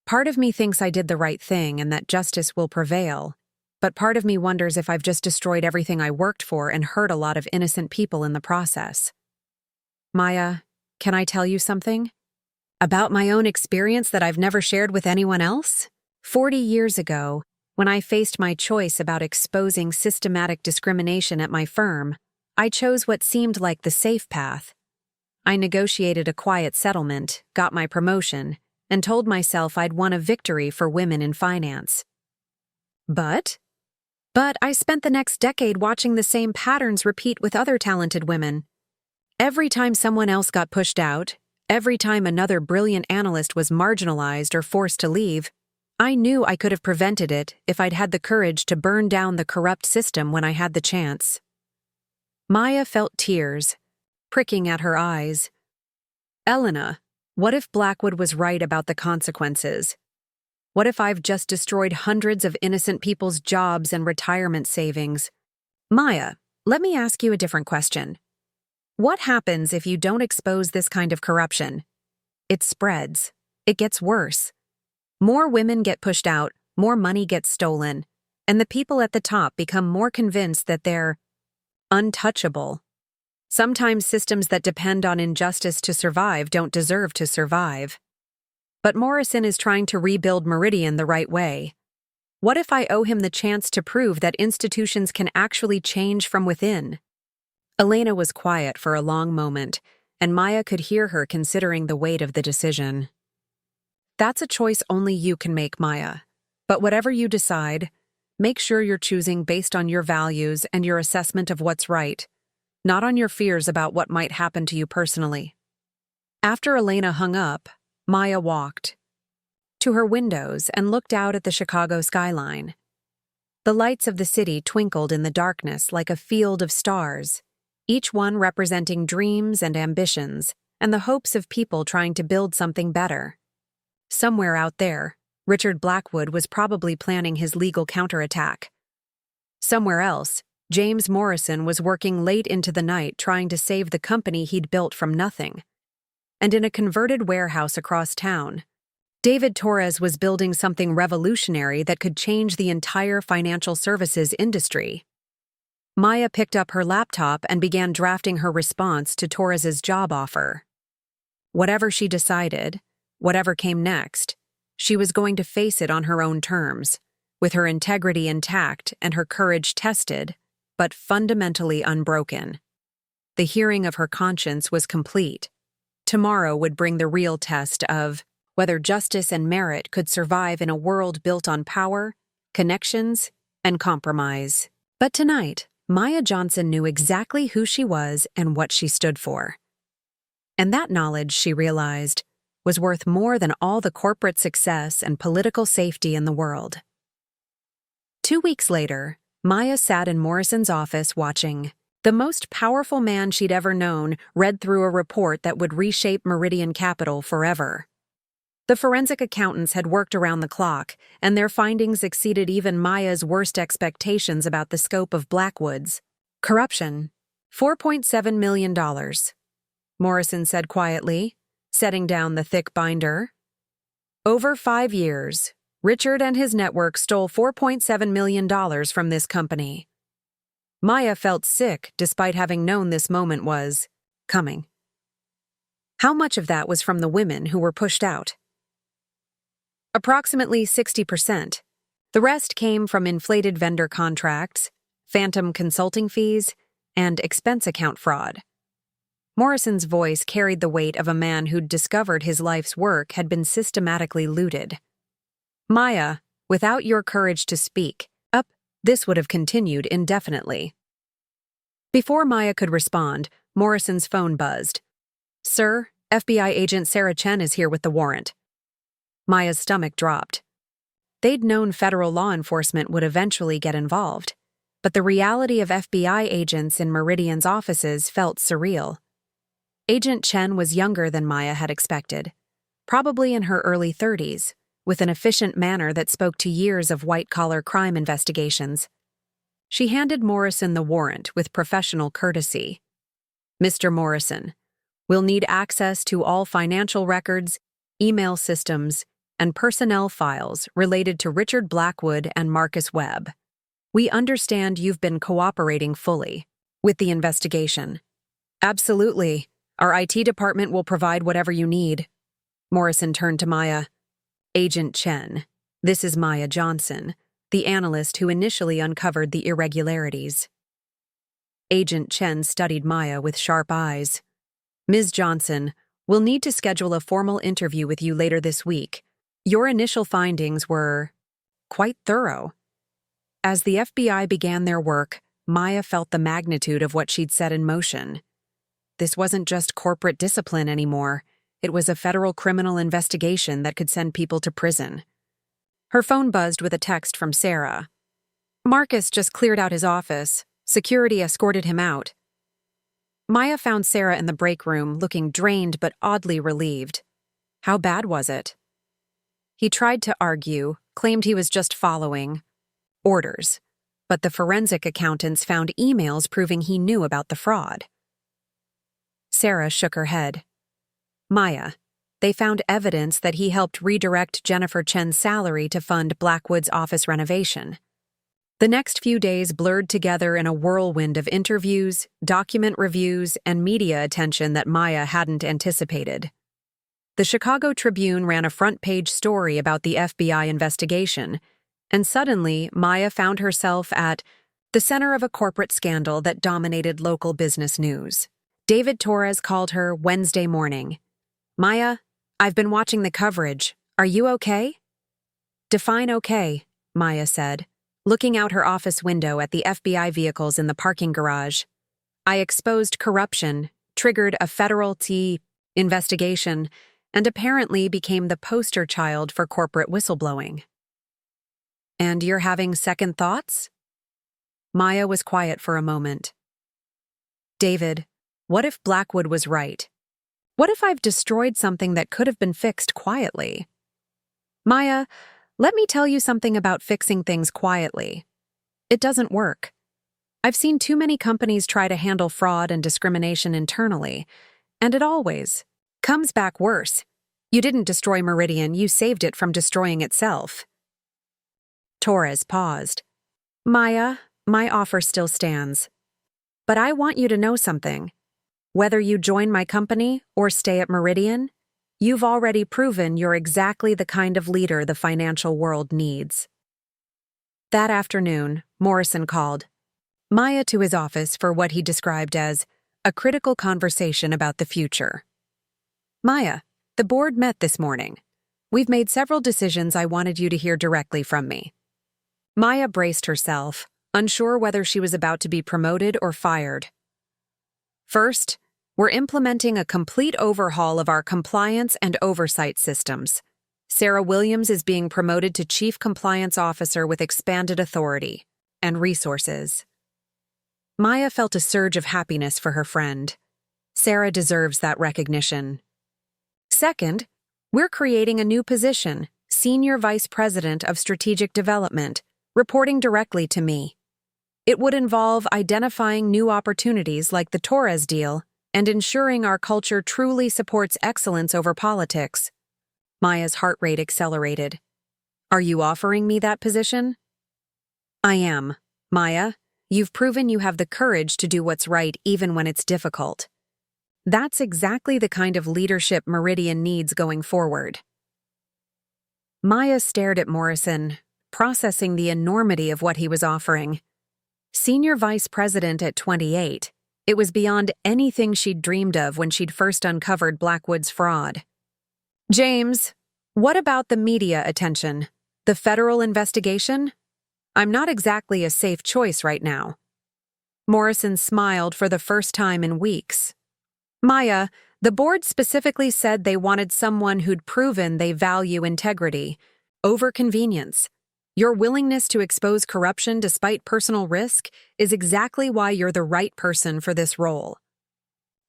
A: Part of me thinks I did the right thing and that justice will prevail, but part of me wonders if I've just destroyed everything I worked for and hurt a lot of innocent people in the process. Maya, can I tell you something? About my own experience that I've never shared with anyone else? 40 years ago, when I faced my choice about exposing systematic discrimination at my firm, I chose what seemed like the safe path. I negotiated a quiet settlement, got my promotion, and told myself I'd won a victory for women in finance. But I spent the next decade watching the same patterns repeat with other talented women. Every time someone else got pushed out, every time another brilliant analyst was marginalized or forced to leave, I knew I could have prevented it if I'd had the courage to burn down the corrupt system when I had the chance. Maya felt tears pricking at her eyes. Elena, what if Blackwood was right about the consequences? What if I've just destroyed hundreds of innocent people's jobs and retirement savings? Maya, let me ask you a different question. What happens if you don't expose this kind of corruption? It spreads. It gets worse. More women get pushed out, more money gets stolen, and the people at the top become more convinced that they're untouchable. Sometimes systems that depend on injustice to survive don't deserve to survive. But Morrison is trying to rebuild Meridian the right way. What if I owe him the chance to prove that institutions can actually change from within? Elena was quiet for a long moment, and Maya could hear her considering the weight of the decision. That's a choice only you can make, Maya. But whatever you decide, make sure you're choosing based on your values and your assessment of what's right, not on your fears about what might happen to you personally. After Elena hung up, Maya walked to her windows and looked out at the Chicago skyline. The lights of the city twinkled in the darkness like a field of stars, each one representing dreams and ambitions and the hopes of people trying to build something better. Somewhere out there, Richard Blackwood was probably planning his legal counterattack. Somewhere else, James Morrison was working late into the night trying to save the company he'd built from nothing. And in a converted warehouse across town, David Torres was building something revolutionary that could change the entire financial services industry. Maya picked up her laptop and began drafting her response to Torres's job offer. Whatever she decided, whatever came next, she was going to face it on her own terms, with her integrity intact and her courage tested, but fundamentally unbroken. The hearing of her conscience was complete. Tomorrow would bring the real test of whether justice and merit could survive in a world built on power, connections, and compromise. But tonight, Maya Johnson knew exactly who she was and what she stood for. And that knowledge, she realized, was worth more than all the corporate success and political safety in the world. 2 weeks later, Maya sat in Morrison's office watching. The most powerful man she'd ever known read through a report that would reshape Meridian Capital forever. The forensic accountants had worked around the clock, and their findings exceeded even Maya's worst expectations about the scope of Blackwood's corruption. $4.7 million, Morrison said quietly, setting down the thick binder. Over 5 years, Richard and his network stole $4.7 million from this company. Maya felt sick despite having known this moment was coming. How much of that was from the women who were pushed out? Approximately 60%. The rest came from inflated vendor contracts, phantom consulting fees, and expense account fraud. Morrison's voice carried the weight of a man who'd discovered his life's work had been systematically looted. Maya, without your courage to speak up, this would have continued indefinitely. Before Maya could respond, Morrison's phone buzzed. "Sir, FBI agent Sarah Chen is here with the warrant." Maya's stomach dropped. They'd known federal law enforcement would eventually get involved, but the reality of FBI agents in Meridian's offices felt surreal. Agent Chen was younger than Maya had expected, probably in her early 30s, with an efficient manner that spoke to years of white-collar crime investigations. She handed Morrison the warrant with professional courtesy. "Mr. Morrison, we'll need access to all financial records, email systems, and personnel files related to Richard Blackwood and Marcus Webb. We understand you've been cooperating fully with the investigation." "Absolutely. Our IT department will provide whatever you need." Morrison turned to Maya. "Agent Chen, this is Maya Johnson, the analyst who initially uncovered the irregularities." Agent Chen studied Maya with sharp eyes. "Ms. Johnson, we'll need to schedule a formal interview with you later this week. Your initial findings were quite thorough." As the FBI began their work, Maya felt the magnitude of what she'd set in motion. This wasn't just corporate discipline anymore. It was a federal criminal investigation that could send people to prison. Her phone buzzed with a text from Sarah. "Marcus just cleared out his office. Security escorted him out." Maya found Sarah in the break room, looking drained but oddly relieved. How bad was it? He tried to argue, claimed he was just following orders, but the forensic accountants found emails proving he knew about the fraud. Sarah shook her head. Maya, they found evidence that he helped redirect Jennifer Chen's salary to fund Blackwood's office renovation. The next few days blurred together in a whirlwind of interviews, document reviews, and media attention that Maya hadn't anticipated. The Chicago Tribune ran a front-page story about the FBI investigation, and suddenly Maya found herself at the center of a corporate scandal that dominated local business news. David Torres called her Wednesday morning. Maya, I've been watching the coverage. Are you okay? Define okay, Maya said, looking out her office window at the FBI vehicles in the parking garage. I exposed corruption, triggered a federal investigation, and apparently became the poster child for corporate whistleblowing. And you're having second thoughts? Maya was quiet for a moment. David, what if Blackwood was right? What if I've destroyed something that could have been fixed quietly? Maya, let me tell you something about fixing things quietly. It doesn't work. I've seen too many companies try to handle fraud and discrimination internally, and it always comes back worse. You didn't destroy Meridian, you saved it from destroying itself. Torres paused. Maya, my offer still stands. But I want you to know something. Whether you join my company or stay at Meridian, you've already proven you're exactly the kind of leader the financial world needs. That afternoon, Morrison called Maya to his office for what he described as a critical conversation about the future. Maya, the board met this morning. We've made several decisions I wanted you to hear directly from me. Maya braced herself, unsure whether she was about to be promoted or fired. First, we're implementing a complete overhaul of our compliance and oversight systems. Sarah Williams is being promoted to Chief Compliance Officer with expanded authority and resources. Maya felt a surge of happiness for her friend. Sarah deserves that recognition. Second, we're creating a new position, Senior Vice President of Strategic Development, reporting directly to me. It would involve identifying new opportunities like the Torres deal and ensuring our culture truly supports excellence over politics. Maya's heart rate accelerated. Are you offering me that position? I am. Maya, you've proven you have the courage to do what's right even when it's difficult. That's exactly the kind of leadership Meridian needs going forward. Maya stared at Morrison, processing the enormity of what he was offering. Senior Vice President at 28, it was beyond anything she'd dreamed of when she'd first uncovered Blackwood's fraud. James, what about the media attention? The federal investigation? I'm not exactly a safe choice right now. Morrison smiled for the first time in weeks. Maya, the board specifically said they wanted someone who'd proven they value integrity over convenience. Your willingness to expose corruption despite personal risk is exactly why you're the right person for this role.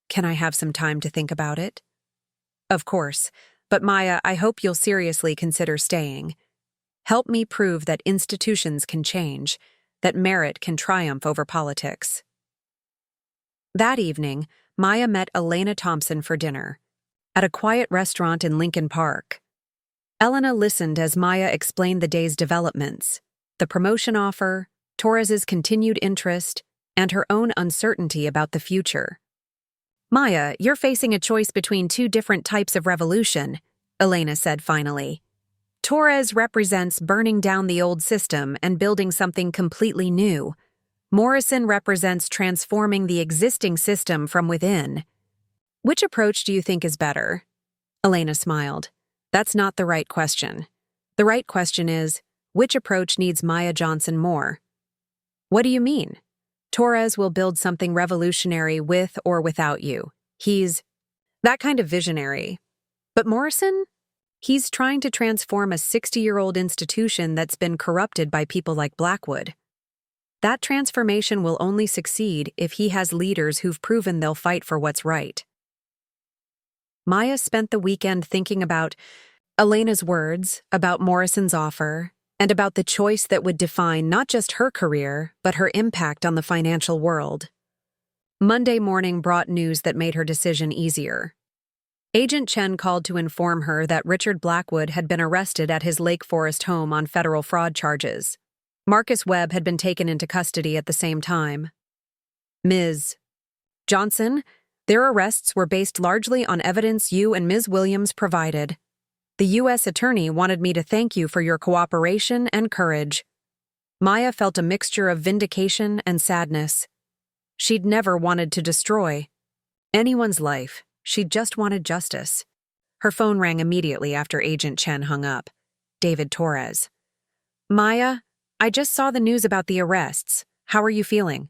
A: Can I have some time to think about it? Of course, but Maya, I hope you'll seriously consider staying. Help me prove that institutions can change, that merit can triumph over politics. That evening, Maya met Elena Thompson for dinner at a quiet restaurant in Lincoln Park. Elena listened as Maya explained the day's developments, the promotion offer, Torres's continued interest, and her own uncertainty about the future. Maya, you're facing a choice between two different types of revolution, Elena said finally. Torres represents burning down the old system and building something completely new. Morrison represents transforming the existing system from within. Which approach do you think is better? Elena smiled. That's not the right question. The right question is, which approach needs Maya Johnson more? What do you mean? Torres will build something revolutionary with or without you. He's that kind of visionary. But Morrison? He's trying to transform a 60-year-old institution that's been corrupted by people like Blackwood. That transformation will only succeed if he has leaders who've proven they'll fight for what's right. Maya spent the weekend thinking about Elena's words, about Morrison's offer, and about the choice that would define not just her career, but her impact on the financial world. Monday morning brought news that made her decision easier. Agent Chen called to inform her that Richard Blackwood had been arrested at his Lake Forest home on federal fraud charges. Marcus Webb had been taken into custody at the same time. Ms. Johnson, their arrests were based largely on evidence you and Ms. Williams provided. The U.S. Attorney wanted me to thank you for your cooperation and courage. Maya felt a mixture of vindication and sadness. She'd never wanted to destroy anyone's life. She'd just wanted justice. Her phone rang immediately after Agent Chen hung up. David Torres. Maya, I just saw the news about the arrests. How are you feeling?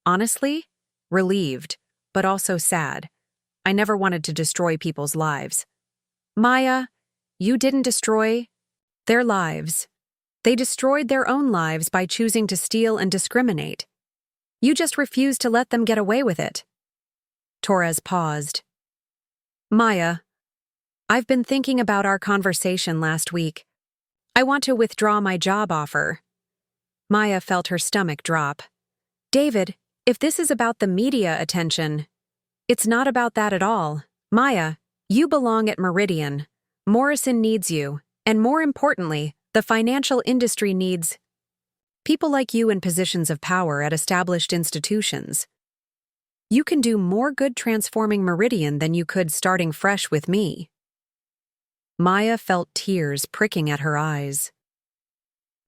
A: Honestly, relieved, but also sad. I never wanted to destroy people's lives. Maya, you didn't destroy their lives. They destroyed their own lives by choosing to steal and discriminate. You just refused to let them get away with it. Torres paused. Maya, I've been thinking about our conversation last week. I want to withdraw my job offer. Maya felt her stomach drop. David, if this is about the media attention, it's not about that at all. Maya, you belong at Meridian. Morrison needs you, and more importantly, the financial industry needs people like you in positions of power at established institutions. You can do more good transforming Meridian than you could starting fresh with me. Maya felt tears pricking at her eyes.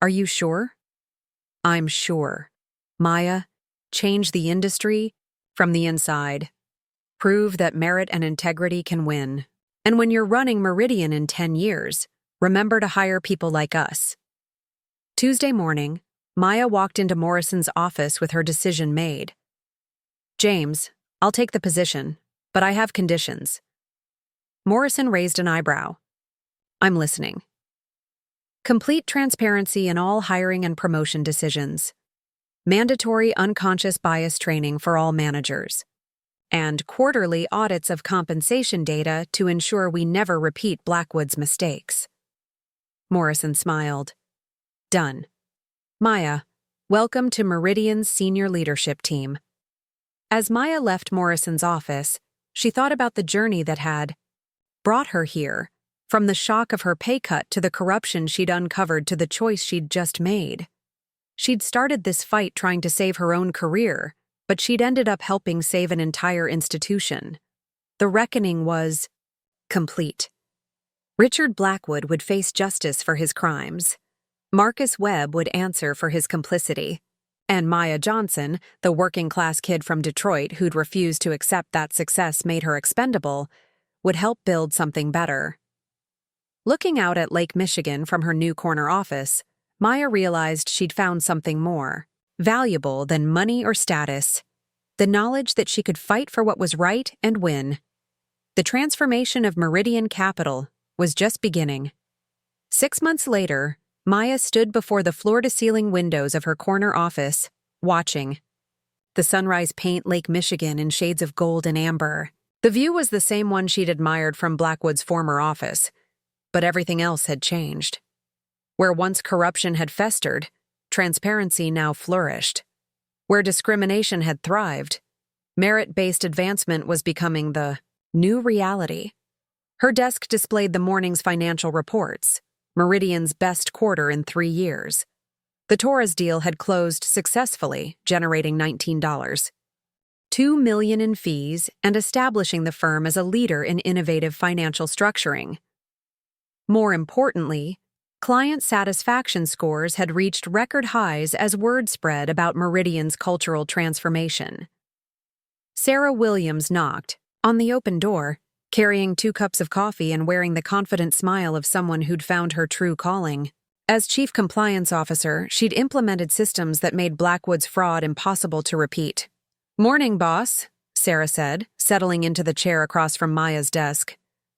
A: Are you sure? I'm sure. Maya, change the industry from the inside. Prove that merit and integrity can win. And when you're running Meridian in 10 years, remember to hire people like us. Tuesday morning, Maya walked into Morrison's office with her decision made. James, I'll take the position, but I have conditions. Morrison raised an eyebrow. I'm listening. Complete transparency in all hiring and promotion decisions. Mandatory unconscious bias training for all managers. And quarterly audits of compensation data to ensure we never repeat Blackwood's mistakes. Morrison smiled. Done. Maya, welcome to Meridian's senior leadership team. As Maya left Morrison's office, she thought about the journey that had brought her here, from the shock of her pay cut to the corruption she'd uncovered to the choice she'd just made. She'd started this fight trying to save her own career, but she'd ended up helping save an entire institution. The reckoning was complete. Richard Blackwood would face justice for his crimes. Marcus Webb would answer for his complicity. And Maya Johnson, the working-class kid from Detroit who'd refused to accept that success made her expendable, would help build something better. Looking out at Lake Michigan from her new corner office, Maya realized she'd found something more valuable than money or status, the knowledge that she could fight for what was right and win. The transformation of Meridian Capital was just beginning. 6 months later, Maya stood before the floor-to-ceiling windows of her corner office, watching. The sunrise paint Lake Michigan in shades of gold and amber. The view was the same one she'd admired from Blackwood's former office, but everything else had changed. Where once corruption had festered, transparency now flourished. Where discrimination had thrived, merit-based advancement was becoming the new reality. Her desk displayed the morning's financial reports, Meridian's best quarter in 3 years. The Torres deal had closed successfully, generating $19. $2 million in fees and establishing the firm as a leader in innovative financial structuring. More importantly, client satisfaction scores had reached record highs as word spread about Meridian's cultural transformation. Sarah Williams knocked on the open door, carrying 2 cups of coffee and wearing the confident smile of someone who'd found her true calling. As chief compliance officer, she'd implemented systems that made Blackwood's fraud impossible to repeat. Morning, boss, Sarah said, settling into the chair across from Maya's desk.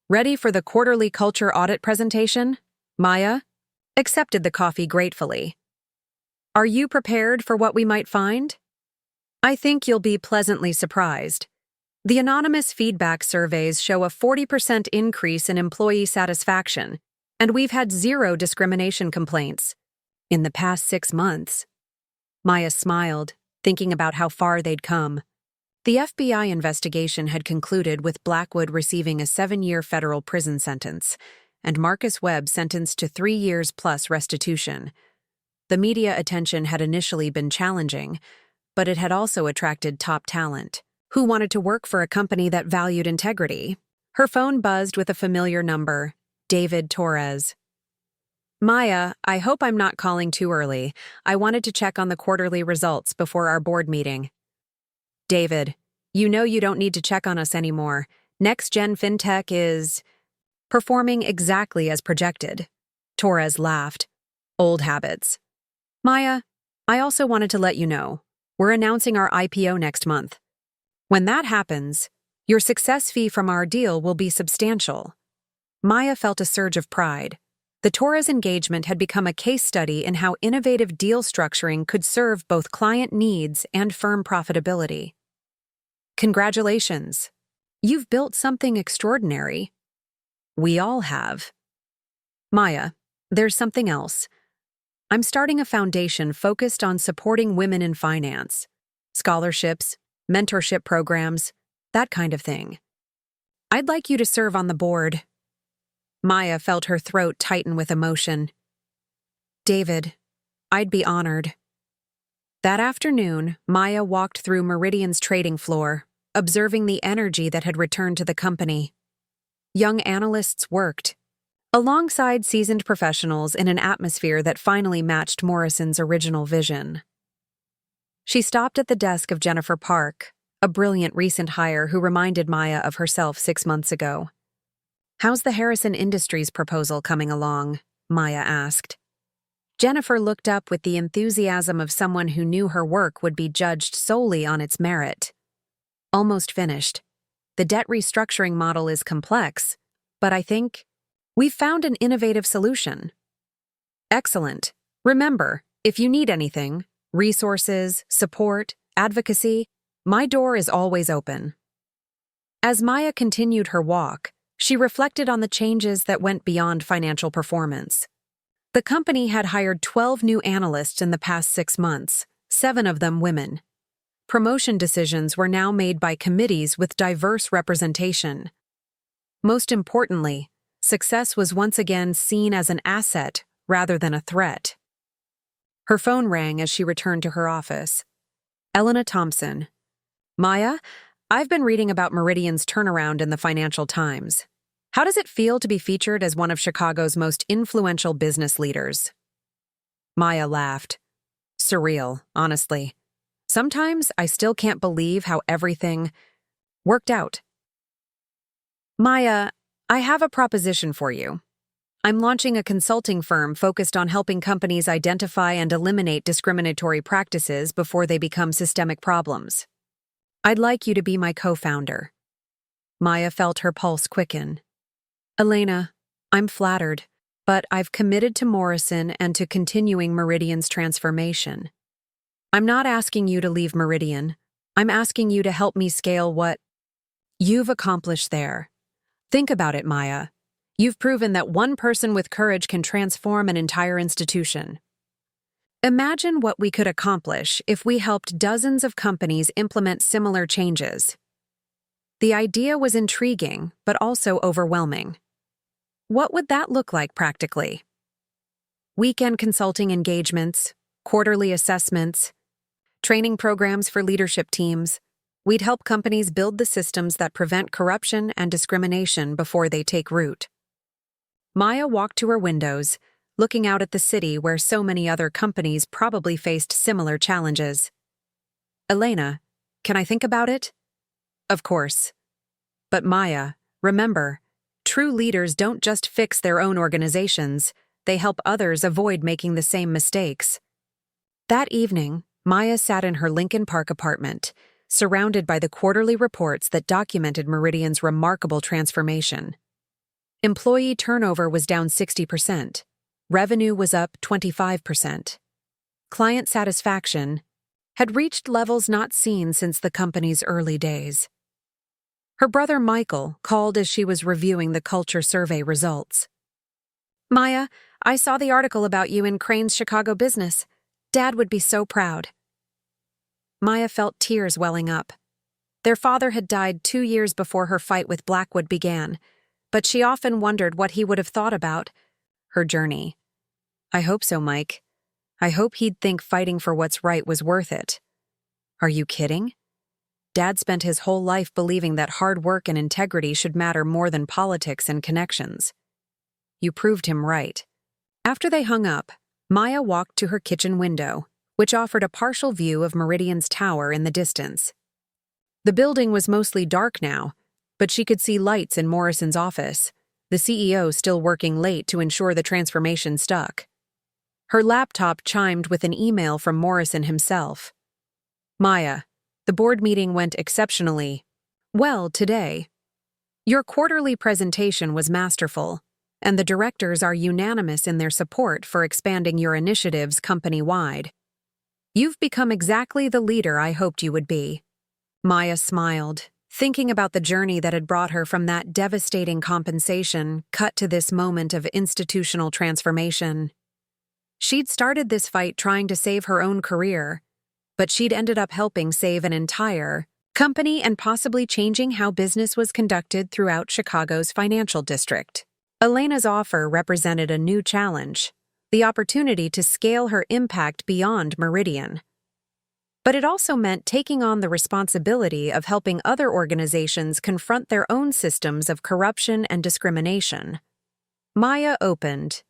A: Ready for the quarterly culture audit presentation? Maya accepted the coffee gratefully. Are you prepared for what we might find? I think you'll be pleasantly surprised. The anonymous feedback surveys show a 40% increase in employee satisfaction, and we've had 0 discrimination complaints in the past 6 months. Maya smiled, thinking about how far they'd come. The FBI investigation had concluded with Blackwood receiving a 7-year federal prison sentence, and Marcus Webb sentenced to 3 years plus restitution. The media attention had initially been challenging, but it had also attracted top talent, who wanted to work for a company that valued integrity. Her phone buzzed with a familiar number, David Torres. Maya, I hope I'm not calling too early. I wanted to check on the quarterly results before our board meeting. David, you know you don't need to check on us anymore. Next-gen fintech is performing exactly as projected. Torres laughed. Old habits. Maya, I also wanted to let you know, we're announcing our IPO next month. When that happens, your success fee from our deal will be substantial. Maya felt a surge of pride. The Torres engagement had become a case study in how innovative deal structuring could serve both client needs and firm profitability. Congratulations. You've built something extraordinary. We all have. Maya, there's something else. I'm starting a foundation focused on supporting women in finance. Scholarships, mentorship programs, that kind of thing. I'd like you to serve on the board. Maya felt her throat tighten with emotion. David, I'd be honored. That afternoon, Maya walked through Meridian's trading floor, observing the energy that had returned to the company. Young analysts worked alongside seasoned professionals in an atmosphere that finally matched Morrison's original vision. She stopped at the desk of Jennifer Park, a brilliant recent hire who reminded Maya of herself 6 months ago. How's the Harrison Industries proposal coming along? Maya asked. Jennifer looked up with the enthusiasm of someone who knew her work would be judged solely on its merit. Almost finished. The debt restructuring model is complex, but I think we've found an innovative solution. Excellent. Remember, if you need anything, resources, support, advocacy, my door is always open. As Maya continued her walk, she reflected on the changes that went beyond financial performance. The company had hired 12 new analysts in the past 6 months, 7 of them women. Promotion decisions were now made by committees with diverse representation. Most importantly, success was once again seen as an asset rather than a threat. Her phone rang as she returned to her office. Elena Thompson. Maya, I've been reading about Meridian's turnaround in the Financial Times. How does it feel to be featured as one of Chicago's most influential business leaders? Maya laughed. Surreal, honestly. Sometimes I still can't believe how everything worked out. Maya, I have a proposition for you. I'm launching a consulting firm focused on helping companies identify and eliminate discriminatory practices before they become systemic problems. I'd like you to be my co-founder. Maya felt her pulse quicken. Elena, I'm flattered, but I've committed to Morrison and to continuing Meridian's transformation. I'm not asking you to leave Meridian. I'm asking you to help me scale what you've accomplished there. Think about it, Maya. You've proven that one person with courage can transform an entire institution. Imagine what we could accomplish if we helped dozens of companies implement similar changes. The idea was intriguing, but also overwhelming. What would that look like practically? Weekend consulting engagements, quarterly assessments, training programs for leadership teams. We'd help companies build the systems that prevent corruption and discrimination before they take root. Maya walked to her windows, looking out at the city where so many other companies probably faced similar challenges. Elena, can I think about it? Of course. But Maya, remember, true leaders don't just fix their own organizations, they help others avoid making the same mistakes. That evening, Maya sat in her Lincoln Park apartment, surrounded by the quarterly reports that documented Meridian's remarkable transformation. Employee turnover was down 60%. Revenue was up 25%. client satisfaction had reached levels not seen since the company's early days. Her brother Michael called as she was reviewing the culture survey results. "Maya, I saw the article about you in Crane's Chicago Business. Dad would be so proud." Maya felt tears welling up. Their father had died 2 years before her fight with Blackwood began, but she often wondered what he would have thought about her journey. "I hope so, Mike. I hope he'd think fighting for what's right was worth it." "Are you kidding? Dad spent his whole life believing that hard work and integrity should matter more than politics and connections." "You proved him right." After they hung up, Maya walked to her kitchen window, which offered a partial view of Meridian's tower in the distance. The building was mostly dark now, but she could see lights in Morrison's office, the CEO still working late to ensure the transformation stuck. Her laptop chimed with an email from Morrison himself. "Maya, the board meeting went exceptionally well today. Your quarterly presentation was masterful, and the directors are unanimous in their support for expanding your initiatives company-wide. You've become exactly the leader I hoped you would be." Maya smiled, thinking about the journey that had brought her from that devastating compensation cut to this moment of institutional transformation. She'd started this fight trying to save her own career, but she'd ended up helping save an entire company and possibly changing how business was conducted throughout Chicago's financial district. Elena's offer represented a new challenge, the opportunity to scale her impact beyond Meridian. But it also meant taking on the responsibility of helping other organizations confront their own systems of corruption and discrimination. Maya opened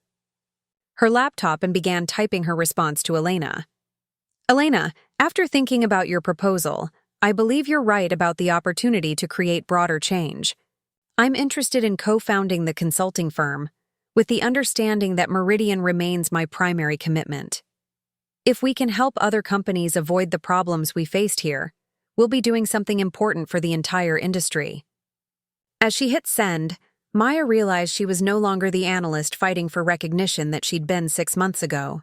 A: her laptop and began typing her response to Elena. "Elena, after thinking about your proposal, I believe you're right about the opportunity to create broader change. I'm interested in co-founding the consulting firm, with the understanding that Meridian remains my primary commitment. If we can help other companies avoid the problems we faced here, we'll be doing something important for the entire industry." As she hit send, Maya realized she was no longer the analyst fighting for recognition that she'd been 6 months ago.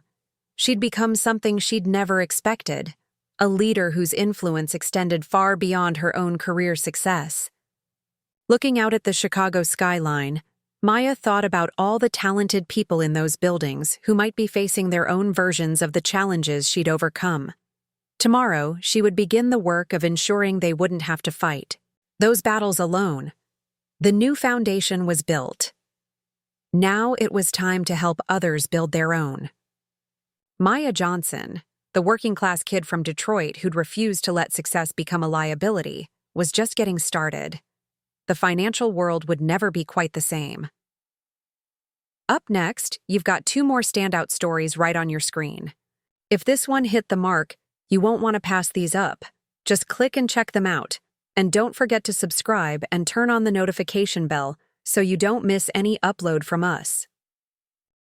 A: She'd become something she'd never expected, a leader whose influence extended far beyond her own career success. Looking out at the Chicago skyline, Maya thought about all the talented people in those buildings who might be facing their own versions of the challenges she'd overcome. Tomorrow, she would begin the work of ensuring they wouldn't have to fight those battles alone. The new foundation was built. Now it was time to help others build their own. Maya Johnson, the working-class kid from Detroit who'd refused to let success become a liability, was just getting started. The financial world would never be quite the same. Up next, you've got 2 more standout stories right on your screen. If this one hit the mark, you won't want to pass these up. Just click and check them out. And don't forget to subscribe and turn on the notification bell so you don't miss any upload from us.